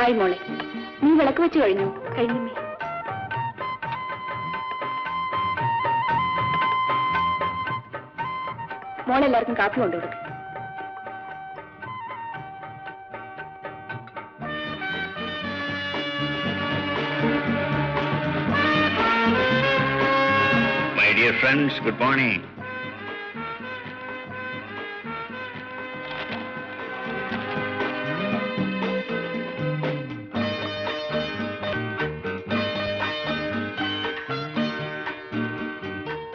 ആയി മോളെ, നീ വിളക്ക് വെച്ച് കഴിഞ്ഞു? കഴിഞ്ഞമ്മേ. മോളെല്ലാവർക്കും കാപ്പി കൊണ്ടുകൊടുക്കും. My dear friends, good morning.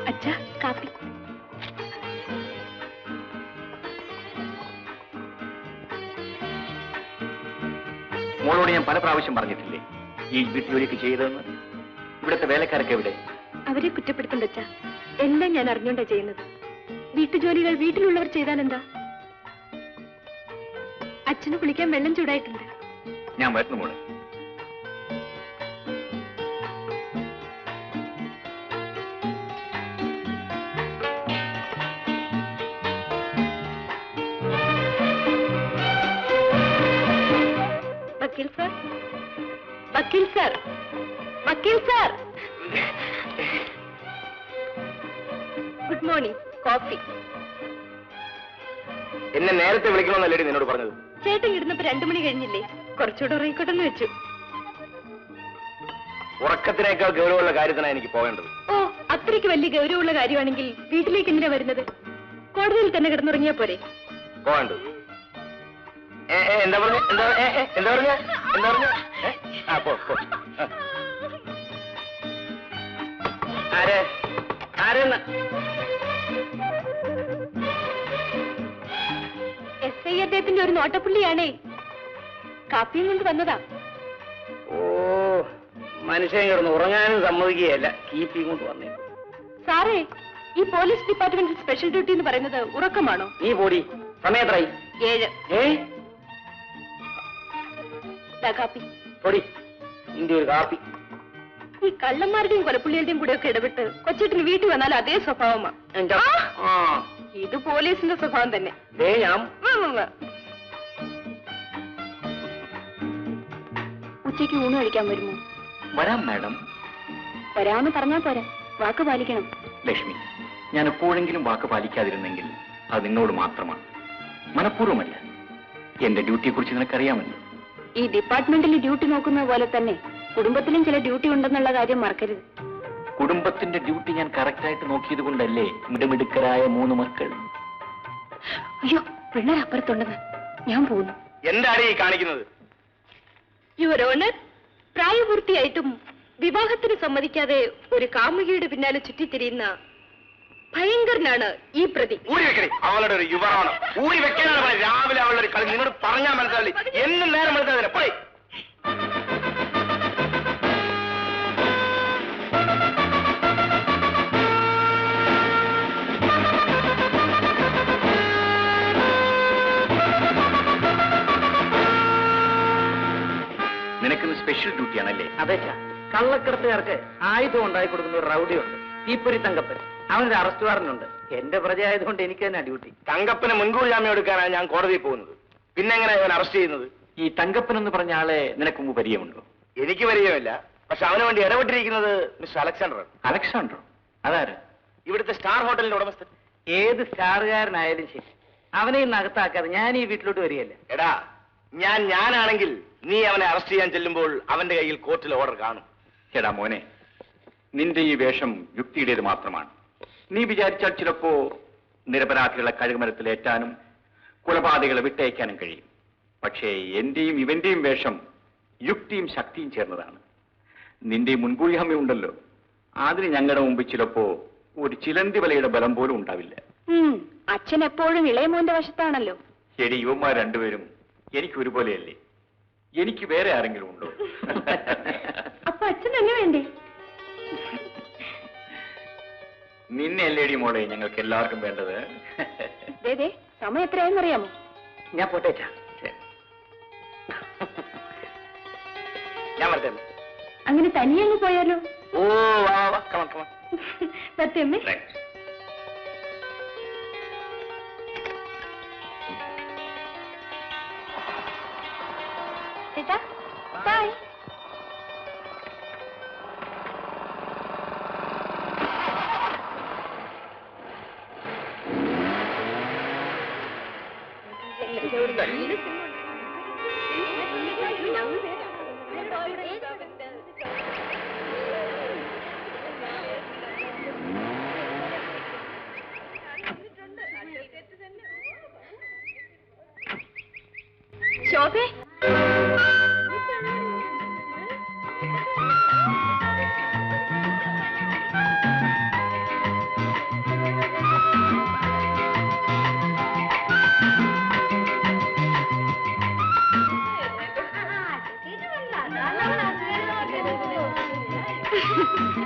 അച്ഛാ, കാപ്പി. മോളോട് ഞാൻ പല പ്രാവശ്യം പറഞ്ഞിട്ടില്ലേ ഈ വീട്ടുജോലിയൊക്കെ ചെയ്തതെന്ന്? ഇവിടുത്തെ വേലക്കാരൊക്കെ എവിടെ? അവരെ കുറ്റപ്പെടുത്തണ്ട അച്ഛാ, എല്ലാം ഞാൻ അറിഞ്ഞോണ്ടാ ചെയ്യുന്നത്. വീട്ടുജോലികൾ വീട്ടിലുള്ളവർ ചെയ്താലെന്താ? അച്ഛന് കുളിക്കാൻ വെള്ളം ചൂടായിട്ടുണ്ട്. ഞാൻ വരുന്നു മോളെ. വക്കീൽ സാർ, വക്കീൽ സാർ, വക്കീൽ സാർ. Good morning. കോഫി. എന്നെ നേരത്തെ വിളിക്കണമെന്നല്ലേ നിന്നോട് പറഞ്ഞത്? ചേട്ടൻ ഇടുന്നപ്പോ 2 മണി കഴിഞ്ഞില്ലേ? കുറച്ചുകൂടെ ഉറങ്ങിക്കോട്ടെന്ന് വെച്ചു. ഉറക്കത്തിനേക്കാൾ ഗൗരവമുള്ള കാര്യത്തിനാണ് എനിക്ക് പോകേണ്ടത്. ഓ, അത്രയ്ക്ക് വലിയ ഗൗരവമുള്ള കാര്യമാണെങ്കിൽ വീട്ടിലേക്ക് എന്തിനാ വരുന്നത്? കോടതിയിൽ തന്നെ കിടന്നുറങ്ങിയാ പോരെ? പോകണ്ടത്. എന്താ പറഞ്ഞ എന്താ എന്താ പറഞ്ഞ എന്താ പറഞ്ഞ? ആ പോ. ആരെ ആരെന്ന്? SI അദ്ദേഹത്തിന്റെ ഒരു നോട്ടപ്പുള്ളിയാണേ. കാപ്പിയും കൊണ്ട് വന്നതാ. ഓ, മനുഷ്യൻ കിടന്ന് ഉറങ്ങാനും സമ്മതിക്കുകയല്ല, കീപ്പിയും കൊണ്ട് വന്നേ. സാറേ, ഈ പോലീസ് ഡിപ്പാർട്ട്മെന്റിൽ സ്പെഷ്യൽ ഡ്യൂട്ടി എന്ന് പറയുന്നത് ഉറക്കമാണോ? നീ പോടി. സമയം എത്രയായി? 7. കാപ്പി പൊടി. നിന്റെ ഒരു കാപ്പി. ഈ കള്ളന്മാരുടെയും കൊലപ്പുള്ളികളുടെയും കൂടെ ഒക്കെ ഇടപെട്ട് കൊച്ചേട്ടിന് വീട്ടിൽ വന്നാൽ അതേ സ്വഭാവമാ. ഇത് പോലീസിന്റെ സ്വഭാവം തന്നെ. ഉച്ചയ്ക്ക് ഊണ് കഴിക്കാൻ വരുമോ? വരാം മാഡം. വരാമെന്ന് പറഞ്ഞാൽ പോരാ, വാക്ക് പാലിക്കണം. ലക്ഷ്മി, ഞാൻ എപ്പോഴെങ്കിലും വാക്ക് പാലിക്കാതിരുന്നെങ്കിൽ അത് നിന്നോട് മാത്രമാണ്, മനഃപൂർവ്വമല്ല. എന്റെ ഡ്യൂട്ടിയെ കുറിച്ച് നിനക്കറിയാമല്ലോ. ഈ ഡിപ്പാർട്ട്മെന്റിൽ ഡ്യൂട്ടി നോക്കുന്ന പോലെ തന്നെ കുടുംബത്തിലും ചില ഡ്യൂട്ടി ഉണ്ടെന്നുള്ള കാര്യം മറക്കരുത്. കുടുംബത്തിന്റെ ഡ്യൂട്ടി ഞാൻ കറക്റ്റായിട്ട് നോക്കിയത് കൊണ്ടല്ലേ മിടുമിടുക്കരായ 3 മക്കൾ. അയ്യോ, പിള്ളേർ അപ്പുറത്തുണ്ടെന്ന്. ഞാൻ പോകുന്നു. എന്താണ് ഈ കാണിക്കുന്നത്? യുവർ ഓണർ, പ്രായപൂർത്തിയായിട്ടും വിവാഹത്തിന് സമ്മതിക്കാതെ ഒരു കാമുകിയുടെ പിന്നാലെ ചുറ്റിത്തിരിയുന്ന ഭയങ്കരനാണ് ഈ പ്രതി. അവളുടെ ഒരു യുവറാണ്. ഊരി വെക്കാനാണ് രാവിലെ അവളുടെ ഒരു കളി. നിന്നോട് പറഞ്ഞാൽ മനസ്സിലായി. എന്നും നേരം മനസ്സിലാവില്ല. പോയി. നിനക്കിന്ന് സ്പെഷ്യൽ ഡ്യൂട്ടിയാണല്ലേ? അതെ ചാ, കള്ളക്കടത്തുകാർക്ക് ആയുധം ഉണ്ടായി കൊടുക്കുന്ന ഒരു റൗഡിയുണ്ട്, തീപ്പൊരി തങ്കപ്പൻ. അവനൊരു അറസ്റ്റ് വാറന്റുണ്ട്. എന്റെ പ്രജയായതുകൊണ്ട് എനിക്ക് തന്നെ ഡ്യൂട്ടി. തങ്കപ്പന് മുൻകൂർ ജാമ്യം എടുക്കാനാണ് ഞാൻ കോടതിയിൽ പോകുന്നത്. പിന്നെ എങ്ങനെയാ ഇവൻ അറസ്റ്റ് ചെയ്യുന്നത്? ഈ തങ്കപ്പൻ എന്ന് പറഞ്ഞ ആളെ നിനക്ക് മുമ്പ് പരിചയമുണ്ടോ? എനിക്ക് പരിചയമില്ല. പക്ഷെ അവന് വേണ്ടി ഇടപെട്ടിരിക്കുന്നത് മിസ്റ്റർ അലക്സാണ്ടർ. അലക്സാണ്ടറോ? അതാര്? ഇവിടുത്തെ സ്റ്റാർ ഹോട്ടലിന്റെ ഉടമസ്ഥൻ. ഏത് സ്റ്റാറുകാരനായാലും ശരി, അവനെ ഇന്ന് അകത്താക്കാതെ ഞാൻ ഈ വീട്ടിലോട്ട് വരികയല്ല. എടാ, ഞാനാണെങ്കിൽ നീ അവനെ അറസ്റ്റ് ചെയ്യാൻ ചെല്ലുമ്പോൾ അവന്റെ കയ്യിൽ കോർട്ടിൽ ഓർഡർ കാണും. എടാ മോനെ, നിന്റെ ഈ വേഷം യുക്തിയുടേത് മാത്രമാണ്. നീ വിചാരിച്ചാൽ ചിലപ്പോ നിരപരാധികളെ കഴുകുമരത്തിലേറ്റാനും കൊലപാതകളെ വിട്ടയക്കാനും കഴിയും. പക്ഷേ എന്റെയും ഇവന്റെയും വേഷം യുക്തിയും ശക്തിയും ചേർന്നതാണ്. നിന്റെ മുൻകൂർ ജാമ്യം ഉണ്ടല്ലോ, അതിന് ഞങ്ങളുടെ മുമ്പിൽ ചിലപ്പോ ഒരു ചിലന്തി വലയുടെ ബലം പോലും ഉണ്ടാവില്ല. അച്ഛൻ എപ്പോഴും ഇളയമോന്റെ വശത്താണല്ലോ. ശരി, യുവന്മാർ രണ്ടുപേരും എനിക്ക് ഒരുപോലെയല്ലേ? എനിക്ക് വേറെ ആരെങ്കിലും ഉണ്ടോ? അപ്പൊ അച്ഛൻ തന്നെ വേണ്ടേ? നിന്നെ അല്ലേടി മോളെ ഞങ്ങൾക്ക് എല്ലാവർക്കും വേണ്ടത്. സമയം എത്രയായെന്നറിയാമോ? ഞാൻ പോട്ടേച്ചാ. ഞാൻ വരട്ടെ. അങ്ങനെ തനിയങ്ങ് പോയാലോ? ഓ, സത്യമ്മേ. ചേട്ടാ, ശോഭേ,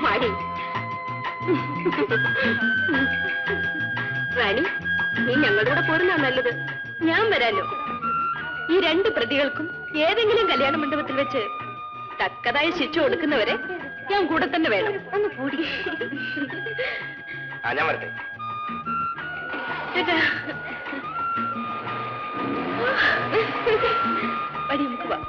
മടി റാണി, നീ ഞങ്ങളുടെ കൂടെ പോരുന്ന നല്ലത്. ഞാൻ വരാലോ. ഈ രണ്ട് പ്രതികൾക്കും ഏതെങ്കിലും കല്യാണ മണ്ഡപത്തിൽ വെച്ച് തക്കതായ ശിക്ഷ കൊടുക്കുന്നവരെ ഞാൻ കൂടെ തന്നെ വേണം. ഒന്ന് കൂടി. ഞാൻ വരട്ടെ. പടി നമുക്ക് വാ.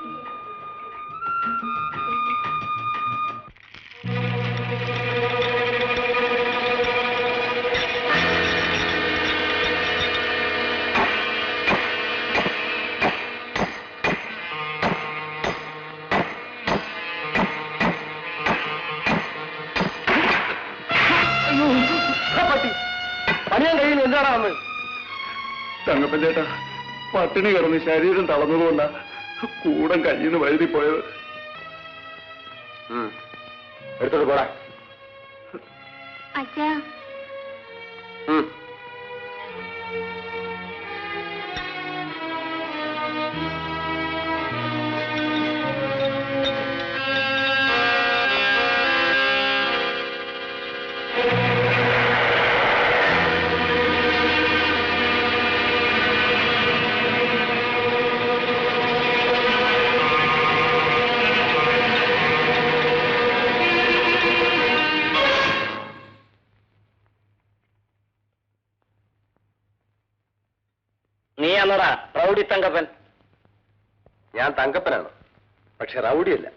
പണിയാൻ കഴിയുന്നു. എന്താണ് വന്ന്? തങ്കപ്പൻ ചേട്ടാ, പട്ടിണി കിടന്ന് ശരീരം തളർന്നതുകൊണ്ടാ കൂടം കയ്യിൽ നിന്ന് വഴുതി പോയത്. എടുത്തോട്ട് പോടാ. അച്ഛാ, നീ അന്നടാ റൗഡി തങ്കപ്പൻ? ഞാൻ തങ്കപ്പനാണ്, പക്ഷെ റൗഡിയല്ല.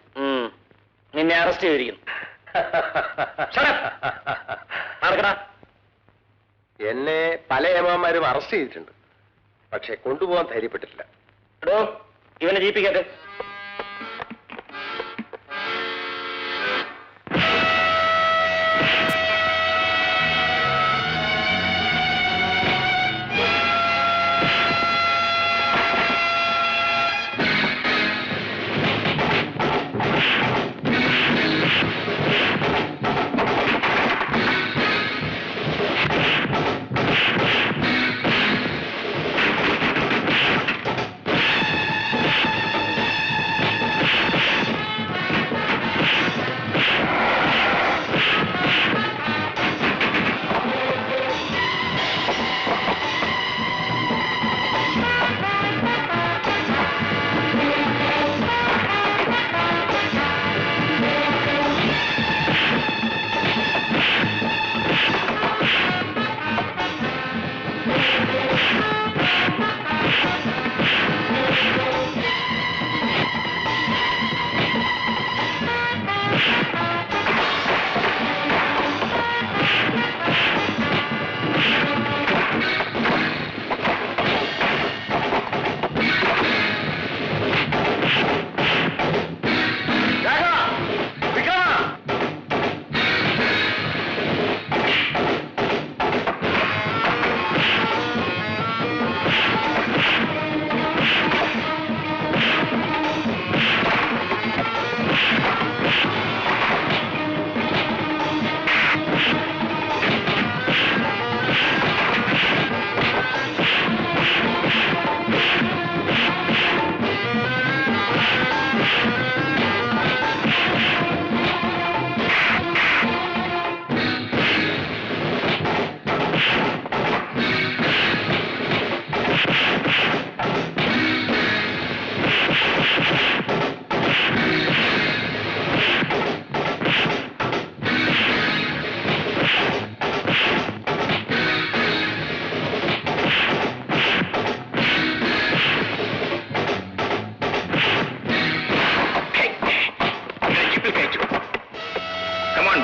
നിന്നെ അറസ്റ്റ് ചെയ്തിരിക്കുന്നു. നടക്കടാ. എന്നെ പല ഏമാന്മാരും അറസ്റ്റ് ചെയ്തിട്ടുണ്ട്, പക്ഷെ കൊണ്ടുപോകാൻ ധൈര്യപ്പെട്ടിട്ടില്ല. എടോ, ഇവനെ ജീപ്പിക്കട്ടെ.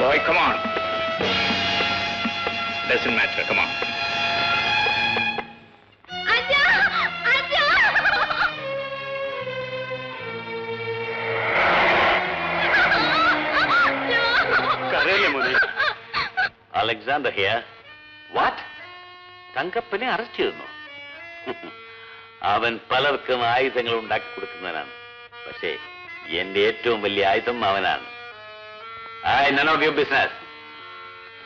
boy, come on. Doesn't matter, come on. Aja! Aja! Alexander here. What? തങ്കപ്പനെ അറസ്റ്റ് ചെയ്തു? അവൻ പലർക്കും ആയുധങ്ങൾ ഉണ്ടാക്കി കൊടുക്കുന്നവനാണ്. പക്ഷേ എന്റെ ഏറ്റവും വലിയ ആയുധം അവനാണ്. none of your business.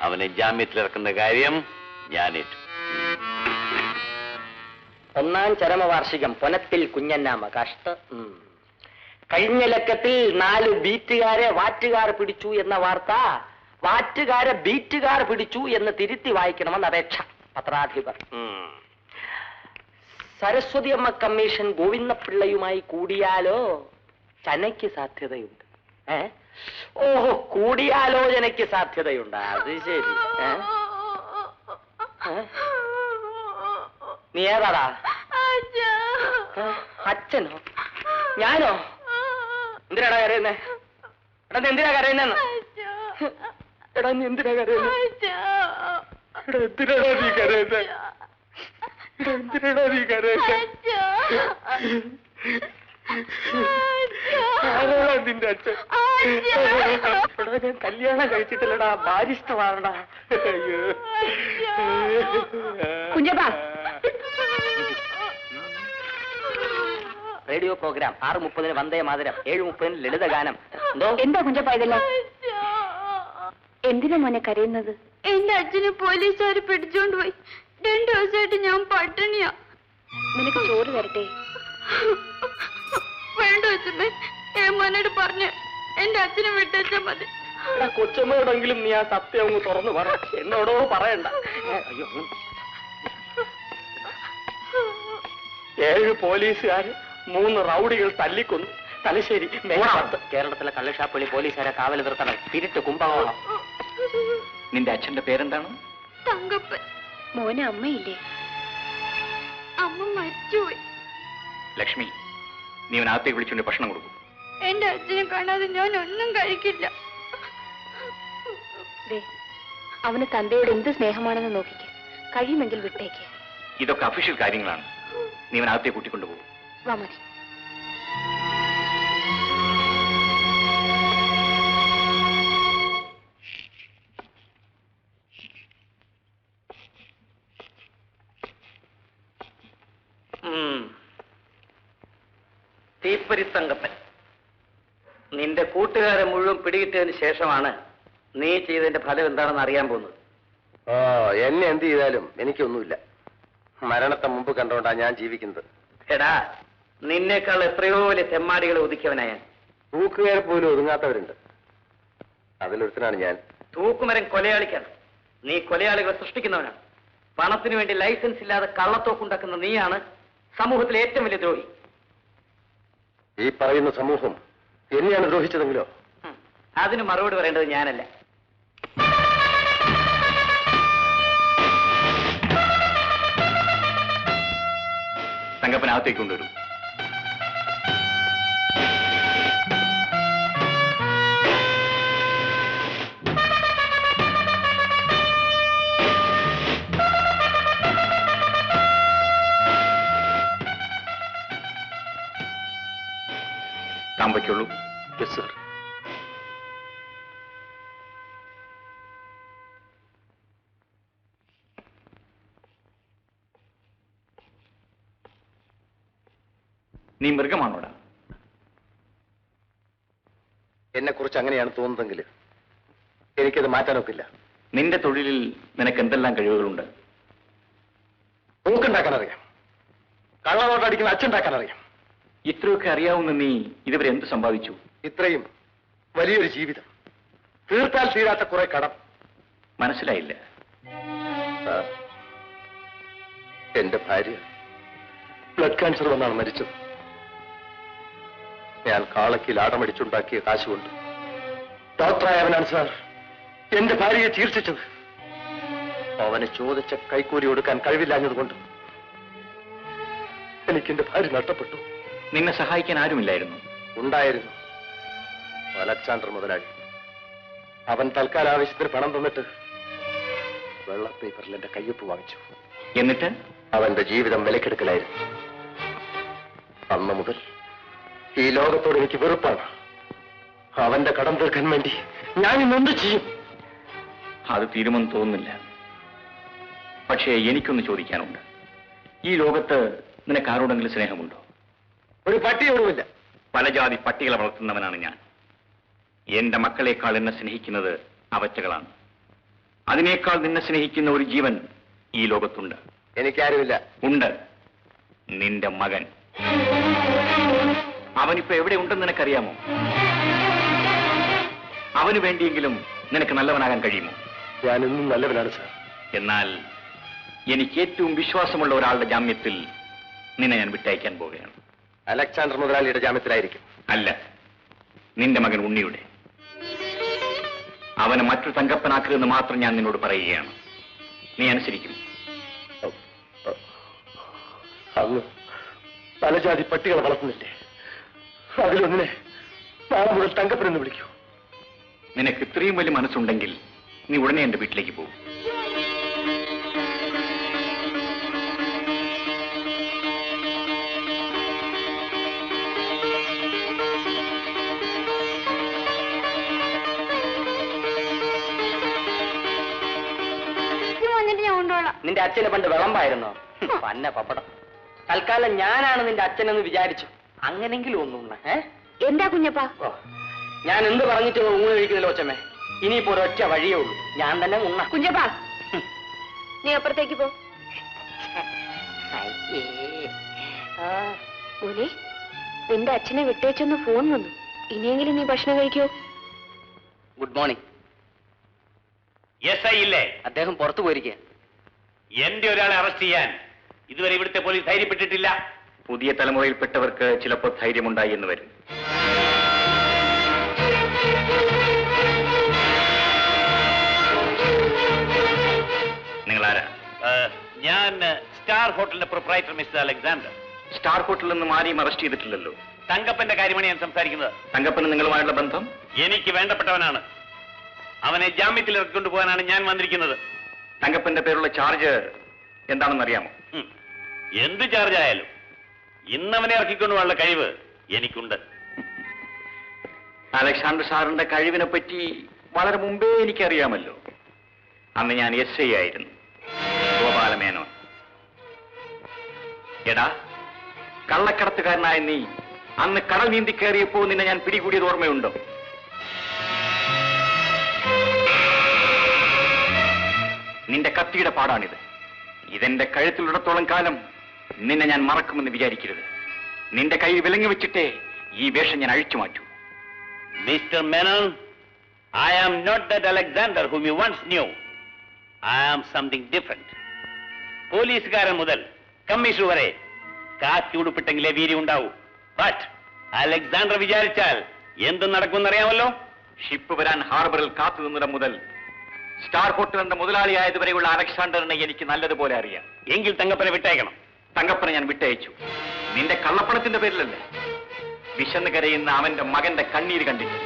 അവനെ ജാമ്യത്തിലിറക്കുന്ന കാര്യം ഞാൻ ഏറ്റു. ഒന്നാം ചരമവാർഷികം പൊനത്തിൽ കുഞ്ഞന്നാമ കഷ്ട. കഴിഞ്ഞ ലക്കത്തിൽ 4 ബീറ്റുകാരെ വാറ്റുകാർ പിടിച്ചു എന്ന വാർത്ത വാറ്റുകാരെ ബീറ്റുകാർ പിടിച്ചു എന്ന് തിരുത്തി വായിക്കണമെന്ന് അപേക്ഷ പത്രാധിപർ. സരസ്വതി അമ്മ കമ്മീഷൻ ഗോവിന്ദപിള്ളയുമായി കൂടിയാലോ ചനയ്ക്ക് സാധ്യതയുണ്ട്. ഓഹോ, കൂടിയാലോചനയ്ക്ക് സാധ്യതയുണ്ട്. അത് ശരി. നീ ഏതാടാ? അച്ഛനോ? ഞാനോ? എന്തിനാടാ കരയുന്നേ? എടാ നീ എന്തിനാ കരയുന്നെന്ന്? എടാ നീ എന്തിനാ കരയുന്നേ? എന്തിനാടാ നീ കരയുന്നേ? എന്തിനാടാ നീ കരയുന്നേ? ആരാടാ നിന്റെ അച്ഛൻ? എടാ ഞാൻ കല്യാണം കഴിച്ചിട്ടില്ലടാ, ബാരിഷ്ടമാണടാ. കുഞ്ഞപ്പാ, റേഡിയോ പ്രോഗ്രാം 6:30 വന്ദേ മാതരം, 7:30 ലളിതഗാനം. എന്താ കുഞ്ഞപ്പാ ഇതല്ല? എന്തിനാ മോനെ കരയുന്നത്? എന്റെ അച്ഛനെ പോലീസുകാർ പിടിച്ചോണ്ട് പോയി. 2 ദിവസമായിട്ട് ഞാൻ പട്ടിണിയാ. നിനക്ക് ചോറ് തരട്ടെ? വേണ്ട അച്ഛമ്മേ, മോനോട് പറഞ്ഞ് എന്റെ അച്ഛനെ വിട്ടേച്ചാ മതി. കൊച്ചമ്മയോടെങ്കിലും നീ ആ സത്യം അങ്ങ് തുറന്നു പറ, എന്നോടോ പറയണ്ട. അയ്യോ, 7 പോലീസുകാർ 3 റൗഡികൾ തല്ലിക്കൊന്നു. തലശ്ശേരി കേരളത്തിലെ കള്ളുഷാപ്പള്ളി പോലീസുകാരെ കാവൽ നിർത്തണം. തിരിട്ട് കുംഭകോണം. നിന്റെ അച്ഛന്റെ പേരെന്താണ്? തങ്കപ്പൻ. മോനെ അമ്മയില്ലേ? അമ്മ മരിച്ചുപോയി. ലക്ഷ്മി, നീ അവനകത്തേക്ക് വിളിച്ചുകൊണ്ട് ഭക്ഷണം കൊടുക്കും. എന്റെ അച്ഛനെ കാണാതെ ഞാൻ ഒന്നും കഴിക്കില്ല. അവന് തന്തയോട് എന്ത് സ്നേഹമാണെന്ന് നോക്കിക്ക്. കഴിയുമെങ്കിൽ വിട്ടേക്ക്. ഇതൊക്കെ ഒഫീഷ്യൽ കാര്യങ്ങളാണ്. നീ അവനകത്തേക്ക് കൂട്ടിക്കൊണ്ടുപോകും. വാ മോനെ. തീപ്പൊരി തങ്കപ്പൻ, നിന്റെ കൂട്ടുകാരെ മുഴുവൻ പിടികിട്ടതിന് ശേഷമാണ് നീ ചെയ്തതിന്റെ ഫലം എന്താണെന്ന് അറിയാൻ പോകുന്നത്. എന്നെ എന്ത് ചെയ്താലും എനിക്കൊന്നുമില്ല. മരണത്തെ മുമ്പ് കണ്ടോണ്ടാ ഞാൻ ജീവിക്കുന്നത്. എടാ, നിന്നേക്കാൾ എത്രയോ വലിയ തെമ്മാടികളെ ഒതുക്കിയവനാ ഞാൻ. തൂക്കുകാരെ പോലും ഒതുങ്ങാത്തവരുണ്ട്. അതിലൊരുത്തനാണ് ഞാൻ. തൂക്കുമരം കൊലയാളിക്കാണ്. നീ കൊലയാളികളെ സൃഷ്ടിക്കുന്നവനാണ്. പണത്തിന് വേണ്ടി ലൈസൻസ് ഇല്ലാതെ കള്ളത്തോക്കുണ്ടാക്കുന്ന നീയാണ് സമൂഹത്തിലെ ഏറ്റവും വലിയ ദ്രോഹി. ഈ പറയുന്ന സമൂഹം എന്നെയാണ് ദ്രോഹിച്ചതെങ്കിലോ? അതിന് മറുപടി പറയേണ്ടത് ഞാനല്ല. തങ്കപ്പനകത്തേക്ക് കൊണ്ടുവരും. താമ്പയ്ക്കുള്ളൂ. Yes sir. നീ മൃഗമാണോടാ? എന്നെ കുറിച്ച് അങ്ങനെയാണ് തോന്നുന്നതെങ്കിൽ എനിക്കത് മാറ്റാനൊക്കില്ല. നിന്റെ തൊഴിലിൽ നിനക്ക് എന്തെല്ലാം കഴിവുകളുണ്ട്? മൂക്കുണ്ടാക്കാൻ അറിയാം. കള്ളനോട്ടടിക്കുന്ന അച്ഛണ്ടാക്കാൻ അറിയാം. ഇത്രയൊക്കെ അറിയാവുന്ന നീ ഇതുവരെ എന്ത് സമ്പാദിച്ചു? ഇത്രയും വലിയൊരു ജീവിതം, തീർത്താൽ തീരാത്ത കുറെ കടം. മനസ്സിലായില്ല. എന്റെ ഭാര്യ ബ്ലഡ് ക്യാൻസർ വന്നാണ് മരിച്ചത്. ഞാൻ കാളക്കിൽ ആടമടിച്ചുണ്ടാക്കിയ കാശുകൊണ്ട് ഡോക്ടറായവനാണ് സാർ എന്റെ ഭാര്യയെ ചികിത്സിച്ചത്. അവന് ചോദിച്ച കൈക്കൂലി കൊടുക്കാൻ കഴിവില്ലാഞ്ഞതുകൊണ്ട് എനിക്ക് എന്റെ ഭാര്യ നഷ്ടപ്പെട്ടു. നിന്നെ സഹായിക്കാൻ ആരുമില്ലായിരുന്നു? ഉണ്ടായിരുന്നു, അലക്സാണ്ടർ മുതലാളി. അവൻ തൽക്കാല ആവശ്യത്തിന് പണം തന്നിട്ട് വെള്ള പേപ്പറിൽ എന്റെ കയ്യൊപ്പ് വാങ്ങിച്ചു. എന്നിട്ട് അവന്റെ ജീവിതം വിലക്കെടുക്കലായിരുന്നു. അന്ന് മുതൽ ഈ ലോകത്തോട് എനിക്ക് വെറുപ്പാണ്. അവന്റെ കടം തീർക്കാൻ വേണ്ടി ഞാൻ ഇന്നെന്ത് ചെയ്യും? അത് തീരുമെന്ന് തോന്നുന്നില്ല. പക്ഷേ എനിക്കൊന്ന് ചോദിക്കാനുണ്ട്. ഈ ലോകത്ത് നിനക്ക് ആരോടെങ്കിലും സ്നേഹമുണ്ടോ? ഒരു പട്ടിയോടുമില്ല. പല ജാതി പട്ടികളെ വളർത്തുന്നവനാണ് ഞാൻ. എന്റെ മക്കളെക്കാൾ എന്നെ സ്നേഹിക്കുന്നത് അവറ്റകളാണ്. അതിനേക്കാൾ നിന്നെ സ്നേഹിക്കുന്ന ഒരു ജീവൻ ഈ ലോകത്തുണ്ട്. എനിക്കാരുമില്ല. ഉണ്ട്, നിന്റെ മകൻ. അവനിപ്പോ എവിടെ ഉണ്ടെന്ന് നിനക്കറിയാമോ? അവന് വേണ്ടിയെങ്കിലും നിനക്ക് നല്ലവനാകാൻ കഴിയുമോ? ഞാൻ ഇന്നും നല്ലവനാണ് സാർ. എന്നാൽ എനിക്ക് ഏറ്റവും വിശ്വാസമുള്ള ഒരാളുടെ ജാമ്യത്തിൽ നിന്നെ ഞാൻ വിട്ടയക്കാൻ പോവുകയാണ്. അലക്സാണ്ടർ മുതലാളിയുടെ ജാമ്യത്തിലായിരിക്കും. അല്ല, നിന്റെ മകൻ ഉണ്ണിയുടെ. അവനെ മറ്റൊരു തങ്കപ്പനാക്കുമെന്ന് മാത്രം ഞാൻ നിന്നോട് പറയുകയാണ്. നീ അനുസരിക്കും? അന്ന് പല ജാതി പട്ടികളെ വളർത്തുന്നില്ലേ, അതിലൊന്നിനെ നാളെ മുതൽ തങ്കപ്പനെന്ന് വിളിക്കൂ. നിനക്ക് ഇത്രയും വലിയ മനസ്സുണ്ടെങ്കിൽ നീ ഉടനെ എന്റെ വീട്ടിലേക്ക് പോകും. നിന്റെ അച്ഛനെ പണ്ട് വിളമ്പായിരുന്നോ? പന്ന പപ്പടം. തൽക്കാലം ഞാനാണ് നിന്റെ അച്ഛനെന്ന് വിചാരിച്ചു. അങ്ങനെങ്കിലും ഒന്നും എന്താ കുഞ്ഞപ്പാ? ഞാൻ എന്ത് പറഞ്ഞിട്ട് ഊണ് കഴിക്കുന്നില്ല കൊച്ചമ്മേ. ഇനിയിപ്പോ ഒരൊറ്റ വഴിയേ ഉള്ളൂ, ഞാൻ തന്നെ ഉണ്ണ. കുഞ്ഞപ്പാ, നീ അപ്പുറത്തേക്ക് പോ. മോനെ, നിന്റെ അച്ഛനെ വിട്ടേച്ചൊന്ന് ഫോൺ വന്നു. ഇനിയെങ്കിലും നീ ഭക്ഷണം കഴിക്കോ? Good morning. എസ് ഐ ഇല്ലേ? അദ്ദേഹം പുറത്തു പോയിരിക്കുക. എന്റെ ഒരാളെ അറസ്റ്റ് ചെയ്യാൻ ഇതുവരെ ഇവിടുത്തെ പോലീസ് ധൈര്യപ്പെട്ടിട്ടില്ല. പുതിയ തലമുറയിൽപ്പെട്ടവർക്ക് ചിലപ്പോൾ ധൈര്യമുണ്ടായി എന്ന് വരും. നിങ്ങളാരാ? ഞാൻ സ്റ്റാർ ഹോട്ടലിന്റെ പ്രൊപ്രൈറ്റർ മിസ്റ്റർ അലക്സാണ്ടർ. സ്റ്റാർ ഹോട്ടലിൽ നിന്നും ആരെയും അറസ്റ്റ് ചെയ്തിട്ടില്ലല്ലോ. തങ്കപ്പന്റെ കാര്യമാണ് ഞാൻ സംസാരിക്കുന്നത്. തങ്കപ്പന് നിങ്ങളുമായുള്ള ബന്ധം? എനിക്ക് വേണ്ടപ്പെട്ടവനാണ്. അവനെ ജാമ്യത്തിൽ ഇറക്കിക്കൊണ്ടു പോകാനാണ് ഞാൻ വന്നിരിക്കുന്നത്. തങ്കപ്പന്റെ പേരുള്ള ചാർജ് എന്താണെന്ന് അറിയാമോ? എന്ത് ചാർജ് ആയാലും ഇന്നവനെ ഇറക്കിക്കൊണ്ടു പോകാനുള്ള കഴിവ് എനിക്കുണ്ട്. അലക്സാണ്ടർ സാറിന്റെ കഴിവിനെ പറ്റി വളരെ മുമ്പേ എനിക്കറിയാമല്ലോ. അന്ന് ഞാൻ SI ആയിരുന്നു, ഗോപാലമേനോൻ. എടാ, കള്ളക്കടത്തുകാരനായ നീ അന്ന് കടൽ നീന്തി കയറിയപ്പോ നിന്നെ ഞാൻ പിടികൂടിയത് ഓർമ്മയുണ്ടോ? നിന്റെ കത്തിയുടെ പാടാണിത്. ഇതെന്റെ കഴുത്തിലുടത്തോളം കാലം നിന്നെ ഞാൻ മറക്കുമെന്ന് വിചാരിക്കരുത്. നിന്റെ കൈ വിലങ്ങി വെച്ചിട്ടേ ഈ വേഷം ഞാൻ അഴിച്ചു മാറ്റൂ. Mister Menon, I am not that Alexander whom you once knew. I am something different. പോലീസുകാരൻ മുതൽ കമ്മീഷണർ വരെ കാക്കി ഉടുപ്പിട്ടെങ്കിലേ വീര്യം ഉണ്ടാവൂ. ബട്ട് അലക്സാണ്ടർ വിചാരിച്ചാൽ എന്തും നടക്കുമെന്നറിയാമല്ലോ. ഷിപ്പ് വരാൻ ഹാർബറിൽ കാത്തു നിന്നിടം മുതൽ സ്റ്റാർ ഹോട്ടലിന്റെ മുതലാളിയായതുവരെയുള്ള അലക്സാണ്ടറിനെ എനിക്ക് നല്ലതുപോലെ അറിയാം. എങ്കിൽ തങ്കപ്പനെ വിട്ടയക്കണം. തങ്കപ്പനെ ഞാൻ വിട്ടയച്ചു. നിന്റെ കള്ളപ്പണത്തിന്റെ പേരിലല്ലേ? വിശന്ന് കരയുന്ന അവന്റെ മകന്റെ കണ്ണീര് കണ്ടിട്ട്.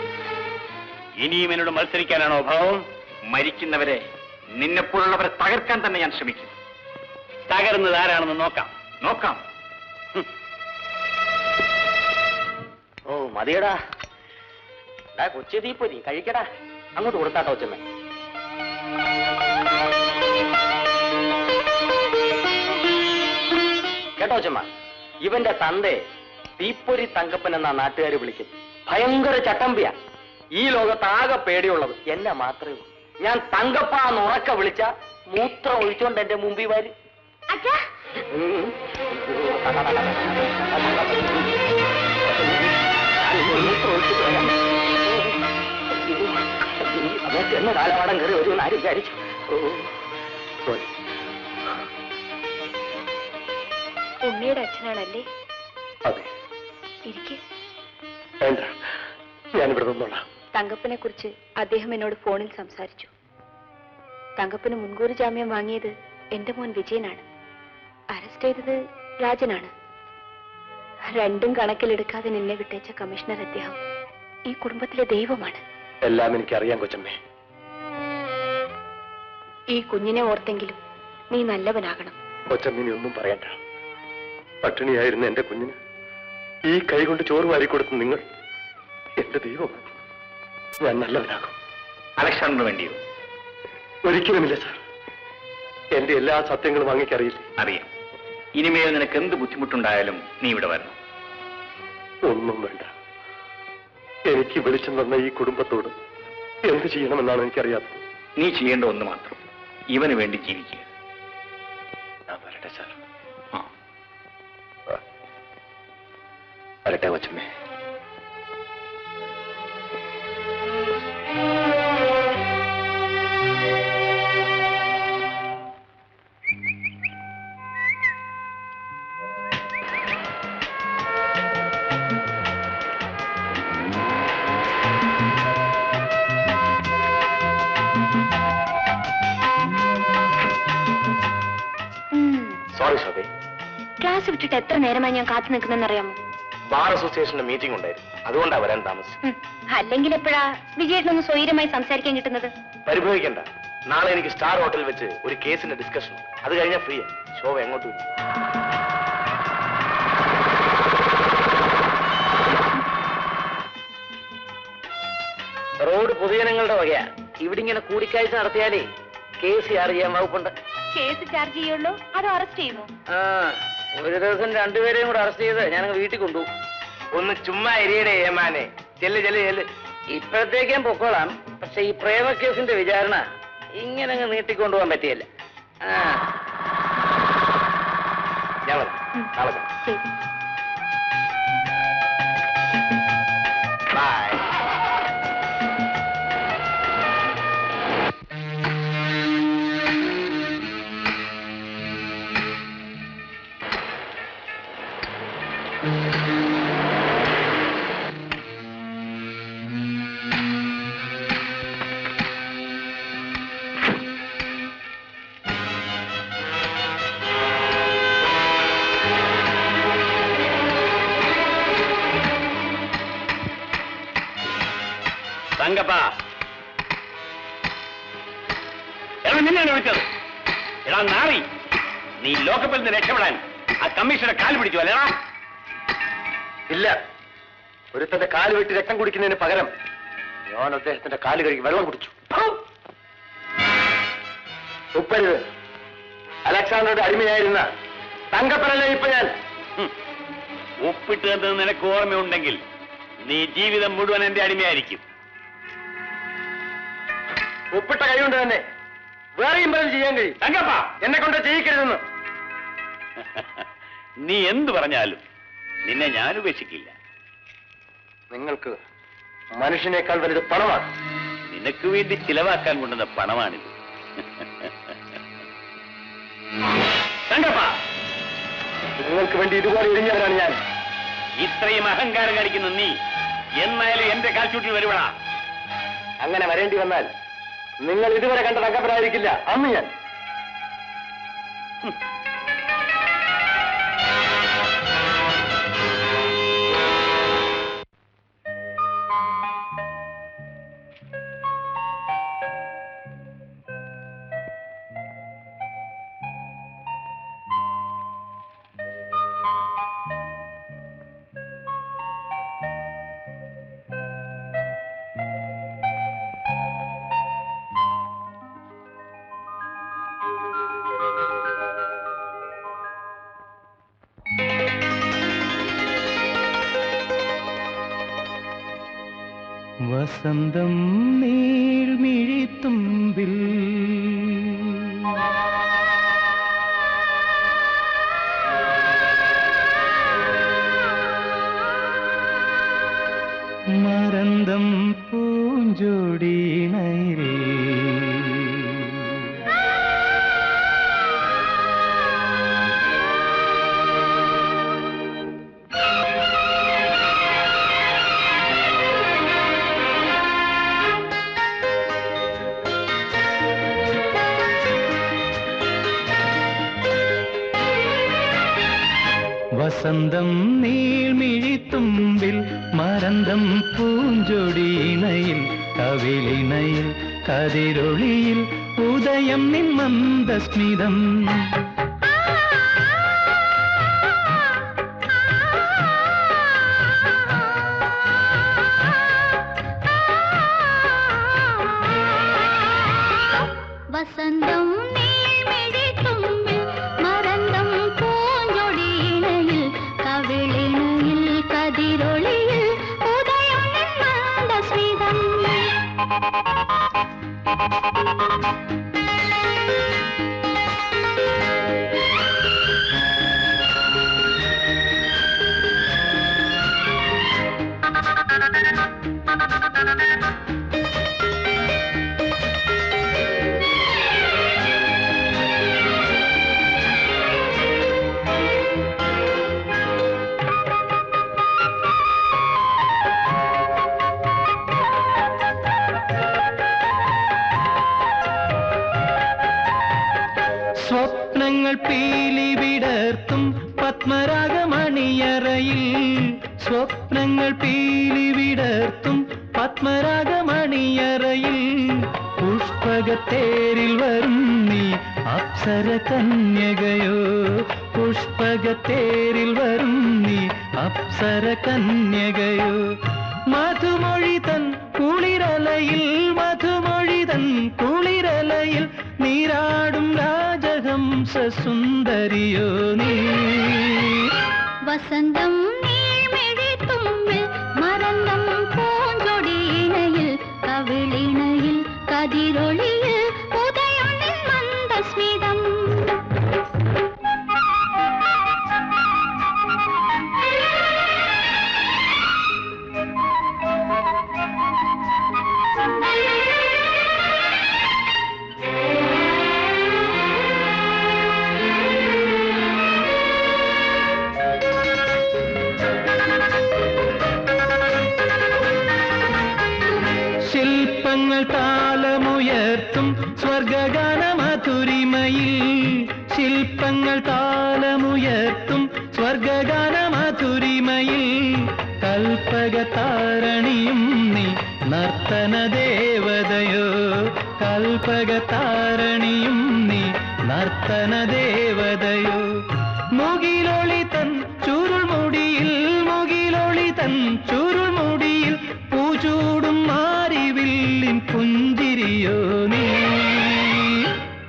ഇനിയും എന്നോട് മത്സരിക്കാനാണോ ഭാവം? മരിക്കുന്നവരെ, നിന്നെപ്പോലുള്ളവരെ തകർക്കാൻ തന്നെ ഞാൻ ശ്രമിക്കും. തകർന്നത് ആരാണെന്ന് നോക്കാം. നോക്കാം. ഓ മതിയടാ. കൊച്ചു തീപ്പൊരി കഴിക്കടാ. അങ്ങോട്ട് കൊടുത്താട്ടോ കൊച്ചമ്മേ. കേട്ടോ കൊച്ചമ്മ, ഇവന്റെ തന്റെ തീപ്പൊരി തങ്കപ്പൻ എന്നാ നാട്ടുകാർ വിളിക്കും. ഭയങ്കര ചട്ടമ്പിയ. ഈ ലോകത്താകെ പേടിയുള്ളത് എന്നെ മാത്രമേ ഉള്ളൂ. ഞാൻ തങ്കപ്പാന്ന് ഉറക്ക വിളിച്ച മൂത്രം ഒഴിച്ചോണ്ട് എന്റെ മുമ്പിൽ വരും. എന്നെ കാലപാടം കയറി വരുമെന്ന് ആരും വിചാരിച്ചു. ഉണ്ണിയുടെ അച്ഛനാണല്ലേ? അതെ. ഇരിക്കെ. വേണ്ട, ഞാനിവിടെ നിന്നോളാം. തങ്കപ്പനെ കുറിച്ച് അദ്ദേഹം എന്നോട് ഫോണിൽ സംസാരിച്ചു. തങ്കപ്പന് മുൻകൂർ ജാമ്യം വാങ്ങിയത് എന്റെ മോൻ വിജയനാണ്. അറസ്റ്റ് ചെയ്തത് രാജനാണ്. രണ്ടും കണക്കിലെടുക്കാതെ നിന്നെ വിട്ടേച്ച കമ്മീഷണർ അദ്ദേഹം ഈ കുടുംബത്തിലെ ദൈവമാണ്. എല്ലാം എനിക്കറിയാം കൊച്ചമ്മേ. ഈ കുഞ്ഞിനെ ഓർത്തെങ്കിലും നീ നല്ലവനാകണം. കൊച്ചമ്മിനി ഒന്നും പറയണ്ട. പട്ടിണിയായിരുന്ന എന്റെ കുഞ്ഞിന് ഈ കൈ കൊണ്ട് ചോറ് വാരിക്കൊടുത്ത നിങ്ങൾ എന്റെ ദൈവമാണ്. ഞാൻ നല്ലവനാകും. അലക്സാണ്ടറിന് വേണ്ടിയോ? ഒരിക്കലുമില്ല സാർ. എന്റെ എല്ലാ സത്യങ്ങളും അങ്ങേക്കറിയില്ല. അറിയാം. ഇനിമേൽ നിനക്ക് എന്ത് ബുദ്ധിമുട്ടുണ്ടായാലും നീ ഇവിടെ വരണം. ഒന്നും വേണ്ട. എനിക്ക് വെളിച്ചം തന്ന ഈ കുടുംബത്തോട് എന്ത് ചെയ്യണമെന്നാണ് എനിക്കറിയാത്തത്. നീ ചെയ്യേണ്ട ഒന്ന് മാത്രം, ഇവന് വേണ്ടി ജീവിക്കുക. ഞാൻ വരട്ടെ സാർ. ആ, വരട്ടെ കൊച്ചമ്മേ. സോറി ശോഭേ. ക്ലാസ് വിട്ടിട്ട് എത്ര നേരമായി ഞാൻ കാത്തു നിൽക്കുന്നറിയാമോ? ബാർ അസോസിയേഷന്റെ മീറ്റിംഗ് ഉണ്ടായിരുന്നു, അതുകൊണ്ടാ വരാൻ താമസിച്ചു. അല്ലെങ്കിൽ എപ്പോഴാ വിജയേട്ടനൊന്ന് സ്വൈര്യമായി സംസാരിക്കാൻ കിട്ടുന്നത്? പരിഭവിക്കണ്ട. നാളെ എനിക്ക് സ്റ്റാർ ഹോട്ടലിൽ വെച്ച് ഒരു കേസിന്റെ ഡിസ്കഷൻ, അത് കഴിഞ്ഞാൽ ഫ്രീ. ശോഭ എങ്ങോട്ടും റോഡ് പൊതുജനങ്ങളുടെ വകയാ. ഇവിടെ ഇങ്ങനെ കൂടിക്കാഴ്ച നടത്തിയാലേ കേസ് ചാർജ് ചെയ്യാൻ വകുപ്പുണ്ട്. കേസ് ചാർജ് ചെയ്യുള്ളൂ അതോ അറസ്റ്റ് ചെയ്യുമോ? ഒരു ദിവസം രണ്ടുപേരെയും കൂടെ അറസ്റ്റ് ചെയ്ത് ഞാനങ്ങ് വീട്ടിൽ കൊണ്ടുപോകും. ഒന്ന് ചുമ്മാ എരിയുടെ ഏമാനെ. ചെല്ല് ചെല്ല് ചെല്ല്. ഇപ്പോഴത്തേക്കും പൊക്കോളാം. പക്ഷെ ഈ പ്രേമ കേസിന്റെ വിചാരണ ഇങ്ങനെ അങ്ങ് നീട്ടിക്കൊണ്ടുപോകാൻ പറ്റിയല്ല. ഞാൻ വരാം. നാളെ കാണാം. ബൈ. തങ്കപ്പാ, എടാ നിന്നെയാണ് വിളിച്ചത്. എടാ നാറി, നീ ലോക്കപ്പിൽ നിന്ന് രക്ഷപ്പെടാൻ ആ കമ്മീഷണറെ കാല് പിടിച്ചു അല്ലേടാ? ഇല്ല, ഒരുത്തന്റെ കാല് വെട്ടി രക്തം കുടിക്കുന്നതിന് പകരം ഞാൻ അദ്ദേഹത്തിന്റെ കാല് കഴുകി വെള്ളം കുടിച്ചു. ഉപ്പരുത്. അലക്സാണ്ടറുടെ അടിമയായിരുന്ന തങ്കപ്പനല്ലേ ഇപ്പൊ ഞാൻ. ഒപ്പിട്ട് തന്നത് നിനക്ക് ഓർമ്മയുണ്ടെങ്കിൽ നീ ജീവിതം മുഴുവൻ എന്റെ അടിമയായിരിക്കും. ഒപ്പിട്ട കൈകൊണ്ട് തന്നെ വേറെയും പലതും ചെയ്യാൻ കഴിയും. തങ്കപ്പ, എന്നെ കൊണ്ട് ചെയ്യിക്കരുതെന്ന്. നീ എന്ത് പറഞ്ഞാലും നിന്നെ ഞാൻ ഉപേക്ഷിക്കില്ല. നിങ്ങൾക്ക് മനുഷ്യനേക്കാൾ വലുത് പണമാണ്. നിനക്ക് വേണ്ടി ചിലവാക്കാൻ കൊണ്ടുവന്ന പണമാണിത്. തങ്കപ്പ, നിങ്ങൾക്ക് വേണ്ടി ഇതുപോലെ ഇരിഞ്ഞവരാണ് ഞാൻ. ഇത്രയും അഹങ്കാരം കാണിക്കുന്ന നീ എന്നായാലും എന്റെ കാൽച്ചൂട്ടിൽ വരുവടാ. അങ്ങനെ വരേണ്ടി വന്നാൽ നിങ്ങൾ ഇതുവരെ കണ്ട തങ്കപ്പനായിരിക്കില്ല അന്ന് ഞാൻ. വസന്തം നീർമിഴിത്തുമ്പിൽ മരന്തം പൂഞ്ചോടിണയിൽ വസന്തം നീൾമിഴിത്തുമ്പിൽ മരന്തം പൂഞ്ചൊടിയിണയിൽ കവിളിണയിൽ കതിരൊളിയിൽ ഉദയം നിൻ മന്ദസ്മിതം വസന്തം നീൾമിഴിത്തുമ്പിൽ മരന്തം പൂഞ്ചൊടിയിണയിൽ കവിളിണയിൽ കതിരൊളിയിൽ ഉദയം മന്ദസ്മിതം. സ്വപ്നങ്ങൾ പീലി വിടർത്തും പത്മരാഗമണിയറയിൽ, സ്വപ്നങ്ങൾ പീലി വിടർത്തും പത്മരാഗമണിയറയിൽ, പുഷ്പകത്തേരിൽ വരും നീ അപ്സര കന്യകയോ, പുഷ്പകത്തേരിൽ വരും നീ അപ്സര കന്യകയോ. മധുമൊഴി തൻ കുളിരലയിൽ, മധുമൊഴി തൻ കുളിരലയിൽ നീരാടും രാജഹംസ സുന്ദരിയോ നീ. വസന്തം നീൾമിഴിത്തുമ്പിൽ മരന്തം പൂഞ്ചൊടിയിണയിൽ കവിളിണയിൽ കതിരൊളിയിൽ ഉദയം മന്ദസ്മിതം. ശില്പങ്ങൾ താളമുയർത്തും സ്വർഗഗാന മധുരിമയിൽ, ശില്പങ്ങൾ താളമുയർത്തും സ്വർഗഗാന മധുരിമയിൽ, കൽപ്പകതാരണിയും നീ നർത്തന ദേവതയോ, കൽപ്പകതാരണിയും നീ നർത്തന ദേവതയോ. മുകിലൊളി തൻ ചുരുൾമുടിയിൽ, മുകിലൊളി തൻ ചുരുൾമുടിയിൽ പൂചൂടും മാരിവില്ലിൻ പുഞ്ചിരിയോ നീ.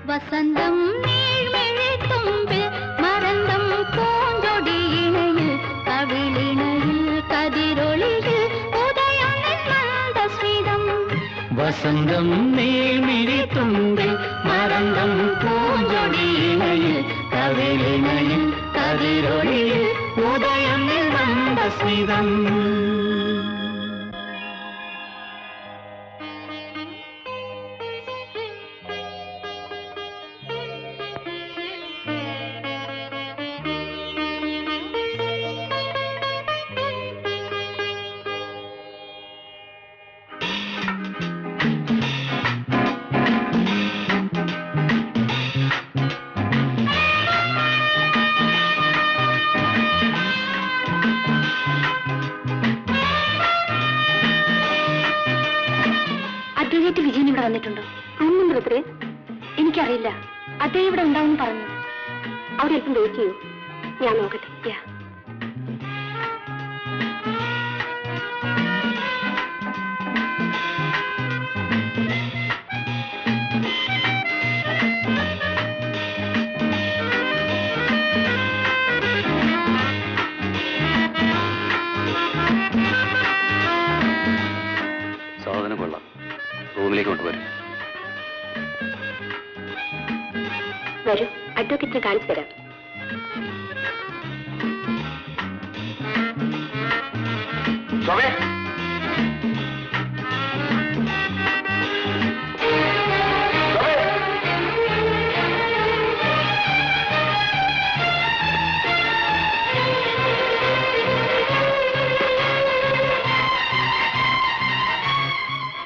വസന്തം നീൾമിഴിത്തുമ്പിൽ മരന്തം പൂഞ്ചൊടിയിണയിൽ കവിളിണയിൽ കതിരൊളിയിൽ ഉദയം മന്ദസ്മിതം. വസന്തം നീൾമിഴിത്തുമ്പിൽ മരന്തം പൂഞ്ചൊടിയിണയിൽ കവിളിണയിൽ കതിരൊളിയിൽ ഉദയം മന്ദസ്മിതം. അഡ്വക്കേറ്റ് വിജയൻ ഇവിടെ വന്നിട്ടുണ്ടോ? അന്നും ബ്രദറെ, എനിക്കറിയില്ല. അദ്ദേഹം ഇവിടെ ഉണ്ടാവും പറഞ്ഞു. അവിടെ അല്പം വെയിറ്റ് ചെയ്യൂ, ഞാൻ നോക്കട്ടെ. സാധനം കൊള്ളാം, റൂമിലേക്ക് കൊണ്ടുവരും. വരൂ, അഡ്വക്കേറ്റിനെ കാണിച്ചു തരാം.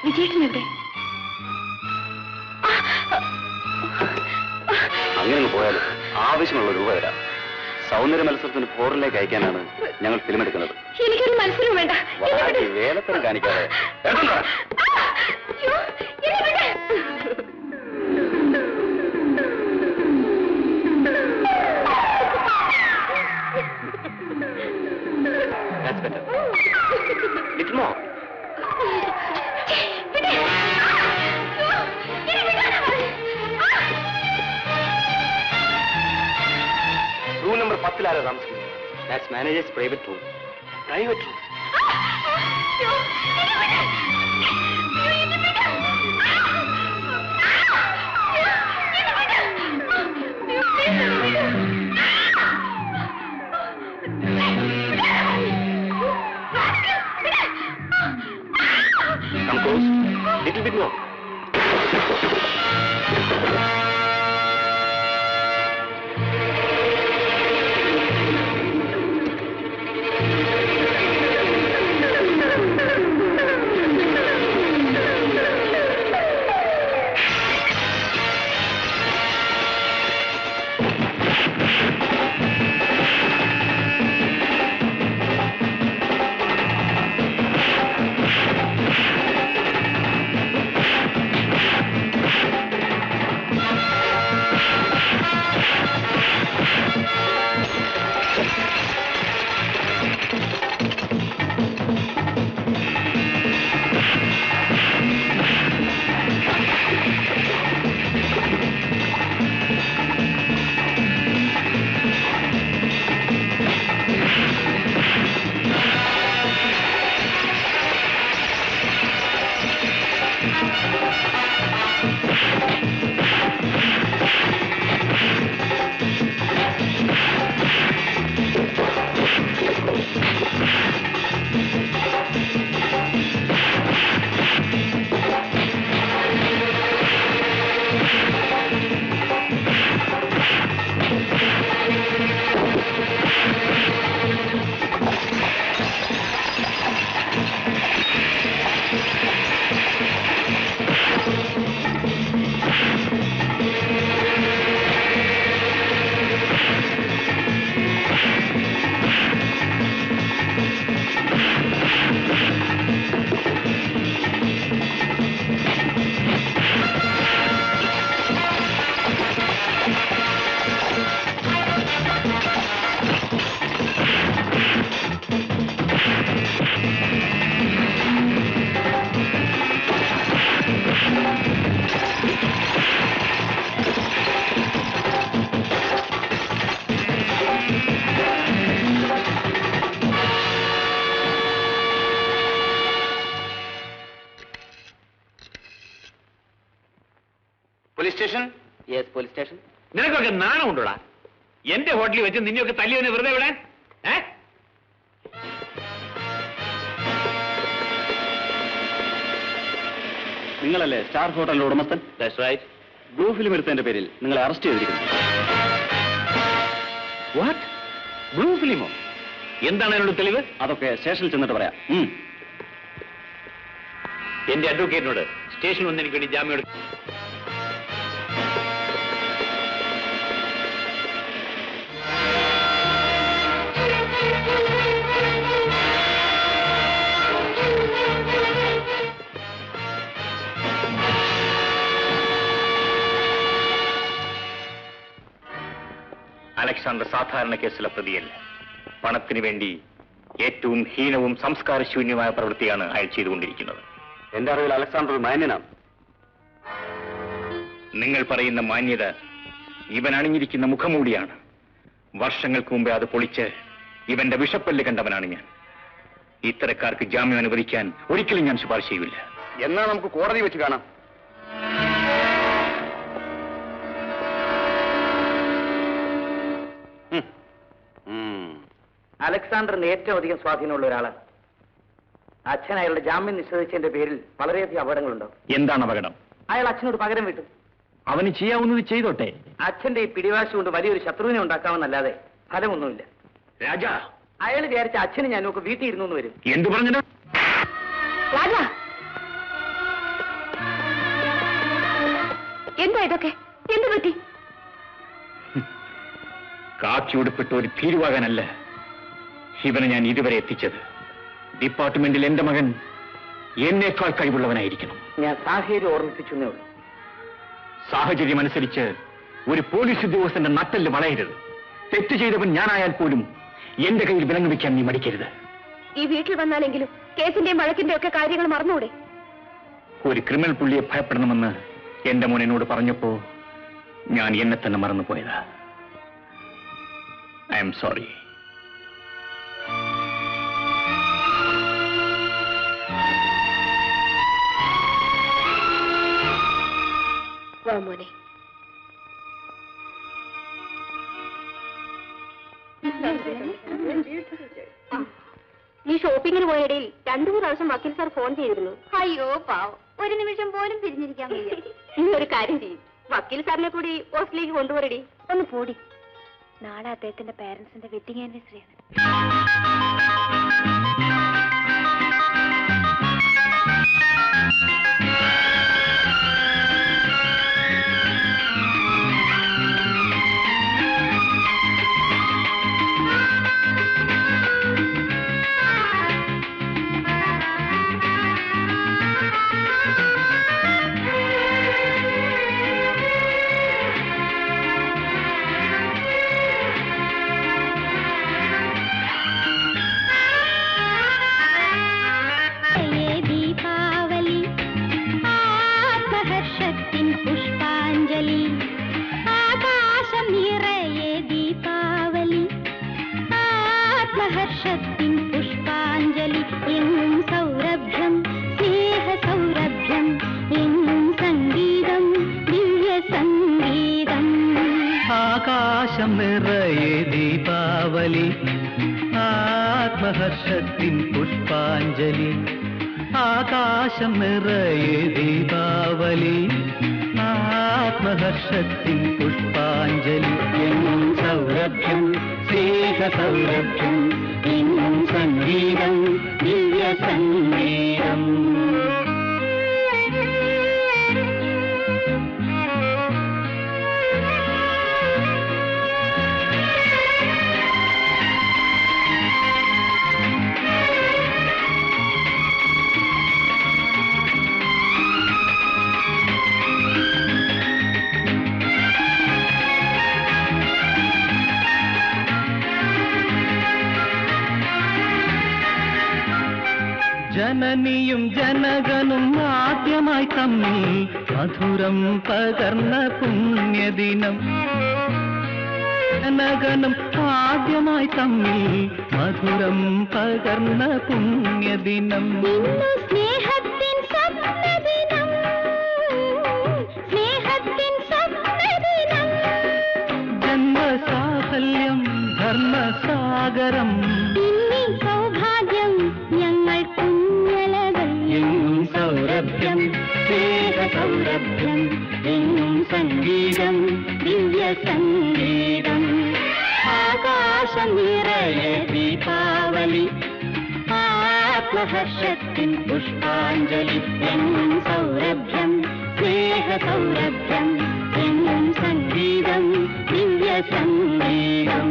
വിജയേട്ടനെവിടെ? അങ്ങനെ പോയാലും ആവശ്യമുള്ള രൂപ തരാം. സൗന്ദര്യ മത്സരത്തിന് ഫോറിനിലേക്ക് അയക്കാനാണ് ഞങ്ങൾ ഫിലിം എടുക്കുന്നത്. എനിക്കൊരു മത്സരം വേണ്ട. വേലത്തരം കാണിക്കാതെ It's more. ആരാ താമസിക്കുന്നത്? That's managers private room. Private room? Come close. Little bit more. Police station? Yes, police station. നിനക്കൊക്കെ നാണമുണ്ടോടാ? എന്റെ ഹോട്ടലിൽ വെച്ച് നിന്നെയൊക്കെ തല്ലിയവനെ വെറുതെ വിടാൻ? നിങ്ങളല്ലേ സ്റ്റാർ ഹോട്ടലിന്റെ ഉടമസ്ഥൻ? That's right. ബ്ലൂ ഫിലിം എടുത്തതിന്റെ പേരിൽ നിങ്ങളെ അറസ്റ്റ് ചെയ്തിരിക്കുന്നു. വാട്ട്? ബ്ലൂ ഫിലിമോ? എന്താണ് അതിനുള്ള തെളിവ്? അതൊക്കെ സ്റ്റേഷനിൽ ചെന്നിട്ട് പറയാം. എന്റെ അഡ്വക്കേറ്റിനോട് സ്റ്റേഷനിൽ വന്ന് എനിക്ക് വേണ്ടി ജാമ്യം എടുക്കും. അലക്സാണ്ടർ സാധാരണ കേസിലെ പ്രതിയല്ല. പണത്തിന് വേണ്ടി ഏറ്റവും ഹീനവും സംസ്കാരശൂന്യമായ പ്രവൃത്തിയാണ് അയാൾ ചെയ്തുകൊണ്ടിരിക്കുന്നത്. എന്റെ അറിവിൽ അലക്സാണ്ടർ മാന്യനാണ്. നിങ്ങൾ പറയുന്ന മാന്യത ഇവൻ അണിഞ്ഞിരിക്കുന്ന മുഖമൂടിയാണ്. വർഷങ്ങൾക്ക് മുമ്പേ അത് പൊളിച്ച് ഇവന്റെ വിഷപ്പല്ല് കണ്ടവനാണ് ഞാൻ. ഇത്തരക്കാർക്ക് ജാമ്യം അനുവദിക്കാൻ ഒരിക്കലും ഞാൻ ശുപാർശ ചെയ്യില്ല. എന്നാ നമുക്ക് കോടതി വെച്ച് കാണാം. അലക്സാണ്ടറിന് ഏറ്റവും അധികം സ്വാധീനമുള്ള ഒരാളാണ്. അച്ഛൻ അയാളുടെ ജാമ്യം നിഷേധിച്ചതിന്റെ പേരിൽ വളരെയധികം അപകടങ്ങളുണ്ടാവും. എന്താണ് അപകടം? അയാൾ അച്ഛനോട് പകരം വിട്ടു. അവന് ചെയ്യാവുന്നത് ചെയ്തോട്ടെ. അച്ഛന്റെ ഈ പിടിവാശി കൊണ്ട് വലിയൊരു ശത്രുവിനെ ഉണ്ടാക്കാമെന്നല്ലാതെ ഫലമൊന്നുമില്ല. രാജാ, അയാൾ വിചാരിച്ച അച്ഛനും ഞാനൊക്കെ വീട്ടിൽ ഇരുന്നു വരും. എന്തു പറഞ്ഞത്? രാജാ, എന്താ ഇതൊക്കെ? എന്ത് പറ്റി? കാക്കി ഉടുപ്പിട്ട ഒരു ഭീരുവാകാനല്ല ഇവനെ ഞാൻ ഇതുവരെ എത്തിച്ചത്. ഡിപ്പാർട്ട്മെന്റിൽ എന്റെ മകൻ എന്നേക്കാൾ കഴിവുള്ളവനായിരിക്കണം. ഞാൻ സാഹചര്യം ഓർമ്മിപ്പിച്ചെന്നേ ഉള്ളൂ. സാഹചര്യം അനുസരിച്ച് ഒരു പോലീസ് ഉദ്യോഗസ്ഥന്റെ നട്ടെല്ല് വളയരുത്. തെറ്റ് ചെയ്തവൻ ഞാനായാൽ പോലും എന്റെ കയ്യിൽ വിലങ്ങ് വെക്കാൻ നീ മടിക്കരുത്. ഈ വീട്ടിൽ വന്നാലെങ്കിലും കേസിന്റെയും വഴക്കിന്റെയും ഒക്കെ കാര്യങ്ങൾ മറന്നുകൂടെ? ഒരു ക്രിമിനൽ പുള്ളിയെ ഭയപ്പെടണമെന്ന് എന്റെ മോൻ എന്നോട് പറഞ്ഞപ്പോ ഞാൻ എന്നെ തന്നെ മറന്നുപോയതാ. I am sorry. വാ മോനെ. നീ ഷോപ്പിങ്ങിന് പോയിടയിൽ 2-3 പ്രാവശ്യം വക്കീൽ സാർ ഫോൺ ചെയ്തിരുന്നു. അയ്യോ പാവം, ഒരു നിമിഷം പോലും പിരിഞ്ഞിരിക്കാൻ വയ്യ. നീ ഒരു കാര്യം ചെയ്യും, വക്കീൽ സാറിനെ കൂടി ഹോസ്റ്റലിലേക്ക് കൊണ്ടുപോരടി. ഒന്ന് പോടി. നാളെ അദ്ദേഹത്തിന്റെ പാരന്റ്സിന്റെ വെഡിങ് ആനിവേഴ്സറിയാണ്. ആകാശം നിറയെ ദീപാവലി, ആത്മഹർഷത്തിൻ പുഷ്പാഞ്ജലി. ആകാശം നിറയെ ദീപാവലി, ആത്മഹർഷത്തിൻ പുഷ്പാഞ്ജലി. എന്നും സൗരഭ്യം സ്നേഹ സൗരഭ്യം, എന്നും സംഗീതം ദിവ്യ സംഗീതം. ജനനിയും ജനകനും ആദ്യമായി തമ്മിൽ മധുരം പകർന്ന പുണ്യദിനം. ജനകനും ആദ്യമായി തമ്മിൽ മധുരം പകർന്ന പുണ്യദിനം. സ്നേഹത്തിൻ സ്വപ്നദിനം, സ്നേഹത്തിൻ സ്വപ്നദിനം. ജന്മസാഫല്യം ധർമ്മസാഗരം, ഇനി സൗഭാഗ്യം ഞങ്ങൾ കുഞ്ഞലകൾ. എങ്ങും സൗരഭ്യം സ്നേഹ സൗരഭ്യം, എങ്ങും സംഗീതം ദിവ്യ സംഗീതം. ആകാശം നിറയെ ദീപാവലി, ആത്മഹർഷത്തിൻ പുഷ്പാഞ്ജലി. എങ്ങും സൗരഭ്യം സ്നേഹ സൗരഭ്യം, എങ്ങും സംഗീതം ദിവ്യ സംഗീതം.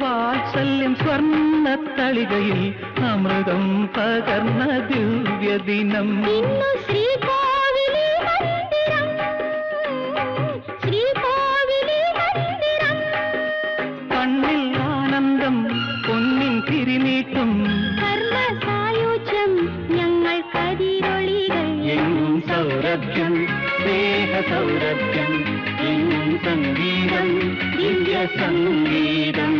വാത്സല്യം സ്വർണ്ണത്തളികയിൽ അമൃതം പകർന്ന ദിവ്യദിനം. ഇന്നു ശ്രീകോവിലി മന്ദിരം, ശ്രീകോവിലി മന്ദിരം. കണ്ണിൽ ആനന്ദം പൊന്നിൻ തിരിനീട്ടും, കർമ്മസായുജ്യം ഞങ്ങൾ കതിരൊളികൾ. എങ്ങും സൗരഭ്യം സ്നേഹ സൗരഭ്യം, എങ്ങും സംഗീതം ദിവ്യ സംഗീതം.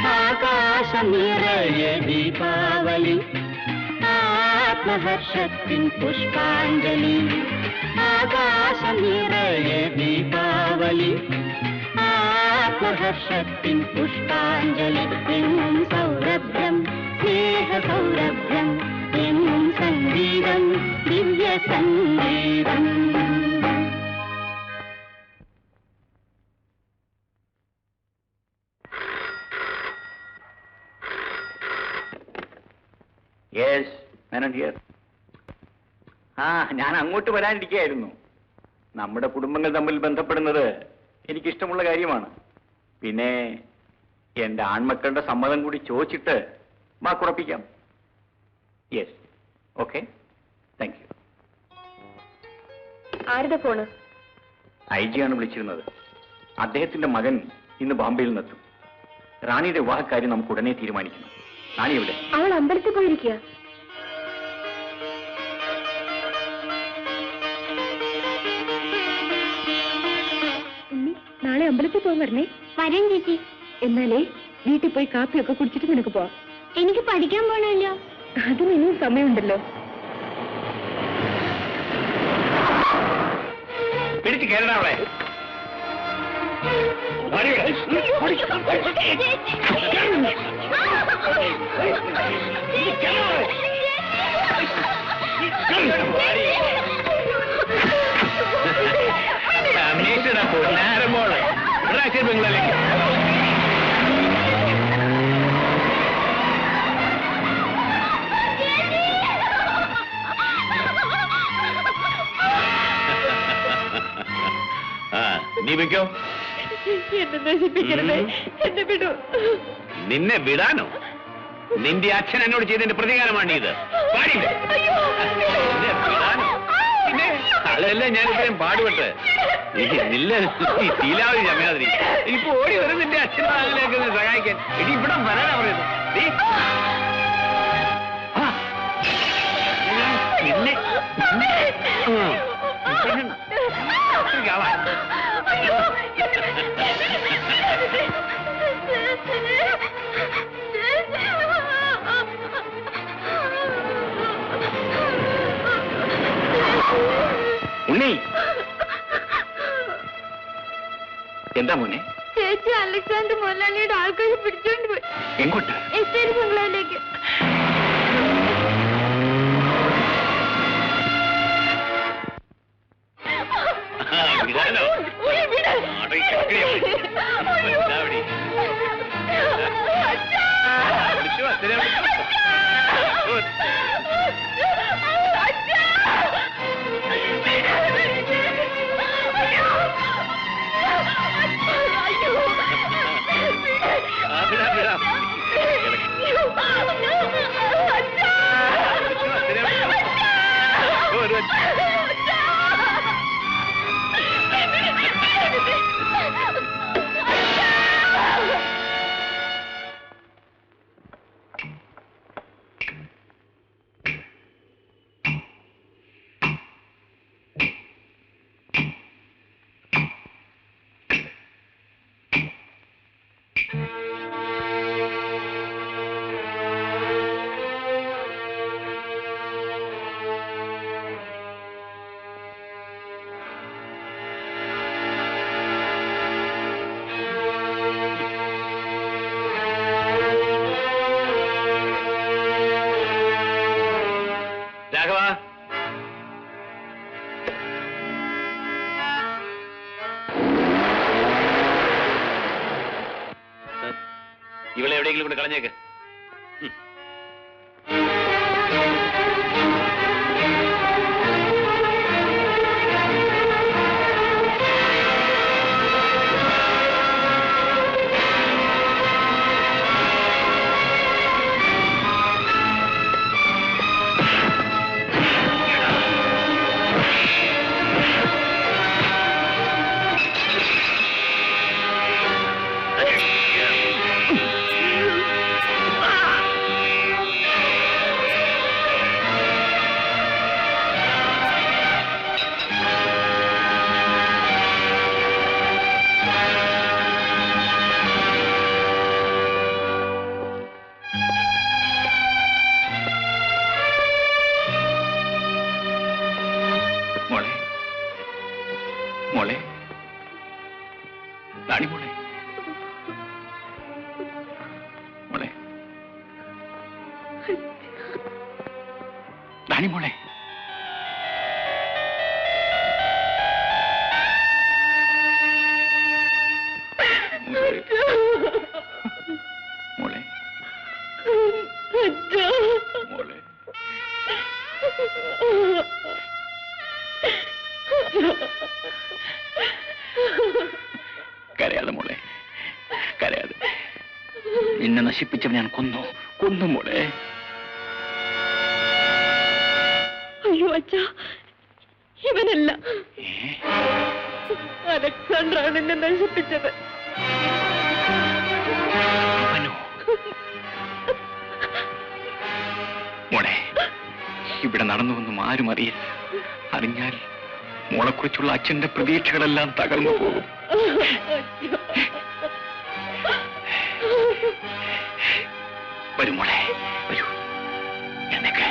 ആകാശം നിറയെ ദീപാവലി, ആത്മഹർഷത്തിൻ പുഷ്പാഞ്ജലി. ആകാശം നിറയെ ദീപാവലി, ആത്മഹർഷത്തിൻ പുഷ്പാഞ്ജലി. എങ്ങും സൗരഭ്യം സ്നേഹ സൗരഭ്യം, എങ്ങും സംഗീതം ദിവ്യ സംഗീതം. Yes, Menon here. ഞാൻ അങ്ങോട്ട് വരാനിരിക്കുകയായിരുന്നു. നമ്മുടെ കുടുംബങ്ങൾ തമ്മിൽ ബന്ധപ്പെടുന്നത് എനിക്കിഷ്ടമുള്ള കാര്യമാണ്. പിന്നെ എന്റെ ആൺമക്കളുടെ സമ്മതം കൂടി ചോദിച്ചിട്ട് വാക്കുറപ്പിക്കാം. Yes, okay, thank you. ആരുടെ ഫോണ്? IG ആണ് വിളിച്ചിരുന്നത്. അദ്ദേഹത്തിന്റെ മകൻ ഇന്ന് ബോംബെയിൽ നിന്നെത്തും. റാണിയുടെ വിവാഹക്കാര്യം നമുക്ക് ഉടനെ തീരുമാനിക്കണം. റാണി എവിടെ? അവൾ അമ്പലത്തിൽ പോയിരിക്കുക. നാളെ അമ്പലത്തിൽ പോകാൻ വരണേ. വരാൻ ചേച്ചി. എന്നാലേ വീട്ടിൽ പോയി കാപ്പിയൊക്കെ കുടിച്ചിട്ട് നിനക്ക് പോവാം. എനിക്ക് പഠിക്കാൻ പോണല്ലോ. അതിന് ഇനിയും സമയമുണ്ടല്ലോ. പിടിച്ച് കേരള അവിടെ. നേരമ്പോളെ ബംഗ്ലാലേക്ക് നീ വെക്കോ. എന്നെ നശിപ്പിക്കരുതേ, എന്നെ വിടൂ. നിന്നെ വിടാനോ? നിന്റെ അച്ഛൻ എന്നോട് ചെയ്തതിന്റെ പ്രതികാരമാണ് ഇത്. പിന്നെ ആളെല്ലാം ഞാൻ ഇത്രയും പാടുപെട്ട് ശീലാവധി ചമയാതിരി ഇപ്പൊ ഓടി വരും നിന്റെ അച്ഛനും അതിലേക്ക് സഹായിക്കാൻ. ഇനി ഇവിടെ വരാനാ പറയുന്നത്. നിന്നെ ഉണ്ണി, എന്താ മോനെ? ചേച്ചി അലക്സാണ്ടർ മുതലാളിയുടെ ആൾക്കാർ പിടിച്ചോണ്ട് പോയി. എങ്ങോട്ട്? എസ്റ്റേറ്റ് ബംഗ്ലാവിലേക്ക്. ഇവളെ എവിടെയെങ്കിലും കൊണ്ട് കളഞ്ഞേക്ക്. മോളെ, റാണി മോളെ, മോളെ, റാണി മോളെ. മോളെ, മോളെ, കരയാതെ മോളെ, കരയാതെ. നിന്നെ നശിപ്പിച്ചവൻ ഞാൻ കൊന്നു മോളെ. അയ്യോ അച്ഛാ, ഇവനല്ല, അലക്സാണ്ടറാണ് എന്നെ നശിപ്പിച്ചത്. മോളെ, ഇവിടെ നടന്നുവെന്നും ആരും അറിയില്ല. അറിഞ്ഞാൽ മോളെക്കുറിച്ചുള്ള അച്ഛന്റെ പ്രതീക്ഷകളെല്ലാം തകർന്നു പോകും. വരൂ മോളെ, വരൂ. എന്നൊക്കെ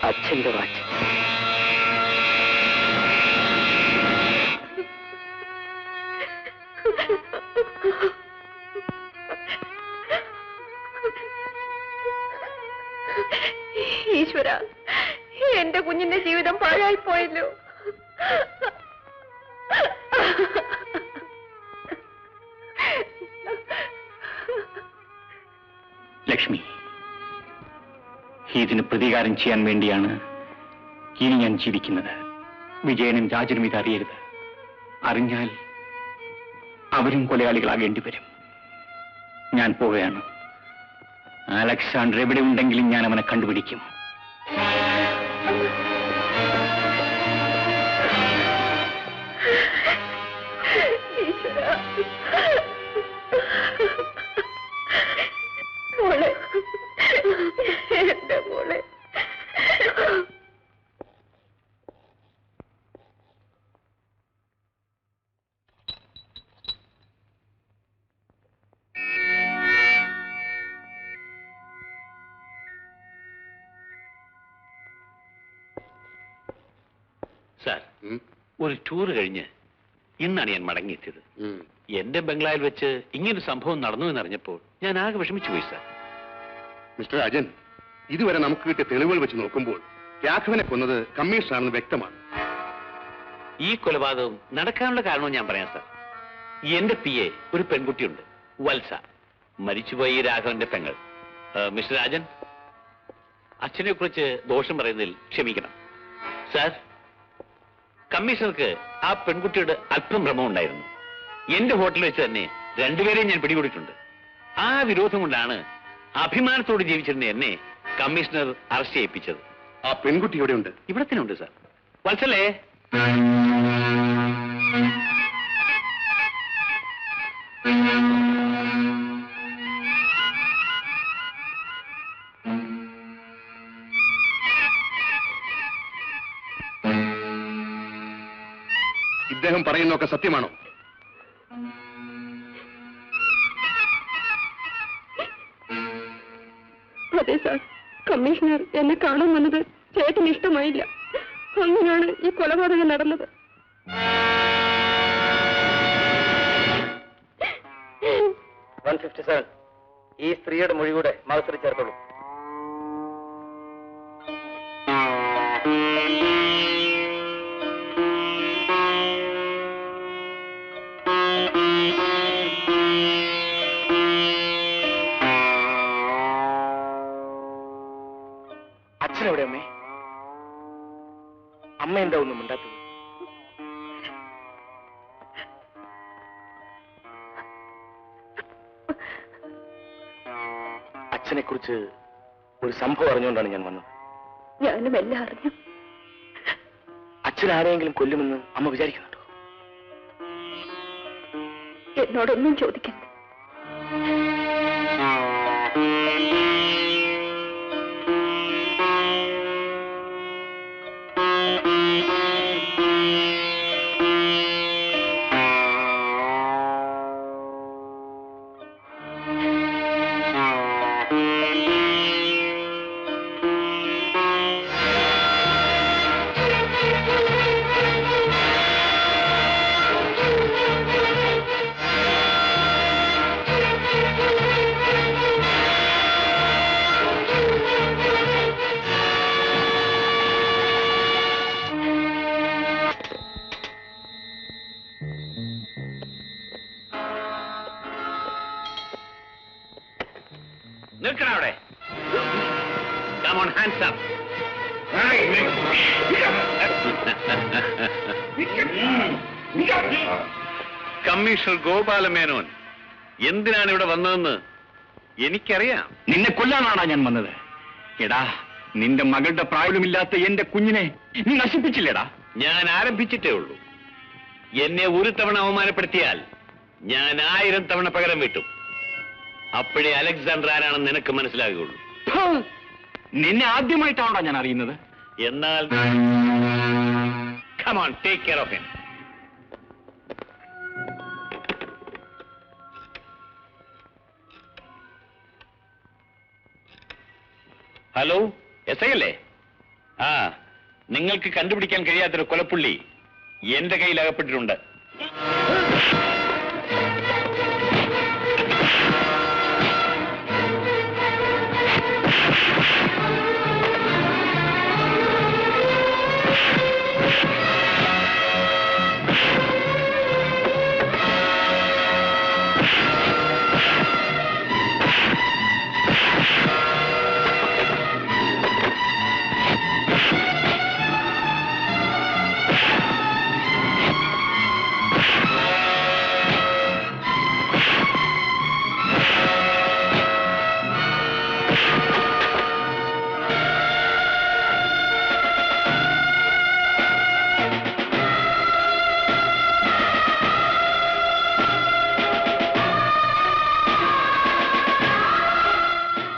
അച്ഛന്റെ വാച്ച്. ഈശ്വര, എന്റെ കുഞ്ഞിന്റെ ജീവിതം പാഴായി പോയല്ലോ. ലക്ഷ്മി, ഇതിന് പ്രതികാരം ചെയ്യാൻ വേണ്ടിയാണ് ഇനി ഞാൻ ജീവിക്കുന്നത്. വിജയനും രാജനും ഇതറിയരുത്. അറിഞ്ഞാൽ അവരും കൊലയാളികളാകേണ്ടി വരും. ഞാൻ പോവുകയാണ്. അലക്സാണ്ടർ എവിടെ ഉണ്ടെങ്കിലും ഞാൻ അവനെ കണ്ടുപിടിക്കും. മോളെ, എന്റെ മോളെ. സാർ, ഒരു ടൂർ കഴിഞ്ഞ് ഇന്നാണ് ഞാൻ മടങ്ങിയെത്തിയത്. എന്റെ ബംഗ്ലാവിൽ വെച്ച് ഇങ്ങനൊരു സംഭവം നടന്നു എന്നറിഞ്ഞപ്പോൾ ഞാൻ ആകെ വിഷമിച്ചു പോയി സാർ. മിസ്റ്റർ രാജൻ, ഇതുവരെ നമുക്ക് കിട്ടിയ തെളിവുകൾ വെച്ച് നോക്കുമ്പോൾ രാഘവനെ കൊന്നത് കമ്മീഷണറാണെന്ന് വ്യക്തമാണ്. ഈ കൊലപാതകം നടക്കാനുള്ള കാരണവും ഞാൻ പറയാം സാർ. എന്റെ PA ഒരു പെൺകുട്ടിയുണ്ട്, വത്സ, മരിച്ചുപോയി രാഘവന്റെ പെങ്ങൾ. മിസ്റ്റർ രാജൻ, അച്ഛനെ കുറിച്ച് ദോഷം പറയുന്നതിൽ ക്ഷമിക്കണം സാർ. കമ്മീഷണർക്ക് ആ പെൺകുട്ടിയുടെ അല്പം ഭ്രമം ഉണ്ടായിരുന്നു. എന്റെ ഹോട്ടലിൽ വെച്ച് തന്നെ രണ്ടുപേരെയും ഞാൻ പിടികൂടിയിട്ടുണ്ട്. ആ വിരോധം കൊണ്ടാണ് അഭിമാനത്തോട് ജീവിച്ചിരുന്ന എന്നെ കമ്മീഷണർ അറസ്റ്റ് ചെയ്യിപ്പിച്ചത്. ആ പെൺകുട്ടി എവിടെയുണ്ട്? ഇവിടെ തന്നെ ഉണ്ട് സാർ. വത്സലേ, ഇദ്ദേഹം പറയുന്നതൊക്കെ സത്യമാണോ? അതെ സാർ, കമ്മീഷണർ എന്നെ കാണാൻ വന്നത് ചേട്ടന് ഇഷ്ടമായില്ല. അങ്ങനെയാണ് ഈ കൊലപാതകം നടന്നത്. ഈ സ്ത്രീയുടെ മൊഴി കൂടെ മത്സരി ചേർത്തോളൂ. അച്ഛനെവിടെ അമ്മേ? അമ്മ എന്താ ഒന്നും മിണ്ടാത്തത്? അച്ഛനെ കുറിച്ച് ഒരു സംഭവം അറിഞ്ഞുകൊണ്ടാണ് ഞാൻ വന്നത്. ഞാനും എല്ലാം അറിഞ്ഞു. മനസ്സിലാരെങ്കിലും കൊല്ലുമെന്ന് അമ്മ വിചാരിക്കുന്നുണ്ടോ? എന്നോടൊന്നും ചോദിക്കണ്ട. നിൽക്കണം അവിടെ. Come on, hands up. Commissioner Gopala Menon എന്തിനാണ് ഇവിടെ വന്നതെന്ന് എനിക്കറിയാം. നിന്നെ കൊല്ലാനാണോ ഞാൻ വന്നത്? എടാ, നിന്റെ മകളുടെ പ്രായമില്ലാത്ത എന്റെ കുഞ്ഞിനെ നീ നശിപ്പിച്ചില്ലേടാ? ഞാൻ ആരംഭിച്ചിട്ടേ ഉള്ളൂ. എന്നെ ഒരു തവണ അവമാനപ്പെടുത്തിയാൽ ഞാൻ 1000 തവണ പകരം വീട്ടും. അപ്പോഴേ അലക്സാണ്ടർ ആരാണെന്ന് നിനക്ക് മനസ്സിലാകുകയുള്ളൂ. നിന്നെ ആദ്യമായിട്ടാണോ ഞാൻ അറിയുന്നത്? എന്നാൽ come on, take care of him. Hello, S I അല്ലേ? ആ, നിങ്ങൾക്ക് കണ്ടുപിടിക്കാൻ കഴിയാത്തൊരു കൊലപ്പുള്ളി എന്റെ കയ്യിൽ അകപ്പെട്ടിട്ടുണ്ട്.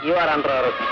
You are under arrest.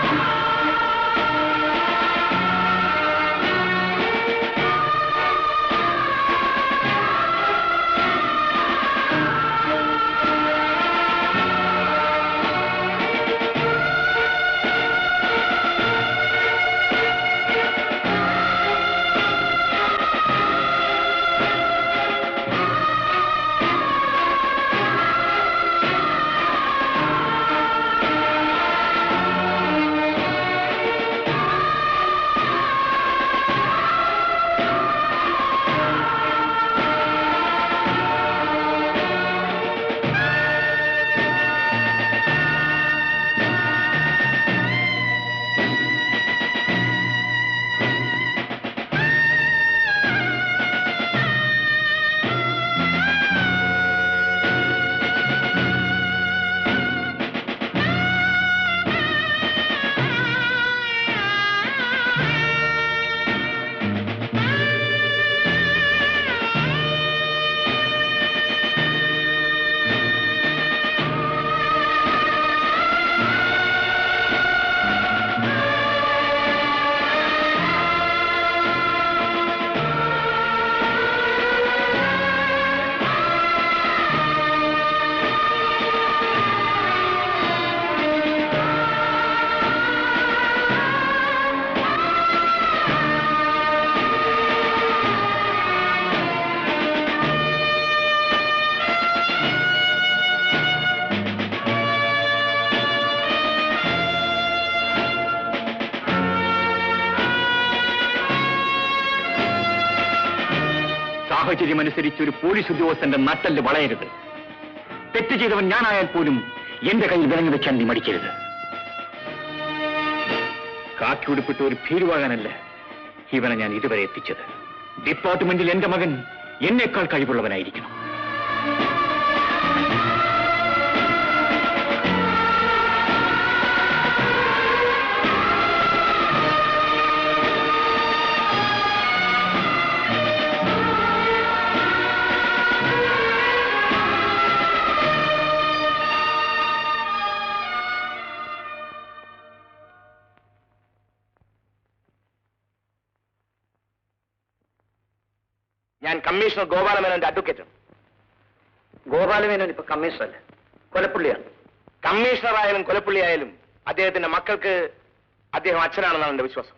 സാഹചര്യമനുസരിച്ച് ഒരു പോലീസ് ഉദ്യോഗസ്ഥന്റെ നട്ടല് വളയരുത്. തെറ്റ് ചെയ്തവൻ ഞാനായാൽ പോലും എന്റെ കയ്യിൽ വിലങ്ങ് വെച്ചാൽ നീ മടിക്കരുത്. കാക്കിയുടുപ്പിട്ട് ഒരു ഭീരുവാകാനല്ല ഇവനെ ഞാൻ ഇതുവരെ എത്തിച്ചത്. ഡിപ്പാർട്ട്മെന്റിൽ എന്റെ മകൻ എന്നേക്കാൾ കഴിവുള്ളവനായിരിക്കണം. ഞാൻ കമ്മീഷണർ ഗോപാലമേനോന്റെ അഡ്വക്കേറ്റാണ്. ഗോപാലമേനോൻ ഇപ്പൊ കമ്മീഷണറല്ല, കൊലപ്പുള്ളിയാണ്. കമ്മീഷണറായാലും കൊലപ്പുള്ളിയായാലും അദ്ദേഹത്തിന്റെ മക്കൾക്ക് അദ്ദേഹം അച്ഛനാണെന്നാണ് എന്റെ വിശ്വാസം.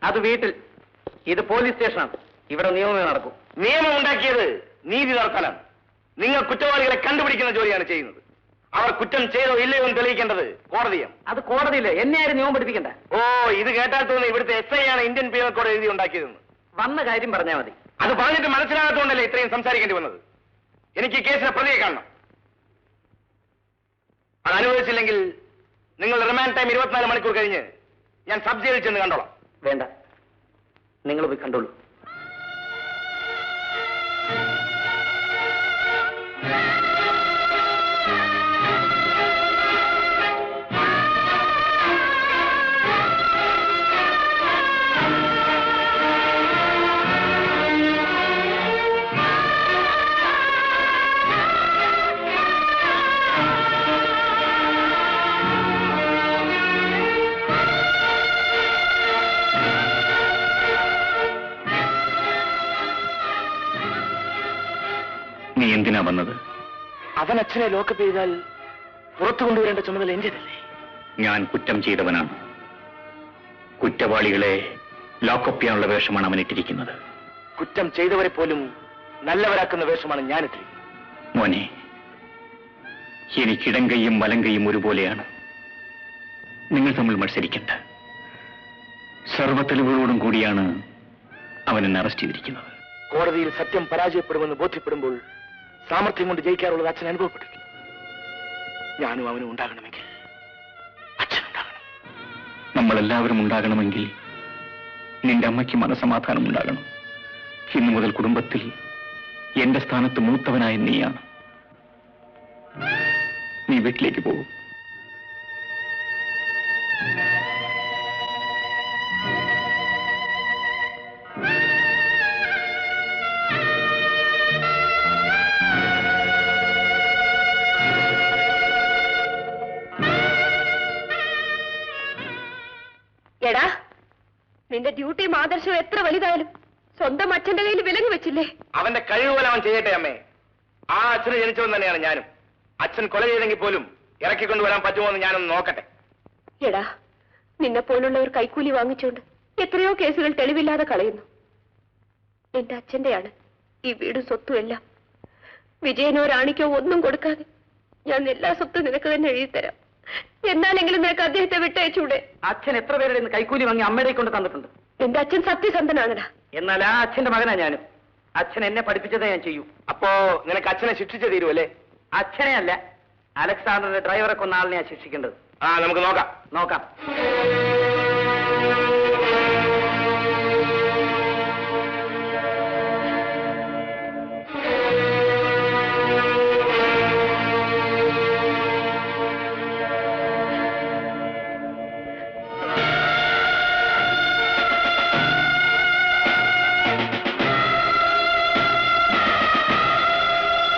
അത് വീട്ടിൽ, ഇത് പോലീസ് സ്റ്റേഷനാണ്. ഇവിടെ നിയമമേ നടക്കും. നിയമം ഉണ്ടാക്കിയത് നീതി നടത്താനാണ്. നിങ്ങൾ കുറ്റവാളികളെ കണ്ടുപിടിക്കുന്ന ജോലിയാണ് ചെയ്യുന്നത്. അവർ കുറ്റം ചെയ്തോ ഇല്ലയോ എന്ന് തെളിയിക്കേണ്ടത് കോടതിയാണ്. അത് കോടതിയില്ല, എന്നെ ആരും നിയമം പഠിപ്പിക്കണ്ട. ഓ, ഇത് കേട്ടാൽ തോന്നുന്നു ഇവിടുത്തെ SI ആണ് ഇന്ത്യൻ പീനൽ കോഡ് എഴുതി ഉണ്ടാക്കിയതെന്ന്. വന്ന കാര്യം പറഞ്ഞാൽ മതി. അത് പറഞ്ഞിട്ട് മനസ്സിലാകാത്തതുകൊണ്ടല്ലേ ഇത്രയും സംസാരിക്കേണ്ടി വന്നത്. എനിക്ക് ഈ കേസിലെ പ്രതിയെ കാണണം. അത് അനുവദിച്ചില്ലെങ്കിൽ നിങ്ങളുടെ റിമാൻഡ് ടൈം 24 മണിക്കൂർ കഴിഞ്ഞ് ഞാൻ സബ് ജയിലിൽ ചെന്ന് കണ്ടോളാം. വേണ്ട, നിങ്ങൾ പോയി കണ്ടോളൂ. നീ എന്തിനാ വന്നത്? അവൻ അച്ഛനെ ലോക്കപ്പ് ചെയ്താൽ പുറത്തു കൊണ്ടുവരേണ്ട ചുമതല എന്റേതല്ലേ? ഞാൻ കുറ്റം ചെയ്തവനാണ്. കുറ്റവാളികളെ ലോക്കപ്പ് ചെയ്യാനുള്ള വേഷമാണ് അവൻ ഇട്ടിരിക്കുന്നത്. കുറ്റം ചെയ്തവരെ പോലും നല്ലവരാക്കുന്ന വേഷമാണ് ഞാൻ ഇട്ടിരിക്കുന്നത്. മോനെ, എനിക്കിടം കൈയും വലം കൈയും ഒരുപോലെയാണ്. നിങ്ങൾ തമ്മിൽ മത്സരിക്കണ്ട. സർവ്വ തെളിവുകളോടും കൂടിയാണ് അവൻ എന്നെ അറസ്റ്റ് ചെയ്തിരിക്കുന്നത്. കോടതിയിൽ സത്യം പരാജയപ്പെടുമെന്ന് ബോധ്യപ്പെടുമ്പോൾ സാമർഥ്യം കൊണ്ട് ജയിക്കാറുള്ളത് അച്ഛൻ അനുഭവപ്പെട്ടിരിക്കുന്നു. ഞാനും അവനും ഉണ്ടാകണമെങ്കിൽ അച്ഛനുണ്ടാകണം. നമ്മളെല്ലാവരും ഉണ്ടാകണമെങ്കിൽ നിന്റെ അമ്മയ്ക്ക് മനസമാധാനം ഉണ്ടാകണം. ഇന്നു മുതൽ കുടുംബത്തിൽ എന്റെ സ്ഥാനത്ത് മൂത്തവനായ നീയാണ്. നീ വീട്ടിലേക്ക് പോകും. എടാ, നിന്റെ ഡ്യൂട്ടിയും ആദർശവും എത്ര വലുതായാലും സ്വന്തം അച്ഛന്റെ കയ്യിൽ വിലങ്ങ് വെച്ചില്ലേ? അവന്റെ കഴിവ് പോലെ അവൻ ചെയ്യട്ടെ അമ്മേ. ആ അച്ഛന് ജനിച്ചവൻ തന്നെയാണ് ഞാനും. അച്ഛൻ കൊല ചെയ്തെങ്കിൽ പോലും ഇറക്കിക്കൊണ്ടുവരാൻ പറ്റുമോ എന്ന് ഞാനൊന്ന് നോക്കട്ടെ. എടാ, നിന്നെ പോലുള്ളവർ കൈക്കൂലി വാങ്ങിച്ചുകൊണ്ട് എത്രയോ കേസുകൾ തെളിവില്ലാതെ കളയുന്നു. എന്റെ അച്ഛന്റെയാണ് ഈ വീടും സ്വത്തും എല്ലാം. വിജയനോ റാണിക്കോ ഒന്നും കൊടുക്കാതെ ഞാൻ എല്ലാ സ്വത്തും നിനക്ക് തന്നെ എഴുതിത്തരാം. എന്നാലെങ്കിലും നിനക്ക് അദ്ദേഹത്തെ വിട്ടയച്ചൂടെ? അച്ഛൻ എത്ര പേരുടെ നിന്ന് കൈക്കൂലി വാങ്ങി അമ്മയുടെ കൊണ്ട് തന്നിട്ടുണ്ട്. എന്റെ അച്ഛൻ സത്യസന്ധനാണടാ. എന്നാൽ ആ അച്ഛന്റെ മകനാ ഞാനും. അച്ഛൻ എന്നെ പഠിപ്പിച്ചതേ ഞാൻ ചെയ്യൂ. അപ്പോ നിനക്ക് അച്ഛനെ ശിക്ഷിച്ചു തീരുമല്ലേ? അച്ഛനെ അല്ല, അലക്സാണ്ടറിന്റെ ഡ്രൈവറെ കൊന്ന ആളിനെ ഞാൻ ശിക്ഷിക്കേണ്ടത്. നമുക്ക് നോക്കാം. നോക്കാം.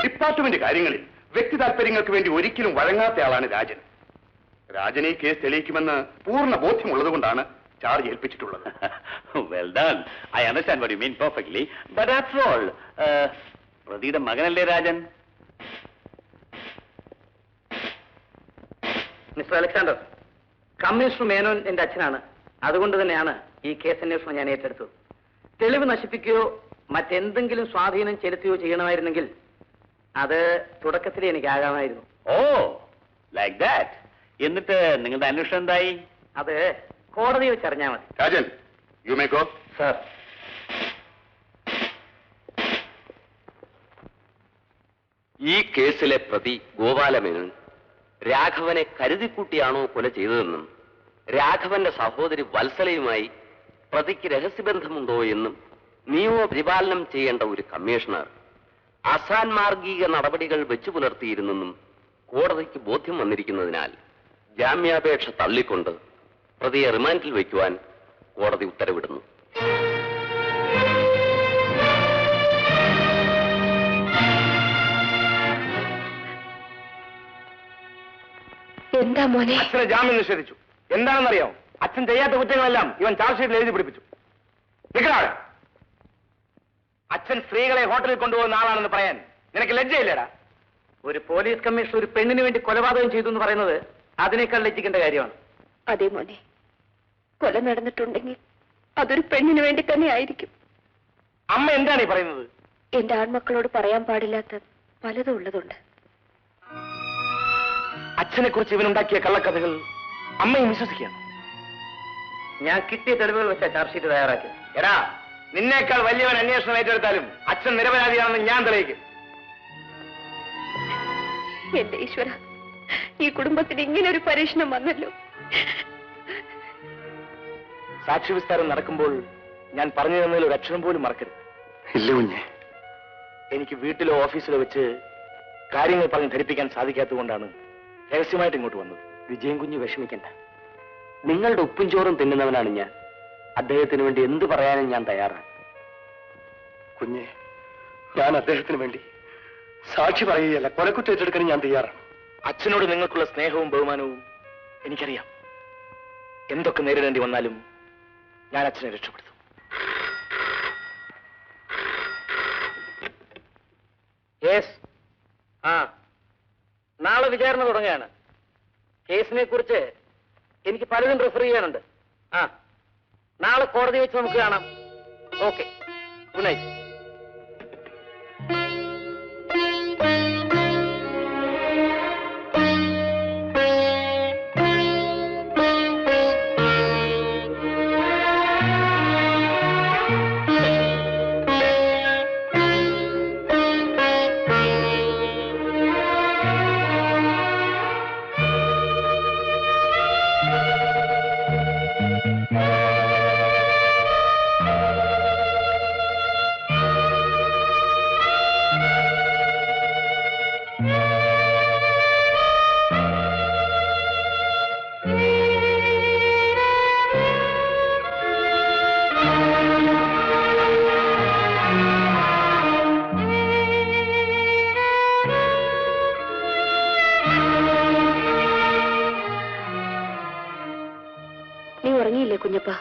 ഡിപ്പാർട്ട്മെന്റ് കാര്യങ്ങളിൽ വ്യക്തി താല്പര്യങ്ങൾക്ക് വേണ്ടി ഒരിക്കലും വഴങ്ങാത്തയാളാണ് രാജൻ. രാജനെ കേസ് തെളിയിക്കുമെന്ന് പൂർണ്ണ ബോധ്യമുള്ളതുകൊണ്ടാണ് ചാർജ് ഏൽപ്പിച്ചിട്ടുള്ളത്. Well done. I understand what you mean perfectly. But after all പ്രതിയുടെ മകനല്ലേ Rajan? Mister Alexander, commissioner Menon എന്റെ അച്ഛനാണ്. അതുകൊണ്ട് തന്നെയാണ് ഈ കേസ് അന്വേഷണം ഞാൻ ഏറ്റെടുത്തത്. തെളിവ് നശിപ്പിക്കുകയോ മറ്റെന്തെങ്കിലും സ്വാധീനം ചെലുത്തുകയോ ചെയ്യണമായിരുന്നെങ്കിൽ അത് തുടക്കത്തിൽ എനിക്കാകാമായിരുന്നു. ഓ, ലൈക്ക് ദാറ്റ്. എന്നിട്ട് നിങ്ങളുടെ അന്വേഷണം എന്തായി? അത് കോടതി വെച്ചറിഞ്ഞാൽ മതി. Rajan, you may go. Sir. ഈ കേസിലെ പ്രതി ഗോപാലമേനോൻ രാഘവനെ കരുതിക്കൂട്ടിയാണോ കൊല ചെയ്തതെന്നും രാഘവന്റെ സഹോദരി വത്സലയുമായി പ്രതിക്ക് രഹസ്യബന്ധമുണ്ടോ എന്നും നിയമപരിപാലനം ചെയ്യേണ്ട ഒരു കമ്മീഷണർ അസാൻമാർഗിക നടപടികൾ വെച്ചു പുലർത്തിയിരുന്നെന്നും കോടതിക്ക് ബോധ്യം വന്നിരിക്കുന്നതിനാൽ ജാമ്യാപേക്ഷ തള്ളിക്കൊണ്ട് പ്രതിയെ റിമാൻഡിൽ വയ്ക്കുവാൻ കോടതി ഉത്തരവിടുന്നു. എന്താ മോനെ? അച്ഛനെ ജാമ്യം നിഷേധിച്ചു. എന്താണെന്നറിയാമോ? അച്ഛൻ ചെയ്യാത്ത കുറ്റങ്ങളെല്ലാം ഇവൻ ചാർജ് ഷീറ്റിൽ എഴുതി പിടിപ്പിച്ചു. നിൽക്കണ അച്ഛൻ സ്ത്രീകളെ ഹോട്ടലിൽ കൊണ്ടുപോകുന്ന ആളാണെന്ന് പറയാൻ നിനക്ക് ലജ്ജയില്ലടാ? ഒരു പോലീസ് കമ്മീഷണർ ഒരു പെണ്ണിന് വേണ്ടി കൊലപാതകം ചെയ്തു എന്ന് പറയുന്നത് അതിനേക്കാൾ ലജ്ജിക്കേണ്ട കാര്യമാണ്. അതെ മോനെ, കൊല നടന്നിട്ടുണ്ടെങ്കിൽ അതൊരു പെണ്ണിന് വേണ്ടി തന്നെ ആയിരിക്കും. അമ്മ എന്താണ് ഈ പറയുന്നത്? എന്റെ ആൺമക്കളോട് പറയാൻ പാടില്ലാത്ത പലതും ഉള്ളതുണ്ട്. അച്ഛനെ കുറിച്ച് ഇവനുണ്ടാക്കിയ കള്ളക്കഥകൾ അമ്മയും വിശ്വസിക്കുകയാണ്. ഞാൻ കിട്ടിയ തെളിവുകൾ വെച്ച ചാർജ് ഷീറ്റ് തയ്യാറാക്കി. എടാ, നിന്നേക്കാൾ വലിയവൻ അന്വേഷണം ഏറ്റെടുത്താലും അച്ഛൻ നിരപരാധിയാണെന്ന് ഞാൻ തെളിയിക്കും. എന്റെ ഈശ്വര, ഈ കുടുംബത്തിന് ഇങ്ങനെ ഒരു പരീക്ഷണം വന്നല്ലോ. സാക്ഷി വിസ്താരം നടക്കുമ്പോൾ ഞാൻ പറഞ്ഞു തന്നതിൽ ഒരു അക്ഷരം പോലും മറക്കരുത്. ഇല്ല കുഞ്ഞെ. എനിക്ക് വീട്ടിലോ ഓഫീസിലോ വെച്ച് കാര്യങ്ങൾ പറഞ്ഞ് ധരിപ്പിക്കാൻ സാധിക്കാത്തതുകൊണ്ടാണ് രഹസ്യമായിട്ട് ഇങ്ങോട്ട് വന്നത്. വിജയൻ കുഞ്ഞ് വിഷമിക്കണ്ട. നിങ്ങളുടെ ഉപ്പും ചോറും തിന്നുന്നവനാണ് ഞാൻ. അദ്ദേഹത്തിന് വേണ്ടി എന്ത് പറയാനും ഞാൻ തയ്യാറാണ്. കുഞ്ഞെ, ഞാൻ അദ്ദേഹത്തിന് വേണ്ടി സാക്ഷി പറയുകയല്ല, കൊലക്കുറ്റം ഏറ്റെടുക്കാൻ ഞാൻ തയ്യാറാണ്. അച്ഛനോട് നിങ്ങൾക്കുള്ള സ്നേഹവും ബഹുമാനവും എനിക്കറിയാം. എന്തൊക്കെ നേരിടേണ്ടി വന്നാലും ഞാൻ അച്ഛനെ രക്ഷപ്പെടുത്തും. നാളെ വിചാരണ തുടങ്ങുകയാണ്. കേസിനെ കുറിച്ച് എനിക്ക് പലതും റെഫർ ചെയ്യാനുണ്ട്. നാളെ കോടതി വെച്ച് നമുക്ക് കാണാം. Okay, good night. കുഞ്ഞപ്പ,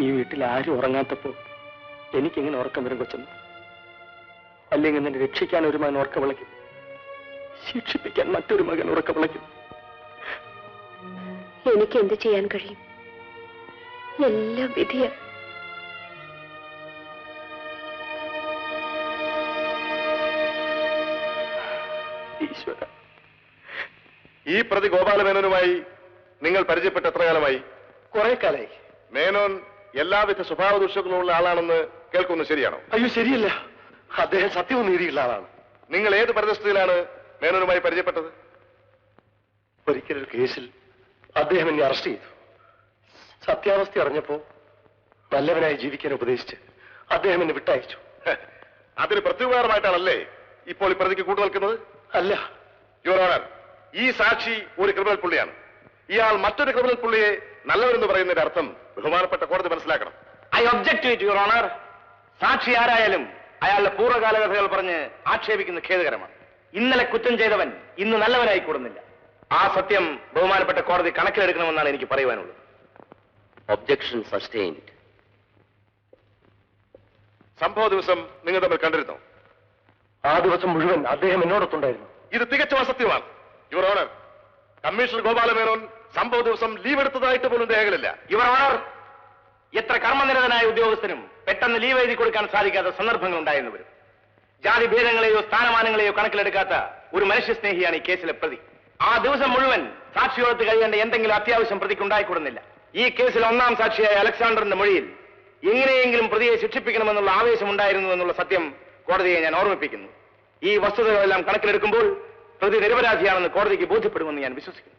ഈ വീട്ടിൽ ആരും ഉറങ്ങാത്തപ്പോ എനിക്കെങ്ങനെ ഉറക്കം വരും കൊച്ചമ്മ? അല്ലെങ്കിൽ നിന്നെ രക്ഷിക്കാൻ ഒരു മകൻ ഉറക്ക വിളയ്ക്കും, ശിക്ഷിപ്പിക്കാൻ മറ്റൊരു മകൻ ഉറക്ക വിളയ്ക്കും. എനിക്ക് എന്ത് ചെയ്യാൻ കഴിയും? എല്ലാം വിധിയ. ഈശ്വര, ഈ പ്രതി ഗോപാലമേനോനുമായി നിങ്ങൾ പരിചയപ്പെട്ട എത്ര കാലമായി? കുറെ കാലായി. മേനോൻ എല്ലാവിധ സ്വഭാവ ദൂഷ്യങ്ങളുള്ള ആളാണെന്ന് കേൾക്കുന്നത് ശരിയാണോ? അയ്യോ, ശരിയല്ല. അദ്ദേഹം സത്യവും നീതിയുള്ള ആളാണ്. നിങ്ങൾ ഏത് പരിതസ്ഥിതിയിലാണ് മേനോനുമായി പരിചയപ്പെട്ടത്? ഒരിക്കലൊരു കേസിൽ അദ്ദേഹം എന്നെ അറസ്റ്റ് ചെയ്തു. സത്യാവസ്ഥ അറിഞ്ഞപ്പോ നല്ലവനായി ജീവിക്കാൻ ഉപദേശിച്ച് അദ്ദേഹം എന്നെ വിട്ടയച്ചു. അതിന് പ്രത്യുപകാരമായിട്ടാണല്ലേ ഇപ്പോൾ ഈ പ്രതിക്ക് കൂട്ടുനിൽക്കുന്നത്? അല്ല യുവർ ഓണർ, ഈ സാക്ഷി ഒരു ക്രിമിനൽ പുള്ളിയാണ്. ഇയാൾ മറ്റൊരു ക്രിമിനൽ പുള്ളിയെ നല്ലവരെന്ന് പറയുന്നതിന്റെ അർത്ഥം ബഹുമാനപ്പെട്ട കോടതി മനസ്സിലാക്കണം. I object to it, your honour. സാക്ഷി ആരായാലും അയാളുടെ പൂർവ്വകാല കഥകൾ പറഞ്ഞ് ആക്ഷേപിക്കുന്ന ഖേദകരമാണ്. ഇന്നലെ കുറ്റം ചെയ്തവൻ ഇന്ന് നല്ലവനായി കൂടുന്നില്ല. ആ സത്യം ബഹുമാനപ്പെട്ട കോടതി കണക്കിലെടുക്കണമെന്നാണ് എനിക്ക് പറയുവാനുള്ളത്. Objection sustained. സംഭവ ദിവസം നിങ്ങൾ തമ്മിൽ കണ്ടിരുന്നു? ആ ദിവസം മുഴുവൻ അദ്ദേഹം എന്നോടൊത്തുണ്ടായിരുന്നു. ഇത് തികച്ചും അസത്യമാണ് യുവർ ഓണർ. കമ്മീഷണർ ഗോപാലമേനോൻ സംഭവ ദിവസം ലീവ് എടുത്തതായിട്ട് പോലും രേഖകളില്ല. യുവർ ഓണർ, എത്ര കർമ്മനിരതനായ ഉദ്യോഗസ്ഥനും പെട്ടെന്ന് ലീവ് എഴുതി കൊടുക്കാൻ സാധിക്കാത്ത സന്ദർഭങ്ങൾ ഉണ്ടായെന്ന് വരും. ജാതി ഭേദങ്ങളെയോ സ്ഥാനമാനങ്ങളെയോ കണക്കിലെടുക്കാത്ത ഒരു മനുഷ്യസ്നേഹിയാണ് ഈ കേസിലെ പ്രതി. ആ ദിവസം മുഴുവൻ സാക്ഷിയോടത്ത് കഴിയേണ്ട എന്തെങ്കിലും അത്യാവശ്യം പ്രതിക്ക് ഉണ്ടായിക്കൂടുന്നില്ല. ഈ കേസിൽ ഒന്നാം സാക്ഷിയായ അലക്സാണ്ടറിന്റെ മൊഴിയിൽ എങ്ങനെയെങ്കിലും പ്രതിയെ ശിക്ഷിപ്പിക്കണമെന്നുള്ള ആവേശം ഉണ്ടായിരുന്നു എന്നുള്ള സത്യം കോടതിയെ ഞാൻ ഓർമ്മിപ്പിക്കുന്നു. ഈ വസ്തുതകളെല്ലാം കണക്കിലെടുക്കുമ്പോൾ പ്രതി നിരപരാധിയാണെന്ന് കോടതിക്ക് ബോധ്യപ്പെടുമെന്ന് ഞാൻ വിശ്വസിക്കുന്നു.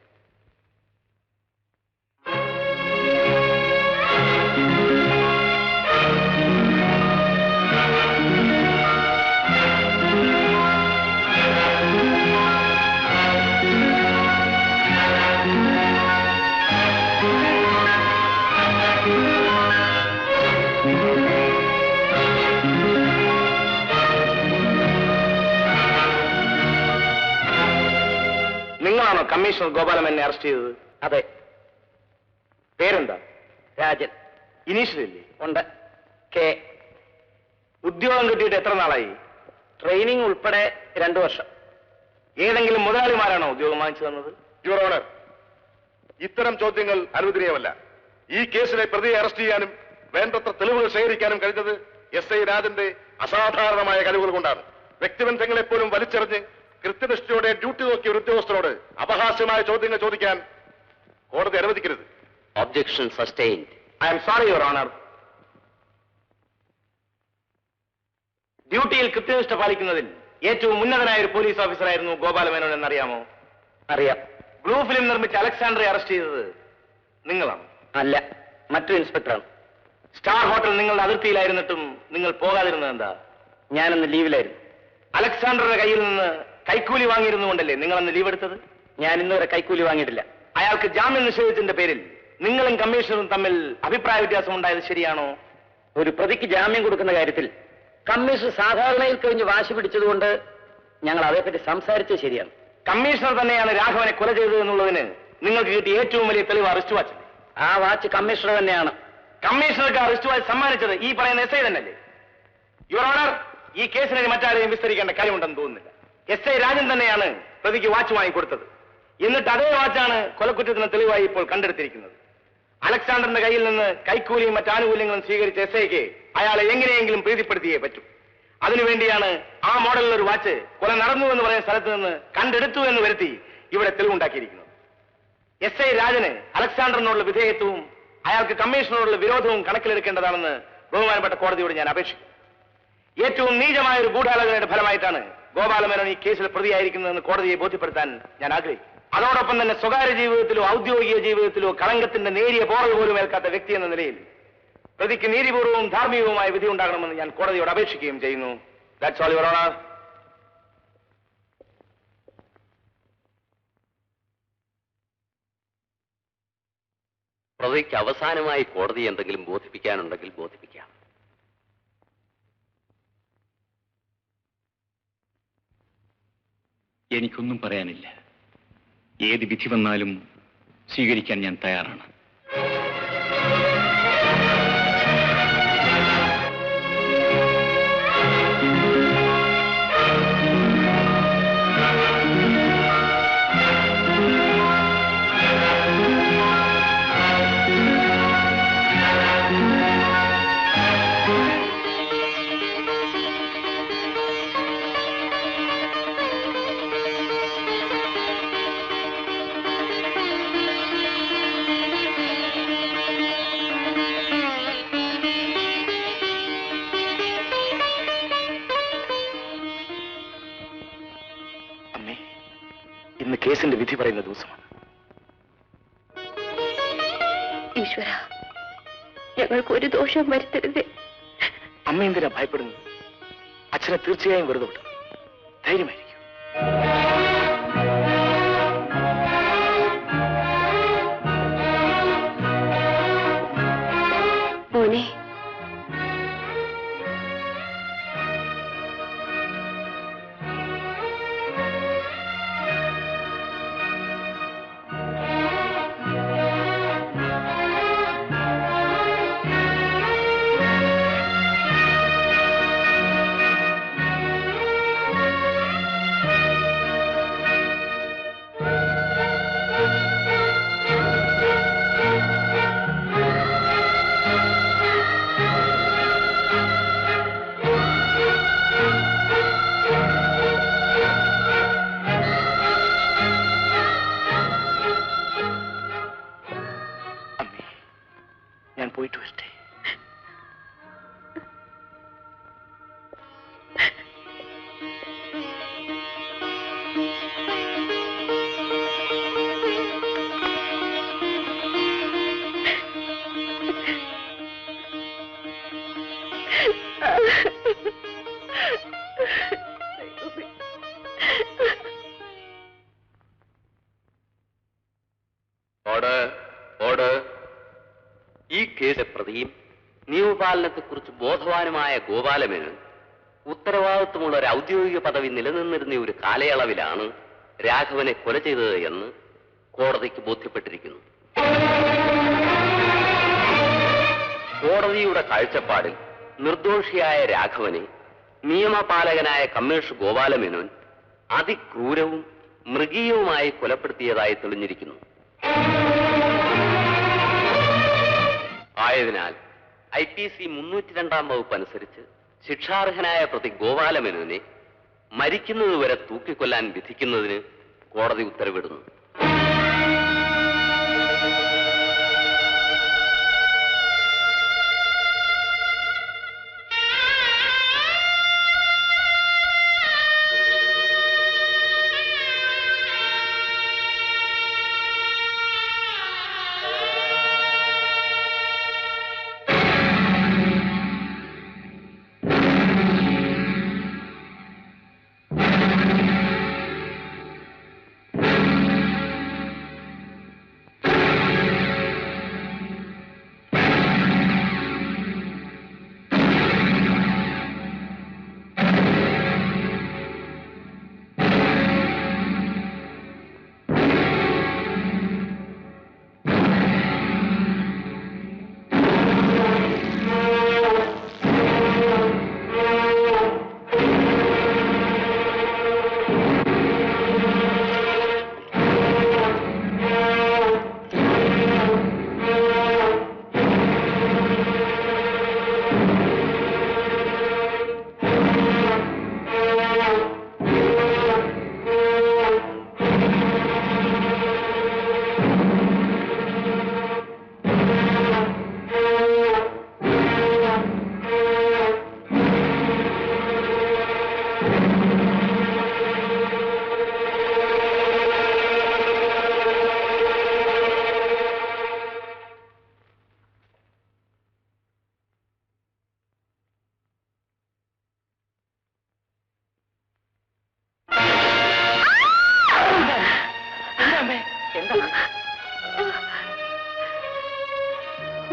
നിങ്ങളാണോ കമ്മീഷണർ ഗോപാലമേനെ അറസ്റ്റ് ചെയ്തത്? അതെ. പേരെന്താ? രാജൻ. ഇനീഷ്യലില്ലേ? ഉണ്ട്. കെ. ഉദ്യോഗം കിട്ടിയിട്ട് എത്ര നാളായി? ട്രെയിനിങ് ഉൾപ്പെടെ 2 വർഷം. ഏതെങ്കിലും മുതലാളിമാരാണോ ഉദ്യോഗം വാങ്ങിച്ചു തന്നത്? യുവർ ഓണർ, ഇത്തരം ചോദ്യങ്ങൾ അനുവദനീയമല്ല. ഈ കേസിലെ പ്രതിയെ അറസ്റ്റ് ചെയ്യാനും വേണ്ടത്ര തെളിവുകൾ ശേഖരിക്കാനും കഴിഞ്ഞത് SI രാജന്റെ അസാധാരണമായ കഴിവുകൾ കൊണ്ടാണ്. വ്യക്തിബന്ധങ്ങളെപ്പോലും വലിച്ചെറിഞ്ഞ് കൃത്യനിഷ്ഠയോടെ ഡ്യൂട്ടി നോക്കിയ ഒരു ഉദ്യോഗസ്ഥരോട് അപഹാസ്യമായ ചോദ്യങ്ങൾ ചോദിക്കാൻ കോടതി അനുവദിക്കരുത്. Objection sustained. I'm sorry your honour. ഡ്യൂട്ടിയിൽ കൃത്യനിഷ്ഠ പാലിക്കുന്നതിൽ ഏറ്റവും ഉന്നതനായ ഒരു പോലീസ് ഓഫീസറായിരുന്നു ഗോപാലമേനോൻ എന്നറിയാമോ? അറിയാം. ബ്ലൂ ഫിലിം നിർമ്മിച്ച അലക്സാണ്ടറെ അറസ്റ്റ് ചെയ്തത് നിങ്ങളാണ്? അല്ല, മറ്റൊരു ഇൻസ്പെക്ടറാണ്. സ്റ്റാർ ഹോട്ടൽ നിങ്ങളുടെ അതിർത്തിയിലായിരുന്നിട്ടും നിങ്ങൾ പോകാതിരുന്നത് എന്താ? ഞാനന്ന് ലീവിലായിരുന്നു. അലക്സാണ്ടറുടെ കയ്യിൽ നിന്ന് കൈക്കൂലി വാങ്ങിയിരുന്നുകൊണ്ടല്ലേ നിങ്ങളന്ന് ലീവ് എടുത്തത്? ഞാൻ ഇന്നുവരെ കൈക്കൂലി വാങ്ങിയിട്ടില്ല. അയാൾക്ക് ജാമ്യം നിഷേധിച്ചതിന്റെ പേരിൽ നിങ്ങളും കമ്മീഷണറും തമ്മിൽ അഭിപ്രായ വ്യത്യാസം ഉണ്ടായത് ശരിയാണോ? ഒരു പ്രതിക്ക് ജാമ്യം കൊടുക്കുന്ന കാര്യത്തിൽ കമ്മീഷണർ സാധാരണയിൽ കഴിഞ്ഞ് വാശി പിടിച്ചതുകൊണ്ട് ഞങ്ങൾ അതേപ്പറ്റി സംസാരിച്ചത് ശരിയാണ്. കമ്മീഷണർ തന്നെയാണ് രാഘവനെ കൊല ചെയ്തത് എന്നുള്ളതിന് നിങ്ങൾക്ക് കിട്ടിയ ഏറ്റവും വലിയ തെളിവ് അറസ്റ്റ് വാച്ച്. ആ വാച്ച് കമ്മീഷണർ തന്നെയാണ്. കമ്മീഷണർക്ക് അറസ്റ്റ് വാച്ച് സമ്മാനിച്ചത് ഈ പറയുന്ന SI തന്നെയല്ലേ? യുവർ ഓണർ, ഈ കേസിനെ മറ്റാരെയും വിസ്തരിക്കേണ്ട കാര്യമുണ്ടെന്ന് തോന്നുന്നില്ല. SI രാജൻ തന്നെയാണ് പ്രതിക്ക് വാച്ച് വാങ്ങിക്കൊടുത്തത്. എന്നിട്ട് അതേ വാച്ചാണ് കൊലക്കുറ്റത്തിന് തെളിവായി ഇപ്പോൾ കണ്ടെടുത്തിരിക്കുന്നത്. അലക്സാണ്ടറിന്റെ കയ്യിൽ നിന്ന് കൈക്കൂലിയും മറ്റാനുകൂല്യങ്ങളും സ്വീകരിച്ച SIക്ക് അയാളെ എങ്ങനെയെങ്കിലും പ്രീതിപ്പെടുത്തിയേ പറ്റൂ. അതിനുവേണ്ടിയാണ് ആ മോഡലിൽ ഒരു വാച്ച് കൊല നടന്നു എന്ന് പറയുന്ന സ്ഥലത്ത് നിന്ന് കണ്ടെടുത്തു എന്ന് വരുത്തി ഇവിടെ തെളിവുണ്ടാക്കിയിരിക്കുന്നത്. SI രാജന് അലക്സാണ്ടറിനോടുള്ള വിധേയത്വവും അയാൾക്ക് കമ്മീഷണറോടുള്ള വിരോധവും കണക്കിലെടുക്കേണ്ടതാണെന്ന് ബഹുമാനപ്പെട്ട കോടതിയോട് ഞാൻ അപേക്ഷിക്കുന്നു. ഏറ്റവും നീചമായ ഒരു ഗൂഢാലോചനയുടെ ഫലമായിട്ടാണ് ഗോപാലമേനോൻ ഈ കേസിൽ പ്രതിയായിരിക്കുന്നതെന്ന് കോടതിയെ ബോധ്യപ്പെടുത്താൻ ഞാൻ ആഗ്രഹിക്കുന്നു. അതോടൊപ്പം തന്നെ സ്വകാര്യ ജീവിതത്തിലോ ഔദ്യോഗിക ജീവിതത്തിലോ കളങ്കത്തിന്റെ നേരിയ പോറൽ പോലും ഏൽക്കാത്ത വ്യക്തി എന്ന നിലയിൽ പ്രതിക്ക് നീതിപൂർവവും ധാർമ്മികവുമായ വിധി ഉണ്ടാകണമെന്ന് ഞാൻ കോടതിയോട് അപേക്ഷിക്കുകയും ചെയ്യുന്നു. That's all your honour. പ്രതിക്ക് അവസാനമായി കോടതി എന്തെങ്കിലും ബോധിപ്പിക്കാനുണ്ടെങ്കിൽ ബോധിപ്പിക്കാം. എനിക്കൊന്നും പറയാനില്ല. ഏത് വിധി വന്നാലും സ്വീകരിക്കാൻ ഞാൻ തയ്യാറാണ്. ഇന്ന് കേസിന്റെ വിധി പറയുന്ന ദിവസമാണ്. ഈശ്വര, ഞങ്ങൾക്ക് ഒരു ദോഷവും വരുത്തരുതേ. അമ്മ എന്തിനാ ഭയപ്പെടുന്നത്? അച്ഛനെ തീർച്ചയായും വെറുതെ വിട്ടു. ധൈര്യമായിരിക്കും. മോനെ, ഞാൻ പോയിട്ട് വരട്ടെ. ഈ കേസ് പ്രതിയും നിയമപാലനത്തെക്കുറിച്ച് ബോധവാനുമായ ഗോപാലമേനോൻ ഉത്തരവാദിത്വമുള്ള ഒരു ഔദ്യോഗിക പദവി നിലനിന്നിരുന്ന ഒരു കാലയളവിലാണ് രാഘവനെ കൊല ചെയ്തത് എന്ന് കോടതിക്ക് ബോധ്യപ്പെട്ടിരിക്കുന്നു. കോടതിയുടെ കാഴ്ചപ്പാടിൽ നിർദോഷിയായ രാഘവനെ നിയമപാലകനായ കമ്മേഷ് ഗോപാലമേനോൻ അതിക്രൂരവും മൃഗീയവുമായി കൊലപ്പെടുത്തിയതായി തെളിഞ്ഞിരിക്കുന്നു. ആയതിനാൽ IPC 302 വകുപ്പ് അനുസരിച്ച് ശിക്ഷാർഹനായ പ്രതി ഗോപാലമേനോനെ മരിക്കുന്നതുവരെ തൂക്കിക്കൊല്ലാൻ വിധിക്കുന്നതിന് കോടതി ഉത്തരവിടുന്നു.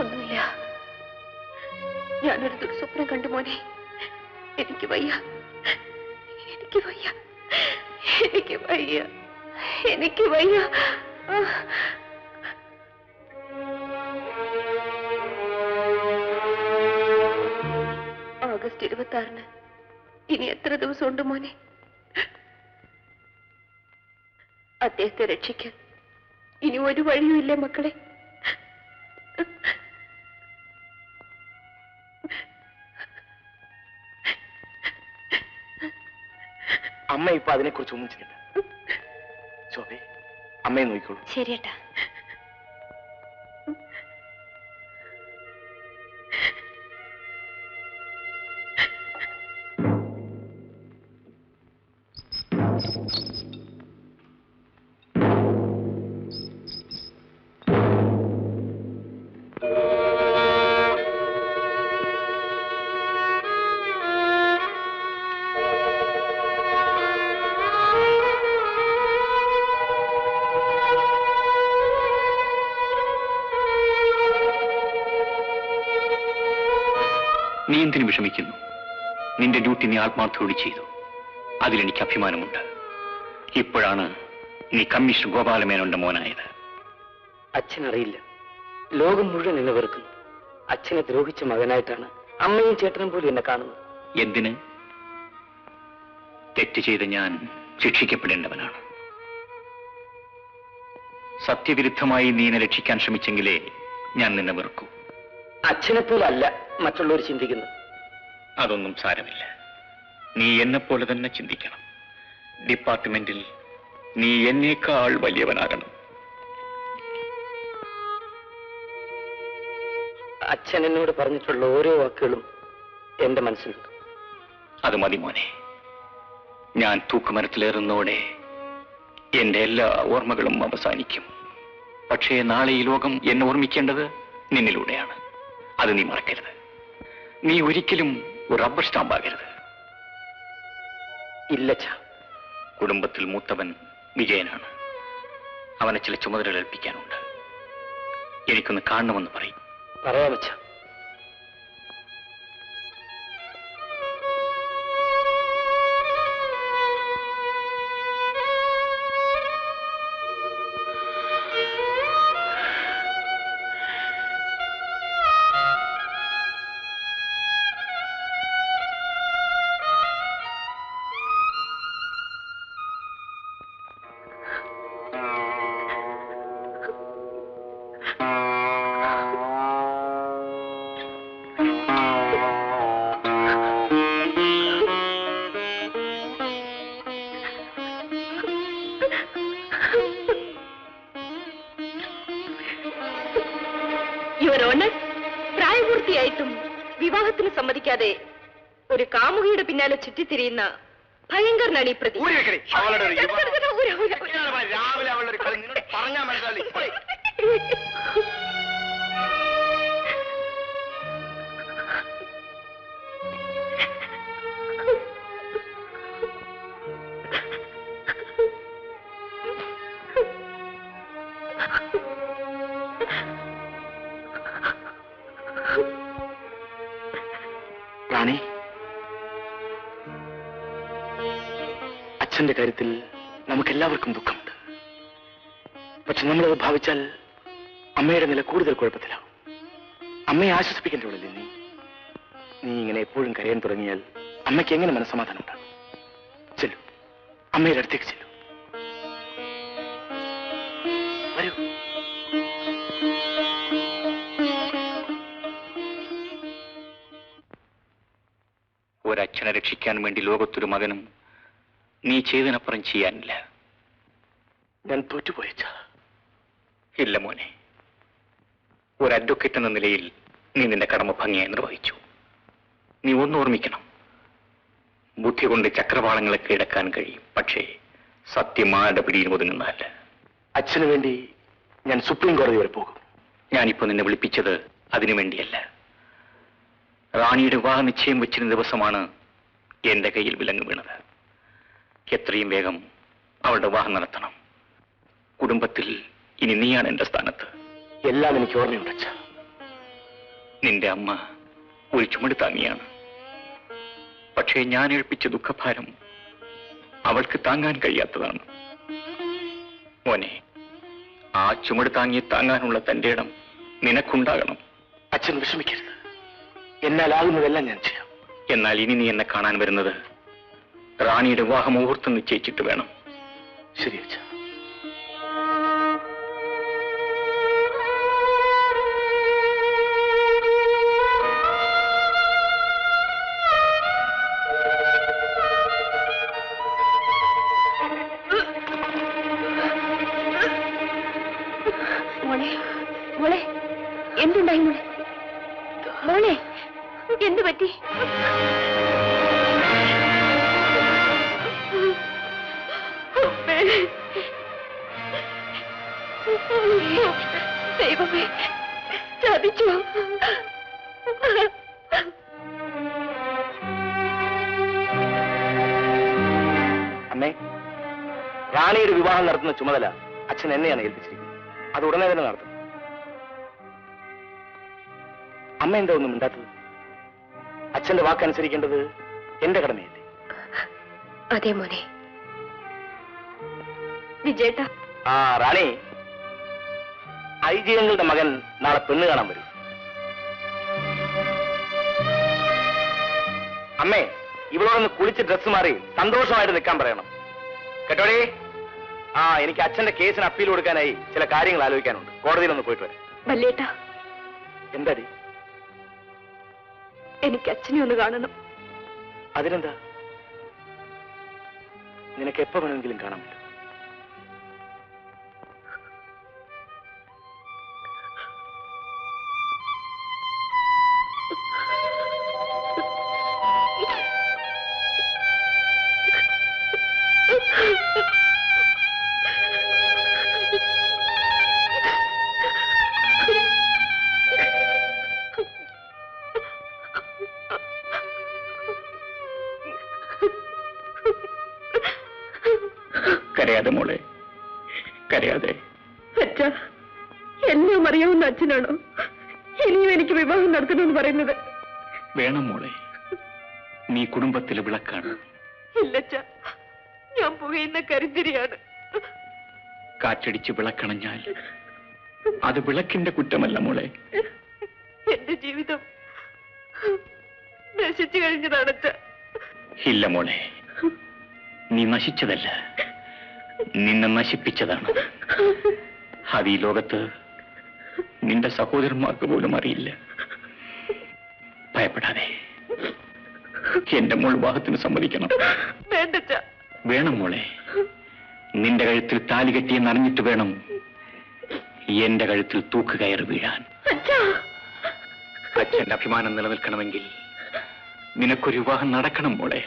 ഒന്നുമില്ല. ഞാനൊരു ദുർസ്വപ്നം കണ്ടു മോനെ. എനിക്ക് വയ്യ, എനിക്ക് വയ്യ, എനിക്ക് വയ്യ, എനിക്ക് വയ്യ. ഓഗസ്റ്റ് 26 ഇനി എത്ര ദിവസമുണ്ട് മോനെ? അദ്ദേഹത്തെ രക്ഷിക്കാൻ ഇനി ഒരു വഴിയുമില്ലേ മക്കളെ? അമ്മ ഇപ്പൊ അതിനെക്കുറിച്ച് ഒന്നും ചെയ്യണ്ട. ശോഭേ, അമ്മയെ നോക്കിക്കോളൂ. ശരിയേട്ടാ. നീ എന്തിനു വിഷമിക്കുന്നു? നിന്റെ ഡ്യൂട്ടി നീ ആത്മാർത്ഥയോടെ ചെയ്തു. അതിലെനിക്ക് അഭിമാനമുണ്ട്. ഇപ്പോഴാണ് നീ കമ്മീഷണർ ഗോപാലമേനോന്റെ മോനായത്. അച്ഛനറിയില്ല, ലോകം മുഴുവൻ എന്നെ വെറുക്കുന്നു. അച്ഛനെ ദ്രോഹിച്ച മകനായിട്ടാണ് അമ്മയും ചേട്ടനും പോലും എന്നെ കാണുന്നത്. എന്തിന്? തെറ്റ് ചെയ്ത് ഞാൻ ശിക്ഷിക്കപ്പെടേണ്ടവനാണ്. സത്യവിരുദ്ധമായി നീ എന്നെ രക്ഷിക്കാൻ ശ്രമിച്ചെങ്കിലേ ഞാൻ നിന്നെ വെറുക്കൂ. അച്ഛനെപ്പോലല്ല മറ്റുള്ളവർ ചിന്തിക്കുന്നത്. അതൊന്നും സാരമില്ല. നീ എന്നെപ്പോലെ തന്നെ ചിന്തിക്കണം. ഡിപ്പാർട്ട്മെന്റിൽ നീ എന്നേക്കാൾ വലിയവനാകണം. അച്ഛൻ എന്നോട് പറഞ്ഞിട്ടുള്ള ഓരോ വാക്കുകളും എന്റെ മനസ്സിലുണ്ട്. അത് മതി മോനെ. ഞാൻ തൂക്കുമരത്തിലേറുന്നോടെ എന്റെ എല്ലാ ഓർമ്മകളും അവസാനിക്കും. പക്ഷേ നാളെ ഈ ലോകം എന്നെ ഓർമ്മിക്കേണ്ടത് നിന്നിലൂടെയാണ്. അത് നീ മറക്കരുത്. നീ ഒരിക്കലും ഒരു റബ്ബർ സ്റ്റാമ്പാകരുത്. ഇല്ലച്ച. കുടുംബത്തിൽ മൂത്തവൻ വിജയനാണ്. അവനെ ചില ചുമതലകൾ ഏൽപ്പിക്കാനുണ്ട്. എനിക്കൊന്ന് കാണണമെന്ന് പറയും. പറയാമച്ച. യുവർ ഓണർ, പ്രായപൂർത്തിയായിട്ടും വിവാഹത്തിന് സമ്മതിക്കാതെ ഒരു കാമുകിയുടെ പിന്നാലെ ചുറ്റിത്തിരിയുന്ന ഭയങ്കരനാണ് ഈ പ്രതി. രാവിലെ അവളുടെ ഒരു കളി നിന്നോട് പറഞ്ഞാൽ മനസ്സിലായി. റാണി, അച്ഛന്റെ കാര്യത്തിൽ നമുക്കെല്ലാവർക്കും ദുഃഖമുണ്ട്. പക്ഷെ നമ്മളത് ഭാവിച്ചാൽ അമ്മയുടെ നില കൂടുതൽ കുഴപ്പത്തിലാവും. അമ്മയെ ആശ്വസിപ്പിക്കേണ്ടവളല്ലേ നീ? നീ ഇങ്ങനെ എപ്പോഴും കരയാൻ തുടങ്ങിയാൽ അമ്മയ്ക്ക് എങ്ങനെ മനസ്സമാധാനം ഉണ്ടാകും? ചെല്ലു, അമ്മയുടെ അടുത്തേക്ക് ചെല്ലു. വരൂ. ഒരച്ഛനെ രക്ഷിക്കാൻ വേണ്ടി ലോകത്തൊരു മകനും നീ ചെയ്തതിനപ്പുറം ചെയ്യാനില്ല. ഞാൻ തോറ്റുപോയച്ച. ഇല്ല മോനെ, ഒരു അഡ്വക്കേറ്റ് എന്ന നിലയിൽ നീ നിന്റെ കടമ ഭംഗിയായി നിർവഹിച്ചു. നീ ഒന്നോർമ്മിക്കണം, ബുദ്ധി കൊണ്ട് ചക്രവാളങ്ങളെ കീഴടക്കാൻ കഴിയും, പക്ഷേ സത്യമാരുടെ പിടിയിൽ ഒതുങ്ങുന്നതല്ല. അച്ഛനു വേണ്ടി ഞാൻ സുപ്രീം കോടതി വരെ പോകും. ഞാനിപ്പോ നിന്നെ വിളിപ്പിച്ചത് അതിനു വേണ്ടിയല്ല. റാണിയുടെ വിവാഹ നിശ്ചയം വെച്ചിരുന്ന ദിവസമാണ് എന്റെ കയ്യിൽ വിലങ്ങ് വീണത്. എത്രയും വേഗം അവളുടെ വിവാഹം നടത്തണം. കുടുംബത്തിൽ ഇനി നീയാണ് എന്റെ സ്ഥാനത്ത്. എല്ലാം എനിക്ക് ഓർമ്മയുണ്ട് അച്ഛാ. നിന്റെ അമ്മ ഒരു ചുമട് താങ്ങിയാണ്. പക്ഷേ ഞാൻ ഏൽപ്പിച്ച ദുഃഖഭാരം അവൾക്ക് താങ്ങാൻ കഴിയാത്തതാണ്. മോനെ, ആ ചുമട് താങ്ങാനുള്ള തന്റെ ഇടം നിനക്കുണ്ടാകണം. അച്ഛൻ വിഷമിക്കരുത്. എന്നാലാകുന്നതെല്ലാം ഞാൻ ചെയ്യാം. എന്നാൽ ഇനി നീ എന്നെ കാണാൻ വരുന്നത് റാണിയുടെ വിവാഹ മുഹൂർത്തം നിശ്ചയിച്ചിട്ട് വേണം. ശരി അച്ഛാ. മോളെ, മോളെ, എന്തുണ്ടായി മോളെ? മോളെ, എന്തു പറ്റി? ദൈവമേ, ചതിച്ചു. അമ്മേ, റാണിയുടെ വിവാഹം നടത്തുന്ന ചുമതല അച്ഛൻ എന്നെയാണ് ഏൽപ്പിച്ചിരിക്കുന്നത്. അത് ഉടനെ തന്നെ നടത്തും. അമ്മ എന്താ ഒന്നും മിണ്ടാത്തത്? അച്ഛന്റെ വാക്കനുസരിക്കേണ്ടത് എന്റെ കടമയല്ലേ? അതെ മോനെ. വിജയേട്ടാ. ആ റാണി, ഐജിയങ്ങളുടെ മകൻ നാളെ പെണ്ണ് കാണാൻ വരും. അമ്മേ, ഇവളോടൊന്ന് കുളിച്ച് ഡ്രസ്സ് മാറി സന്തോഷമായിട്ട് നിൽക്കാൻ പറയണം. കേട്ടോടേ? ആ, എനിക്ക് അച്ഛന്റെ കേസിന് അപ്പീൽ കൊടുക്കാനായി ചില കാര്യങ്ങൾ ആലോചിക്കാനുണ്ട്. കോടതിയിലൊന്ന് പോയിട്ട് വരാം. വല്യേട്ടാ, എന്താടി? എനിക്ക് അച്ഛനെ ഒന്ന് കാണണം. അതിനെന്താ? നിനക്ക് എപ്പോ വേണമെങ്കിലും കാണാൻ പറ്റും. കരയാതെ മോളെ, കരയാതെ. അച്ഛാ, എല്ലാം അറിയാവുന്ന അച്ഛനാണോ ഇനിയും എനിക്ക് വിവാഹം നടത്തണമെന്ന് പറയുന്നത്? വേണം മോളെ, നീ കുടുംബത്തിലെ വിളക്കാണ്. ഇല്ലച്ച, ഞാൻ പുകയുന്ന കരിന്തിരിയാണ്. കാറ്റടിച്ച് വിളക്കണഞ്ഞാൽ അത് വിളക്കിന്റെ കുറ്റമല്ല മോളെ. എന്റെ ജീവിതം നശിച്ചു കഴിഞ്ഞതാണച്ച. ഇല്ല മോളെ, നീ നശിച്ചതല്ല, നിന്നെ നശിപ്പിച്ചതാണ്. അത് ഈ ലോകത്ത് നിന്റെ സഹോദരന്മാർക്ക് പോലും അറിയില്ല. ഭയപ്പെടാതെ എന്റെ മോൾ വിവാഹത്തിന് സമ്മതിക്കണം. വേണ്ടച്ച. വേണം മോളെ, നിന്റെ കഴുത്തിൽ താലി കെട്ടിയെന്ന് അറിഞ്ഞിട്ട് വേണം എന്റെ കഴുത്തിൽ തൂക്കുകയറി വീഴാൻ. അച്ഛന്റെ അഭിമാനം നിലനിൽക്കണമെങ്കിൽ നിനക്കൊരു വിവാഹം നടക്കണം മോളെ.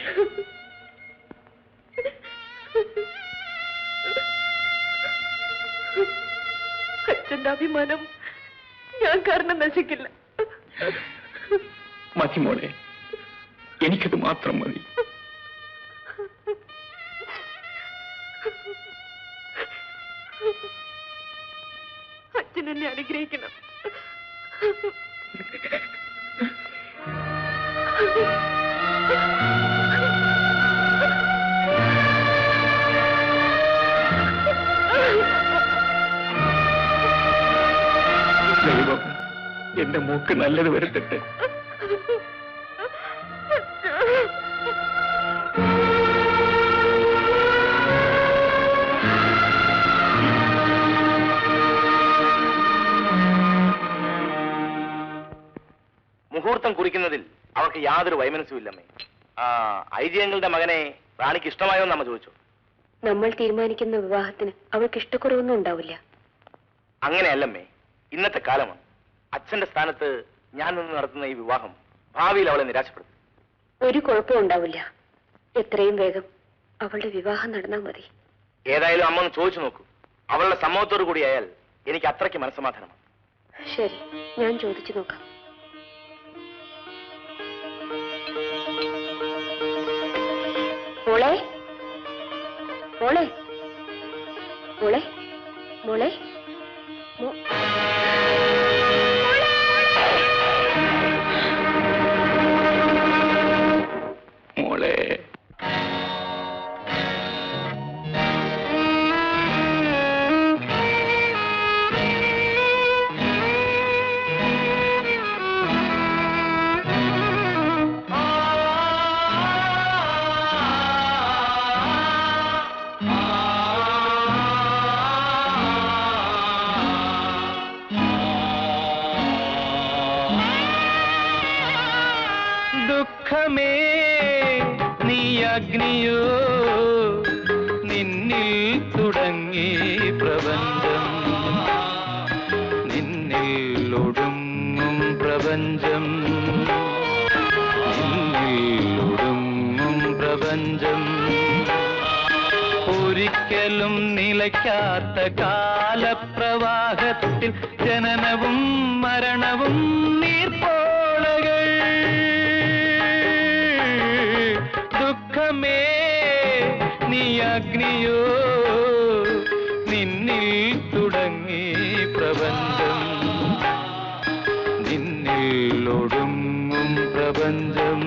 അച്ഛന്റെ അഭിമാനം ഞാൻ കാരണം നശിക്കില്ല. മതി മോളെ, എനിക്കത് മാത്രം മതി. അച്ഛൻ എന്നെ അനുഗ്രഹിക്കണം. ദൈവം എന്റെ മൂക്ക് നല്ലത് വരുത്തട്ടെ. മുഹൂർത്തം കുറിക്കുന്നതിൽ അവർക്ക് യാതൊരു വൈമനസ്സുമില്ലമ്മേ. ഐജിയങ്ങളുടെ മകനെ റാണിക്ക് ഇഷ്ടമായോ എന്ന് അമ്മ ചോദിച്ചു. നമ്മൾ തീരുമാനിക്കുന്ന വിവാഹത്തിന് അവൾക്ക് ഇഷ്ടക്കുറവൊന്നും ഉണ്ടാവില്ല. അങ്ങനെയല്ലമ്മേ, ഇന്നത്തെ കാലമാണ്. അച്ഛന്റെ സ്ഥാനത്ത് ഞാൻ നിന്ന് നടത്തുന്ന ഈ വിവാഹം ഭാവിയിൽ അവളെ നിരാശപ്പെടുത്തും. ഒരു കുഴപ്പവും ഉണ്ടാവില്ല. എത്രയും വേഗം അവളുടെ വിവാഹം നടന്നാൽ മതി. ഏതായാലും അമ്മ ഒന്ന് ചോദിച്ചു നോക്കൂ. അവളുടെ സമ്മതത്തോടു കൂടിയായാൽ എനിക്ക് അത്രയ്ക്ക് മനസ്സമാധാനമാണ്. ശരി, ഞാൻ ചോദിച്ചു നോക്കാം. മോളെ മോളെ മോളെ മോളെ മോളെ ദുഃഖമേ നീ അഗ്നിയോ, നിന്നിൽ തുടങ്ങി പ്രപഞ്ചം, നിന്നിൽ ഒടുങ്ങും പ്രപഞ്ചം, നിന്നിൽ ഒടുങ്ങും പ്രപഞ്ചം. ഒരിക്കലും നിലയ്ക്കാത്ത കാലപ്രവാഹത്തിൽ ജനനവും മരണവും നീർപ്പോളകൾ. ദുഃഖമേ നീ അഗ്നിയോ, നിന്നിൽ തുടങ്ങി പ്രപഞ്ചം, നിന്നിൽ ഒടുങ്ങും പ്രപഞ്ചം,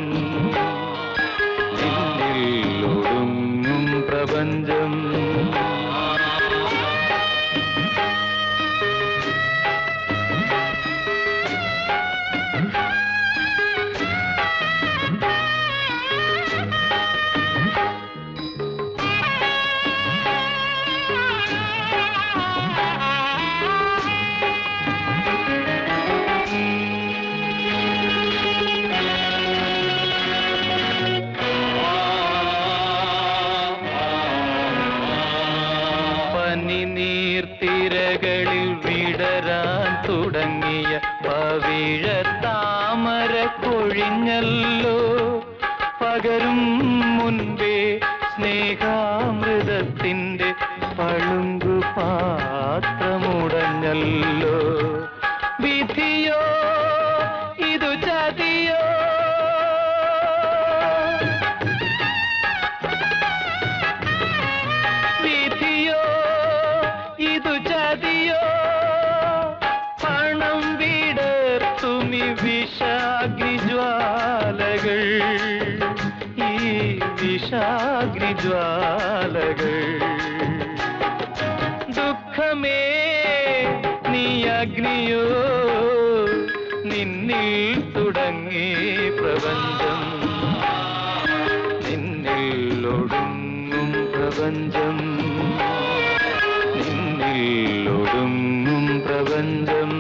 നിന്നിൽ ഒടുങ്ങും പ്രപഞ്ചം. നീർത്തിരകളിൽ വിടരാൻ തുടങ്ങിയ പവിഴ താമര കൊഴിഞ്ഞല്ലോ, പകരും മുൻപേ സ്നേഹാമൃതത്തിന്റെ പളുങ്കു പാത്രമുടഞ്ഞല്ലോ. വിധിയോ ഇതു ചതിയോ, വിധിയോ ഇതു ചതിയോ, പണം വിടർത്തുമി വിഷാഗ്നിജ്വാലകൾ, ഈ വിഷാഗ്നിജ്വാലകൾ. ദുഃഖമേ നീ അഗ്നിയോ, നിന്നിൽ തുടങ്ങി പ്രപഞ്ചം, നിന്നിൽ ഒടുങ്ങും പ്രപഞ്ചം, നിന്നിൽ ഒടുങ്ങും പ്രപഞ്ചം.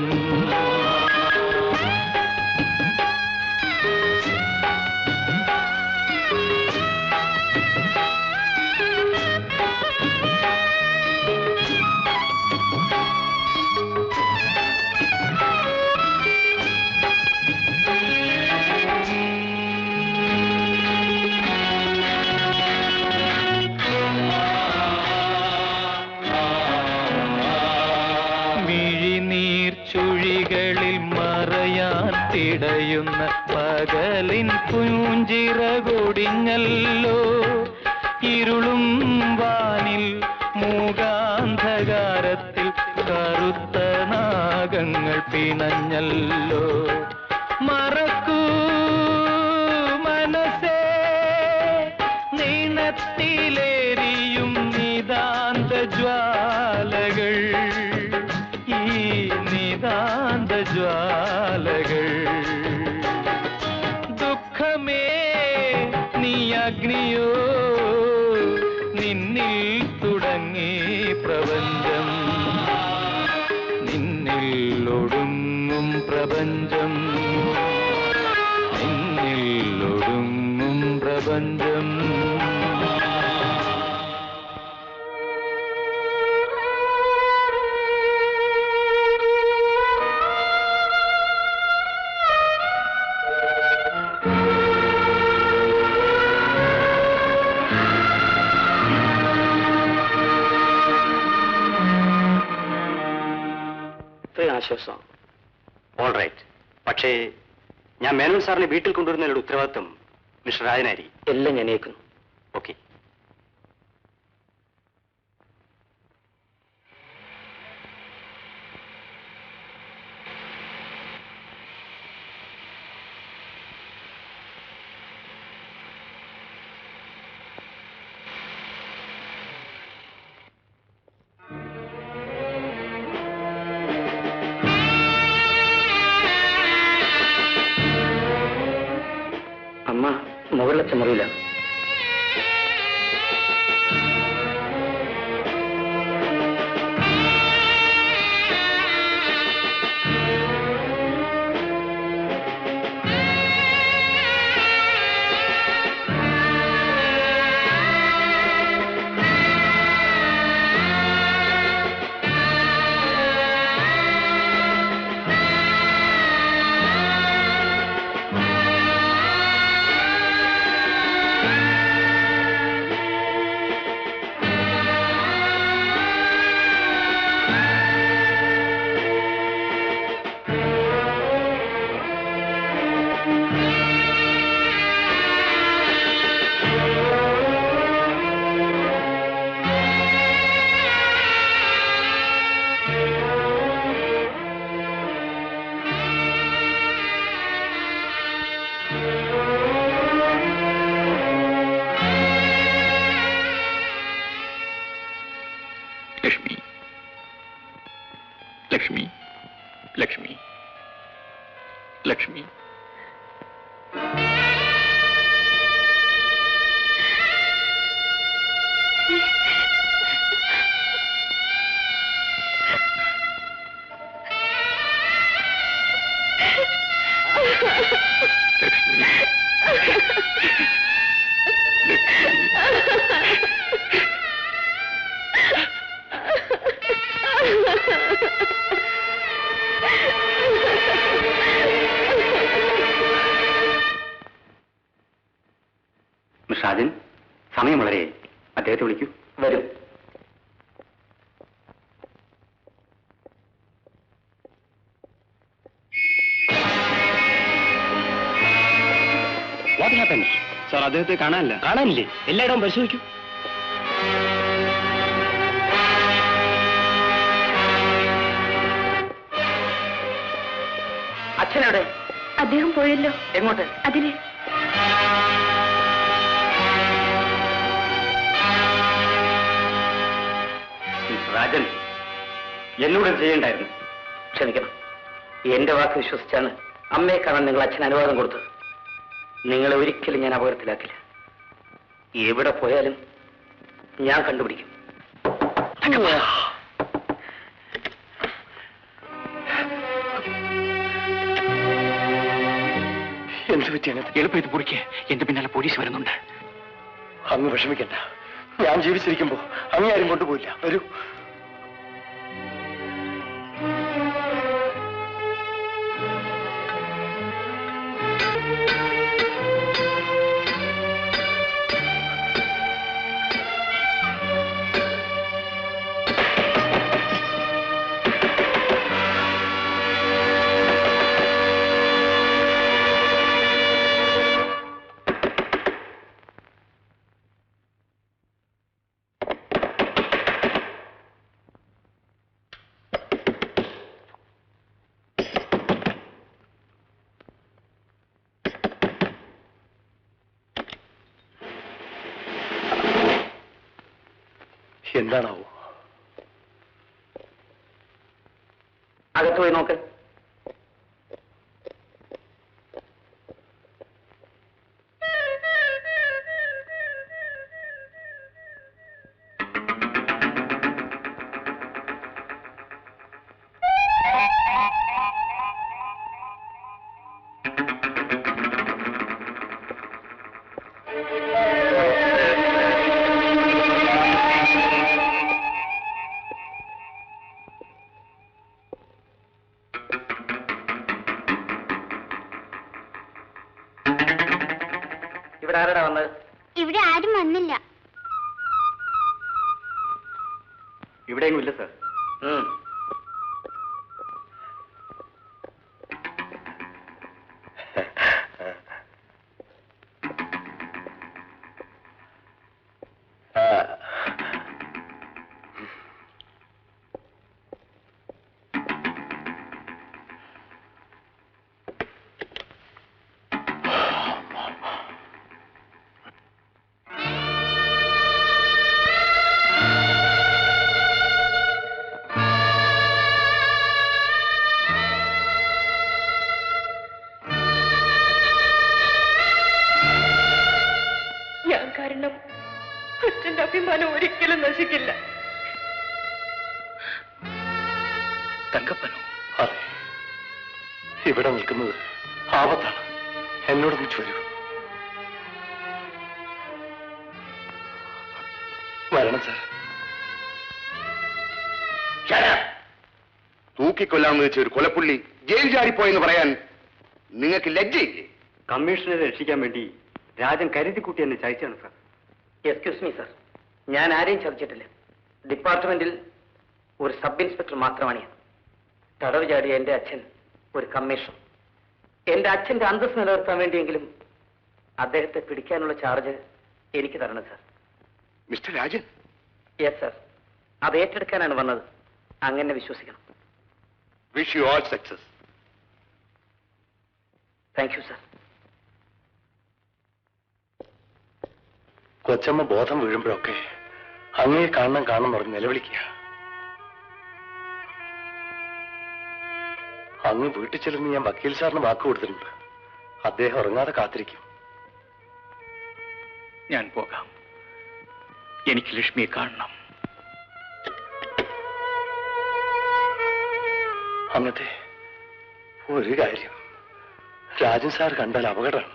മറയാൻ തിടയുന്ന പകലിൻ പുഞ്ചിറകൊടിഞ്ഞല്ലോ. ഇരുളും വാനിൽ മൂകാന്ധകാരത്തിൽ കറുത്ത നാഗങ്ങൾ പിണഞ്ഞല്ലോ. മറക്കൂ മനസ്സേ നീണത്തിലേരിയും നിതാന്ത ജ്വാലകൾ, ഈ നിതാന്ത ജ്വാലകൾ. ദുഃഖമേ നീ അഗ്നിയോ, നിന്നിൽ തുടങ്ങി പ്രപഞ്ചം, നിന്നിൽ ഒടുങ്ങും പ്രപഞ്ചം, നിന്നിൽ ഒടുങ്ങും പ്രപഞ്ചം. ആശ്വാസം. All right. പക്ഷേ ഞാൻ മേനോൻ സാറിനെ വീട്ടിൽ കൊണ്ടുവരുന്നതിനുള്ള ഉത്തരവാദിത്വം മിസ്റ്റർ രാജനായിരിക്കും. എല്ലാം ഞാൻ ഏൽക്കുന്നു. ഓക്കെ. അമ്മ മുകളിലത്തെ മുറിയിലാണ്. ലക്ഷ്മി, ലക്ഷ്മി, ലക്ഷ്മി. ഷാജൻ, സമയം വളരെ. അദ്ദേഹത്തെ വിളിക്കൂ. വരും. What happens? സാർ, അദ്ദേഹത്തെ കാണാനില്ലേ? എല്ലായിടവും പരിശോധിക്കൂ. അച്ഛനെവിടെ? അദ്ദേഹം പോയല്ലോ. എങ്ങോട്ട്? അതിലെ രാജൻ, എന്നോട് ചെയ്യണ്ടായിരുന്നു. ക്ഷമിക്കണം. എന്റെ വാക്ക് വിശ്വസിച്ചാണ് അമ്മയെ കാണാൻ നിങ്ങൾ അച്ഛൻ അനുവാദം കൊടുത്തത്. നിങ്ങളെ ഒരിക്കലും ഞാൻ അപകടത്തിലാക്കില്ല. എവിടെ പോയാലും ഞാൻ കണ്ടുപിടിക്കും. എന്ത് പറ്റിയാണ്? എളുപ്പം ഇത് പൊടിക്ക്. എന്റെ പിന്നാലെ പോലീസ് വരുന്നുണ്ട്. അങ്ങ് വിഷമിക്കണ്ട. ഞാൻ ജീവിച്ചിരിക്കുമ്പോ അങ്ങ് ആരും കൊണ്ടുപോയില്ല. വരൂ. എന്താണാവോ? അകത്ത് പോയി നോക്ക്. ഇവിടെ ആരടാ വന്നത്? ഇവിടെ ആരും വന്നില്ല. ഇവിടെയെങ്കിലും ഇല്ല സാർ. ഞാൻ കാരണം അച്ഛന്റെ അഭിമാനം ഒരിക്കലും നശിക്കില്ല. തങ്കപ്പനോ? അതെ, ഇവിടെ നിൽക്കുന്നത് ആപത്താണ്. എന്നോടൊന്നിച്ചു വരൂ. വരണം സാർ. തൂക്കിക്കൊല്ലാമെന്ന് വെച്ച ഒരു കൊലപ്പുള്ളി ജയിൽ ചാടിപ്പോയെന്ന് പറയാൻ നിങ്ങൾക്ക് ലജ്ജയില്ലേ? കമ്മീഷണറെ രക്ഷിക്കാൻ വേണ്ടി രാജൻ കരുതിക്കുട്ടി എന്നെ ചതിച്ചാണ് സാർ. എക്സ്ക്യൂസ് മീ സാർ, ഞാൻ ആരെയും ചതിച്ചിട്ടില്ല. ഡിപ്പാർട്ട്മെന്റിൽ ഒരു സബ് ഇൻസ്പെക്ടർ മാത്രമാണ് ഞാൻ. തടവ് ചാടിയ എന്റെ അച്ഛൻ ഒരു കമ്മീഷണർ. എന്റെ അച്ഛന്റെ അന്തസ് നിലനിർത്താൻ വേണ്ടിയെങ്കിലും അദ്ദേഹത്തെ പിടിക്കാനുള്ള ചാർജ് എനിക്ക് തരണം sir. Mister Rajan? Yes sir, അത് ഏറ്റെടുക്കാനാണ് വന്നത്. അങ്ങനെ വിശ്വസിക്കണം. Wish you all success. Thank you sir. കൊച്ചമ്മ ബോധം വീഴുമ്പോഴൊക്കെ അങ്ങേ കാണണം പറഞ്ഞ് നിലവിളിക്കുക. അങ്ങ് വീട്ടിൽ ചെല്ലുന്ന ഞാൻ വക്കീൽ സാറിന് വാക്ക് കൊടുത്തിട്ടുണ്ട്. അദ്ദേഹം ഉറങ്ങാതെ കാത്തിരിക്കും. ഞാൻ പോകാം. എനിക്ക് ലക്ഷ്മിയെ കാണണം. അങ്ങത്തെ ഒരു കാര്യം രാജൻ സാർ കണ്ടാൽ അപകടമാണ്.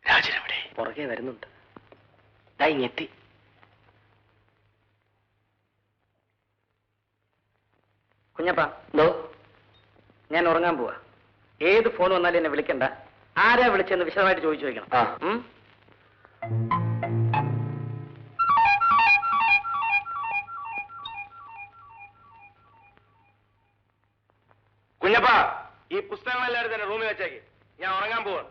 രാജനെവിടെ? പുറകെ വരുന്നുണ്ട്. ഇങ്ങെത്തി. കുഞ്ഞപ്പാ, ഞാൻ ഉറങ്ങാൻ പോവാ. ഏത് ഫോൺ വന്നാലും എന്നെ വിളിക്കണ്ട. ആരാ വിളിച്ചെന്ന് വിശദമായിട്ട് ചോദിച്ചു വയ്ക്കണം. കുഞ്ഞപ്പാ, ഈ പുസ്തകങ്ങളെല്ലാവരും തന്നെ റൂമിൽ വെച്ചേക്ക്. ഞാൻ ഉറങ്ങാൻ പോവാ.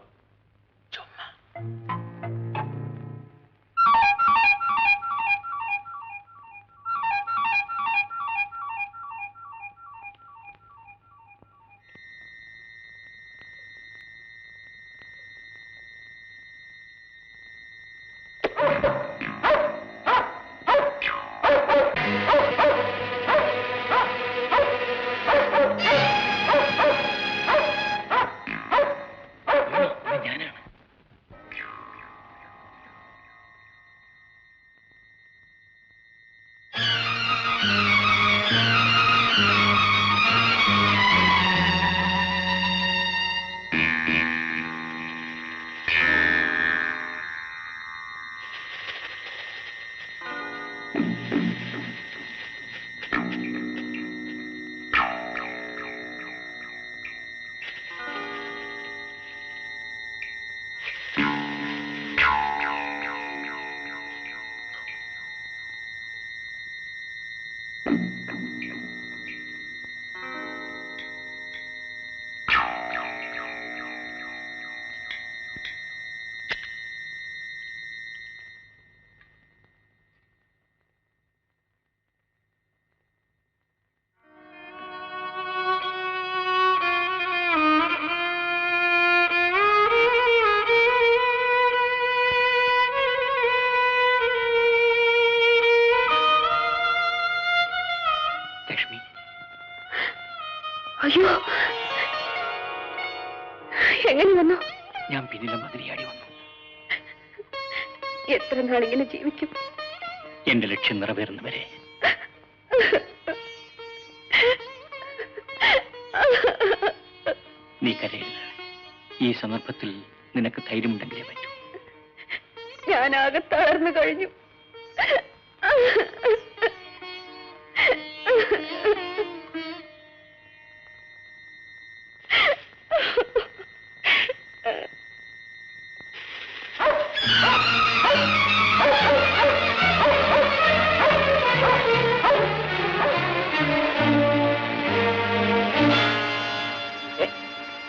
എത്ര നാളിങ്ങനെ ജീവിക്കും? എന്റെ ലക്ഷ്യം നിറവേറുന്നവരെ. നീ കരയില്ല. ഈ സന്ദർഭത്തിൽ നിനക്ക് ധൈര്യമുണ്ടെങ്കിലേ പറ്റൂ. ഞാനാകെ തളർന്നു കഴിഞ്ഞു.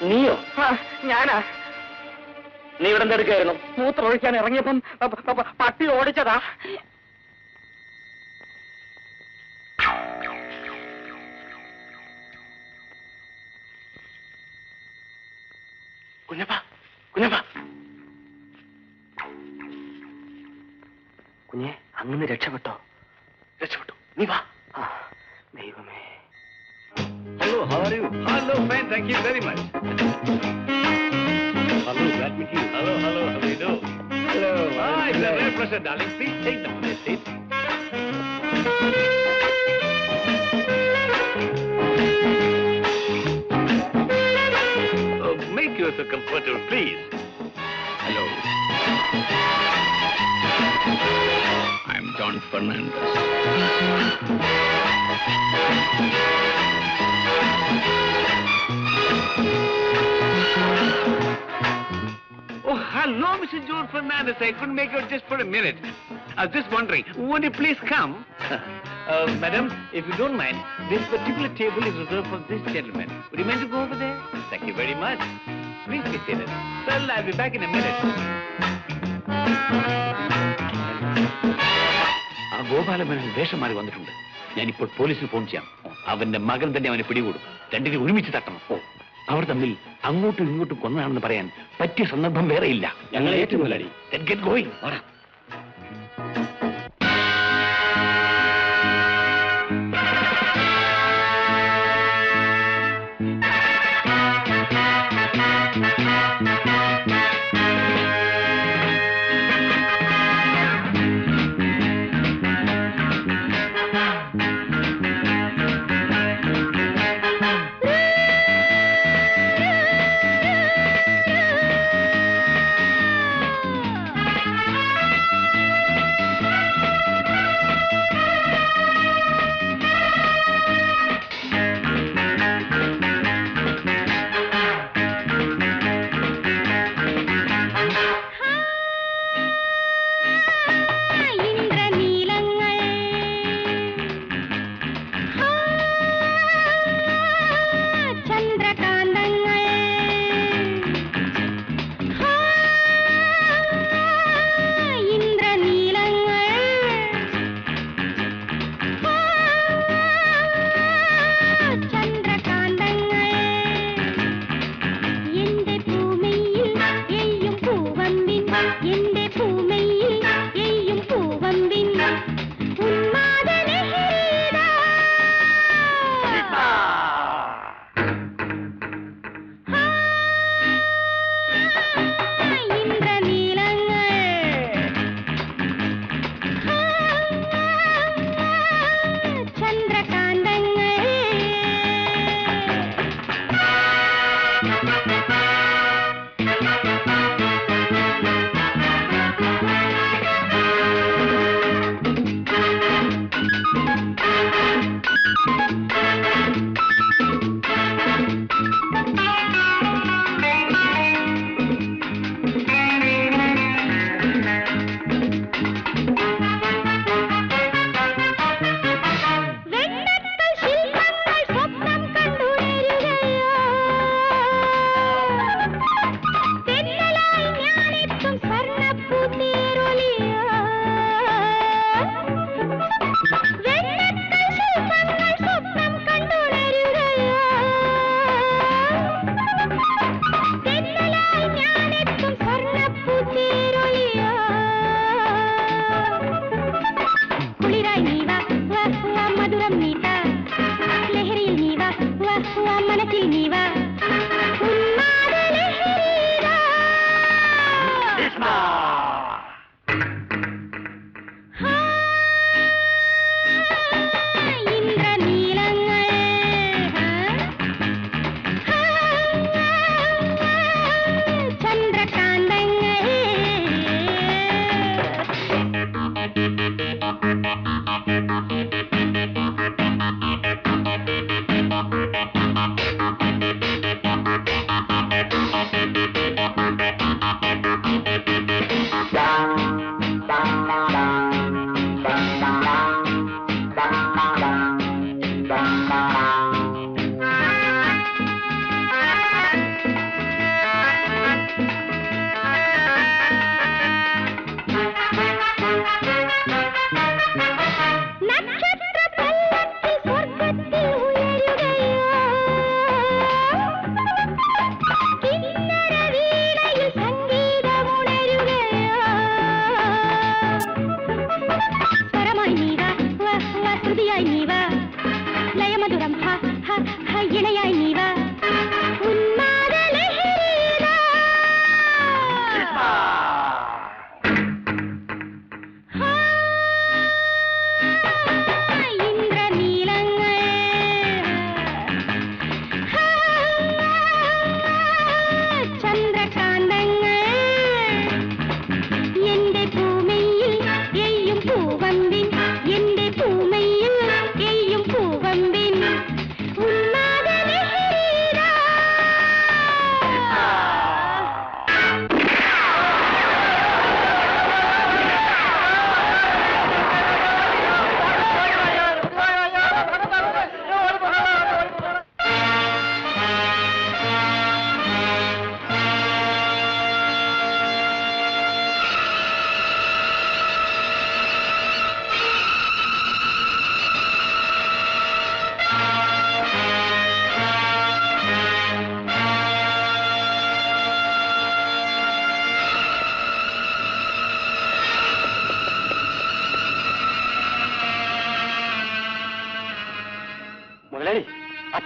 നീയോ? ഞാനാ. നീ ഇവിടെ എന്തെടുക്കായിരുന്നു? മൂത്രം ഒഴിക്കാൻ ഇറങ്ങിയപ്പം പട്ടി ഓടിച്ചതാ. കുഞ്ഞപ്പ, കുഞ്ഞപ്പ. കുഞ്ഞെ, അങ്ങനെ രക്ഷപ്പെട്ടോ? രക്ഷപ്പെട്ടു. നീ വാ. ദൈവമേ. Hello, how are you? Hello, fine, thank you very much. Hello, glad to meet you. Hello, how do you do? Hello. It's a real pleasure, darling. Please take the seat. Oh, make yourself comfortable, please. Hello. I'm John Fernandez. Oh, hello, Mr. John Fernandez. I couldn't make out just for a minute. I was just wondering, won't you please come? Madam, if you don't mind, this particular table is reserved for this gentleman. Would you mind to go over there? Thank you very much. Please be seated. Sir, I'll be back in a minute. ആ ഗോപാലമേനൻ വേഷം മാറി വന്നിട്ടുണ്ട്. ഞാനിപ്പോൾ പോലീസിൽ phone ചെയ്യാം. അവന്റെ മകൻ തന്നെ അവനെ പിടികൂടും. രണ്ടിനെ ഒരുമിച്ച് തട്ടണം. അവർ തമ്മിൽ അങ്ങോട്ടും ഇങ്ങോട്ടും കൊന്നതാണെന്ന് പറയാൻ പറ്റിയ സന്ദർഭം വേറെയില്ല. ഞങ്ങൾ ഏറ്റുമുതലാളി. Get going.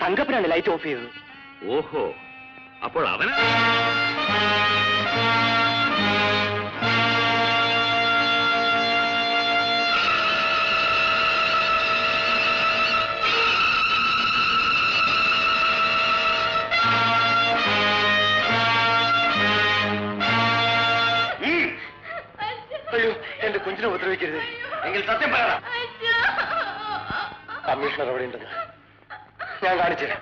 തങ്കപ്പനാണ് ലൈറ്റ് ഓഫ് ചെയ്തത്. ഓഹോ, അപ്പോൾ അവനാ? അയ്യോ, എന്റെ കുഞ്ഞിനെ ഉപദ്രവിക്കരുത്. എങ്കിൽ സത്യം പറയണം. കമ്മീഷണർ അവിടെ ഉണ്ടെന്ന് ഞാൻ കാണിച്ചു തരാം.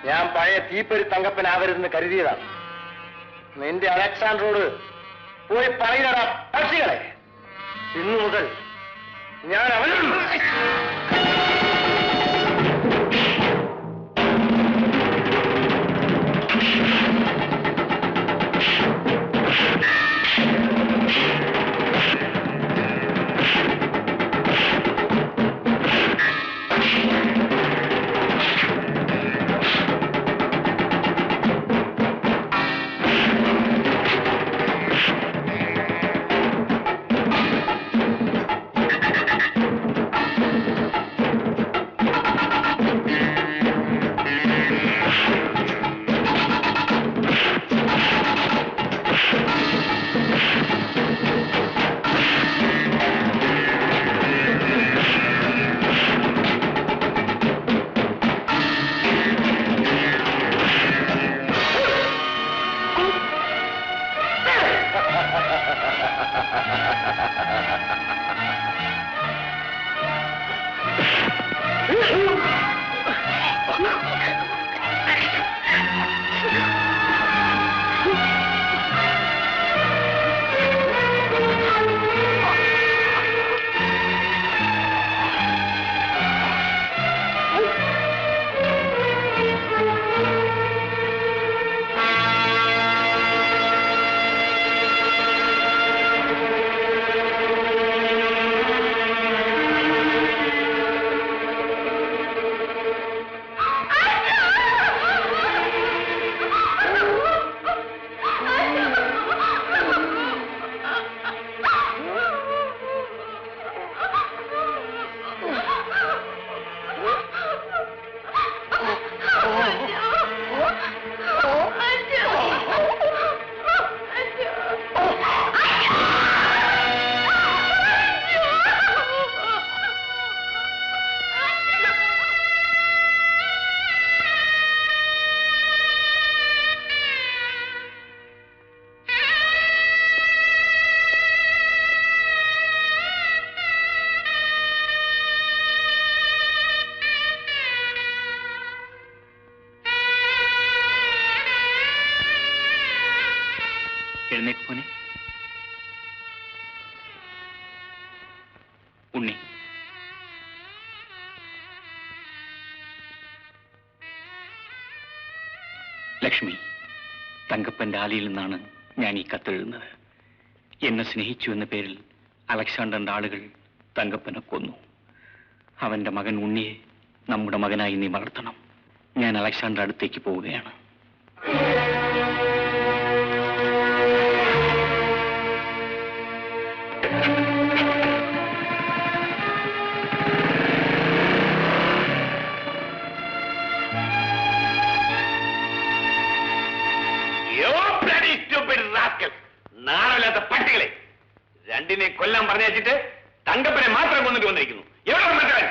ഞാൻ പഴയ തീപ്പൊരി തങ്കപ്പനാവരുതെന്ന് കരുതിയതാണ്. നിന്റെ അലക്സാണ്ടറോട് പോയി പറയുന്നടാ പക്ഷികളെ, ഇന്നു മുതൽ ഞാൻ അവനോട് എഴുന്നേക്ക് പോനെ. ഉണ്ണി, ലക്ഷ്മി, തങ്കപ്പന്റെ ആലിയിൽ നിന്നാണ് ഞാൻ ഈ കത്തെഴുതുന്നത്. എന്നെ സ്നേഹിച്ചു എന്ന പേരിൽ അലക്സാണ്ടറിന്റെ ആളുകൾ തങ്കപ്പനെ കൊന്നു. അവന്റെ മകൻ ഉണ്ണിയെ നമ്മുടെ മകനായി നീ വളർത്തണം. ഞാൻ അലക്സാണ്ടർ അടുത്തേക്ക് പോവുകയാണ്. നാളല്ലാത്ത പട്ടികളെ, രണ്ടിനെ കൊല്ലാൻ പറഞ്ഞിട്ട് തങ്കപ്പനെ മാത്രം കൊന്നിട്ട് വന്നിരിക്കുന്നു. എവിടെ മറ്റവൻ?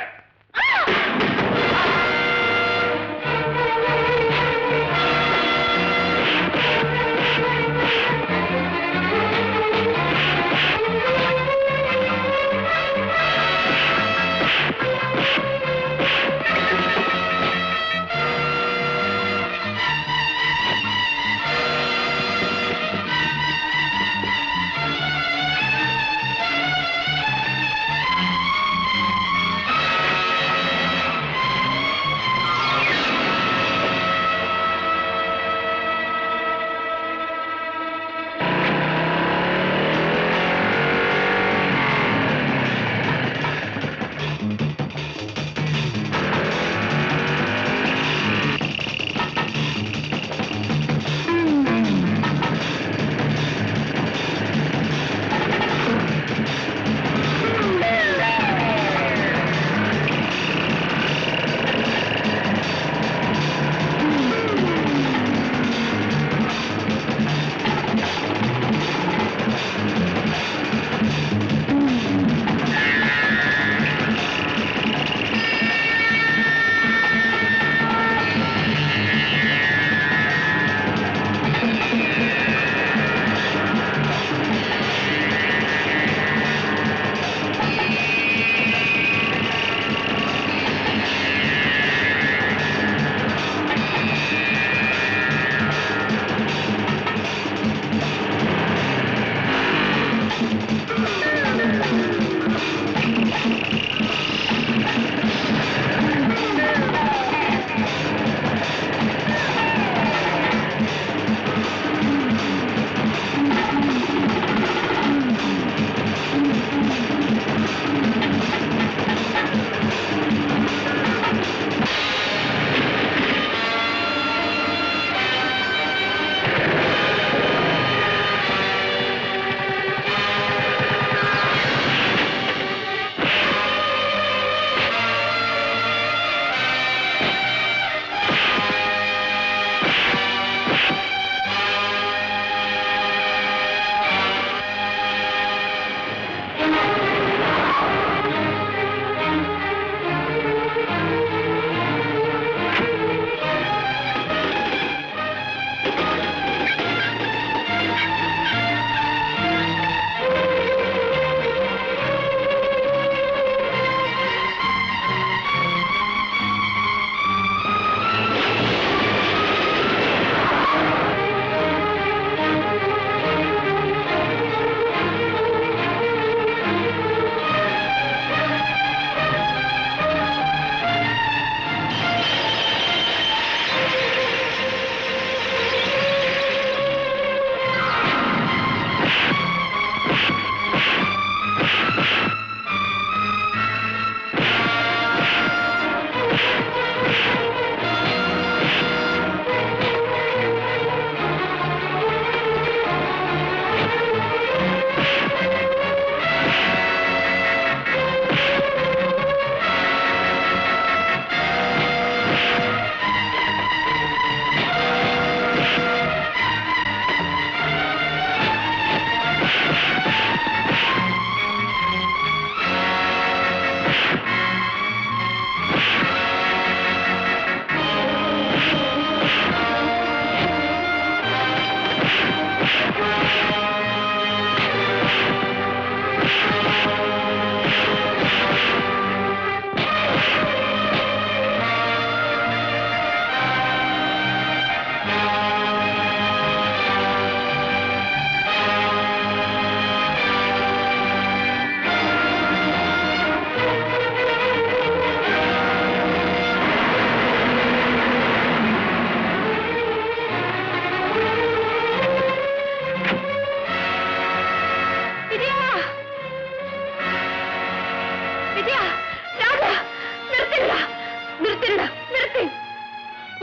നിർത്തിടാ, നിർത്തി.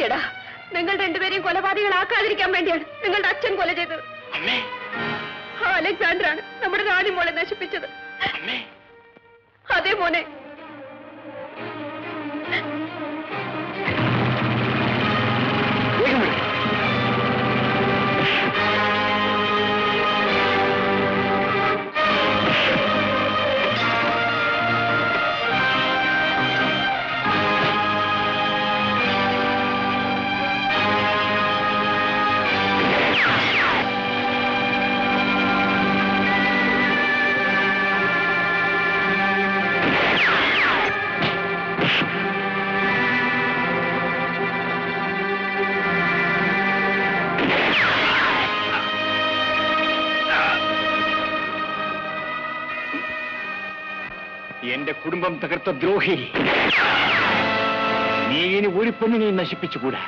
എടാ, നിങ്ങൾ രണ്ടുപേരെയും കൊലപാതകളാക്കാതിരിക്കാൻ വേണ്ടിയാണ് നിങ്ങളുടെ അച്ഛൻ കൊല ചെയ്തത്. ആ അലക്സാണ്ടറാണ് നമ്മുടെ റാണി മോളെ നശിപ്പിച്ചത്. അതേ മോനെ. എന്റെ കുടുംബം തകർത്ത ദ്രോഹി, നീ ഇനി ഒരു പെണ്ണിനെയും നശിപ്പിച്ചുകൂടാ.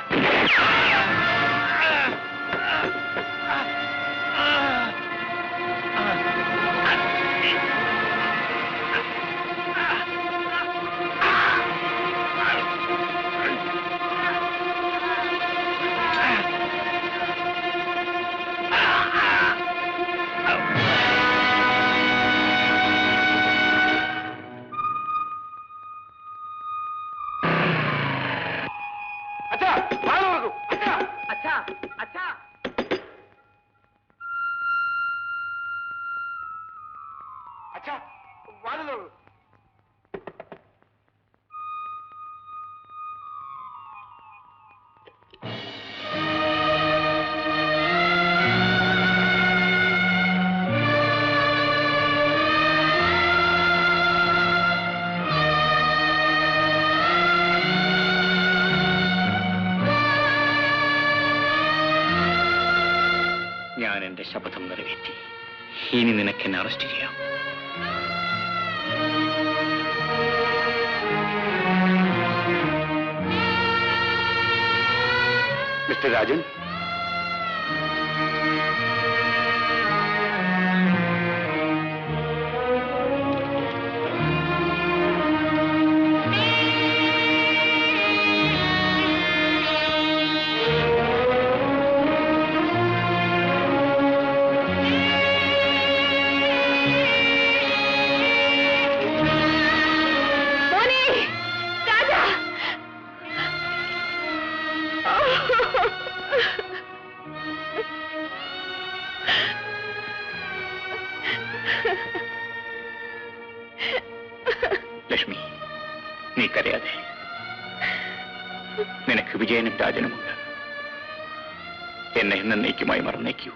ഞാൻ എന്റെ ശപഥം നിറവേറ്റി. ഇനി നിനക്കെന്നെ അറസ്റ്റ് ചെയ്യാം. മിസ്റ്റർ രാജൻ, ലക്ഷ്മി, നീ കരയാതെ. നിനക്ക് വിജയനും രാജനുമുണ്ട്. എന്നെ എന്നേക്കുമായി മറന്നേക്കൂ.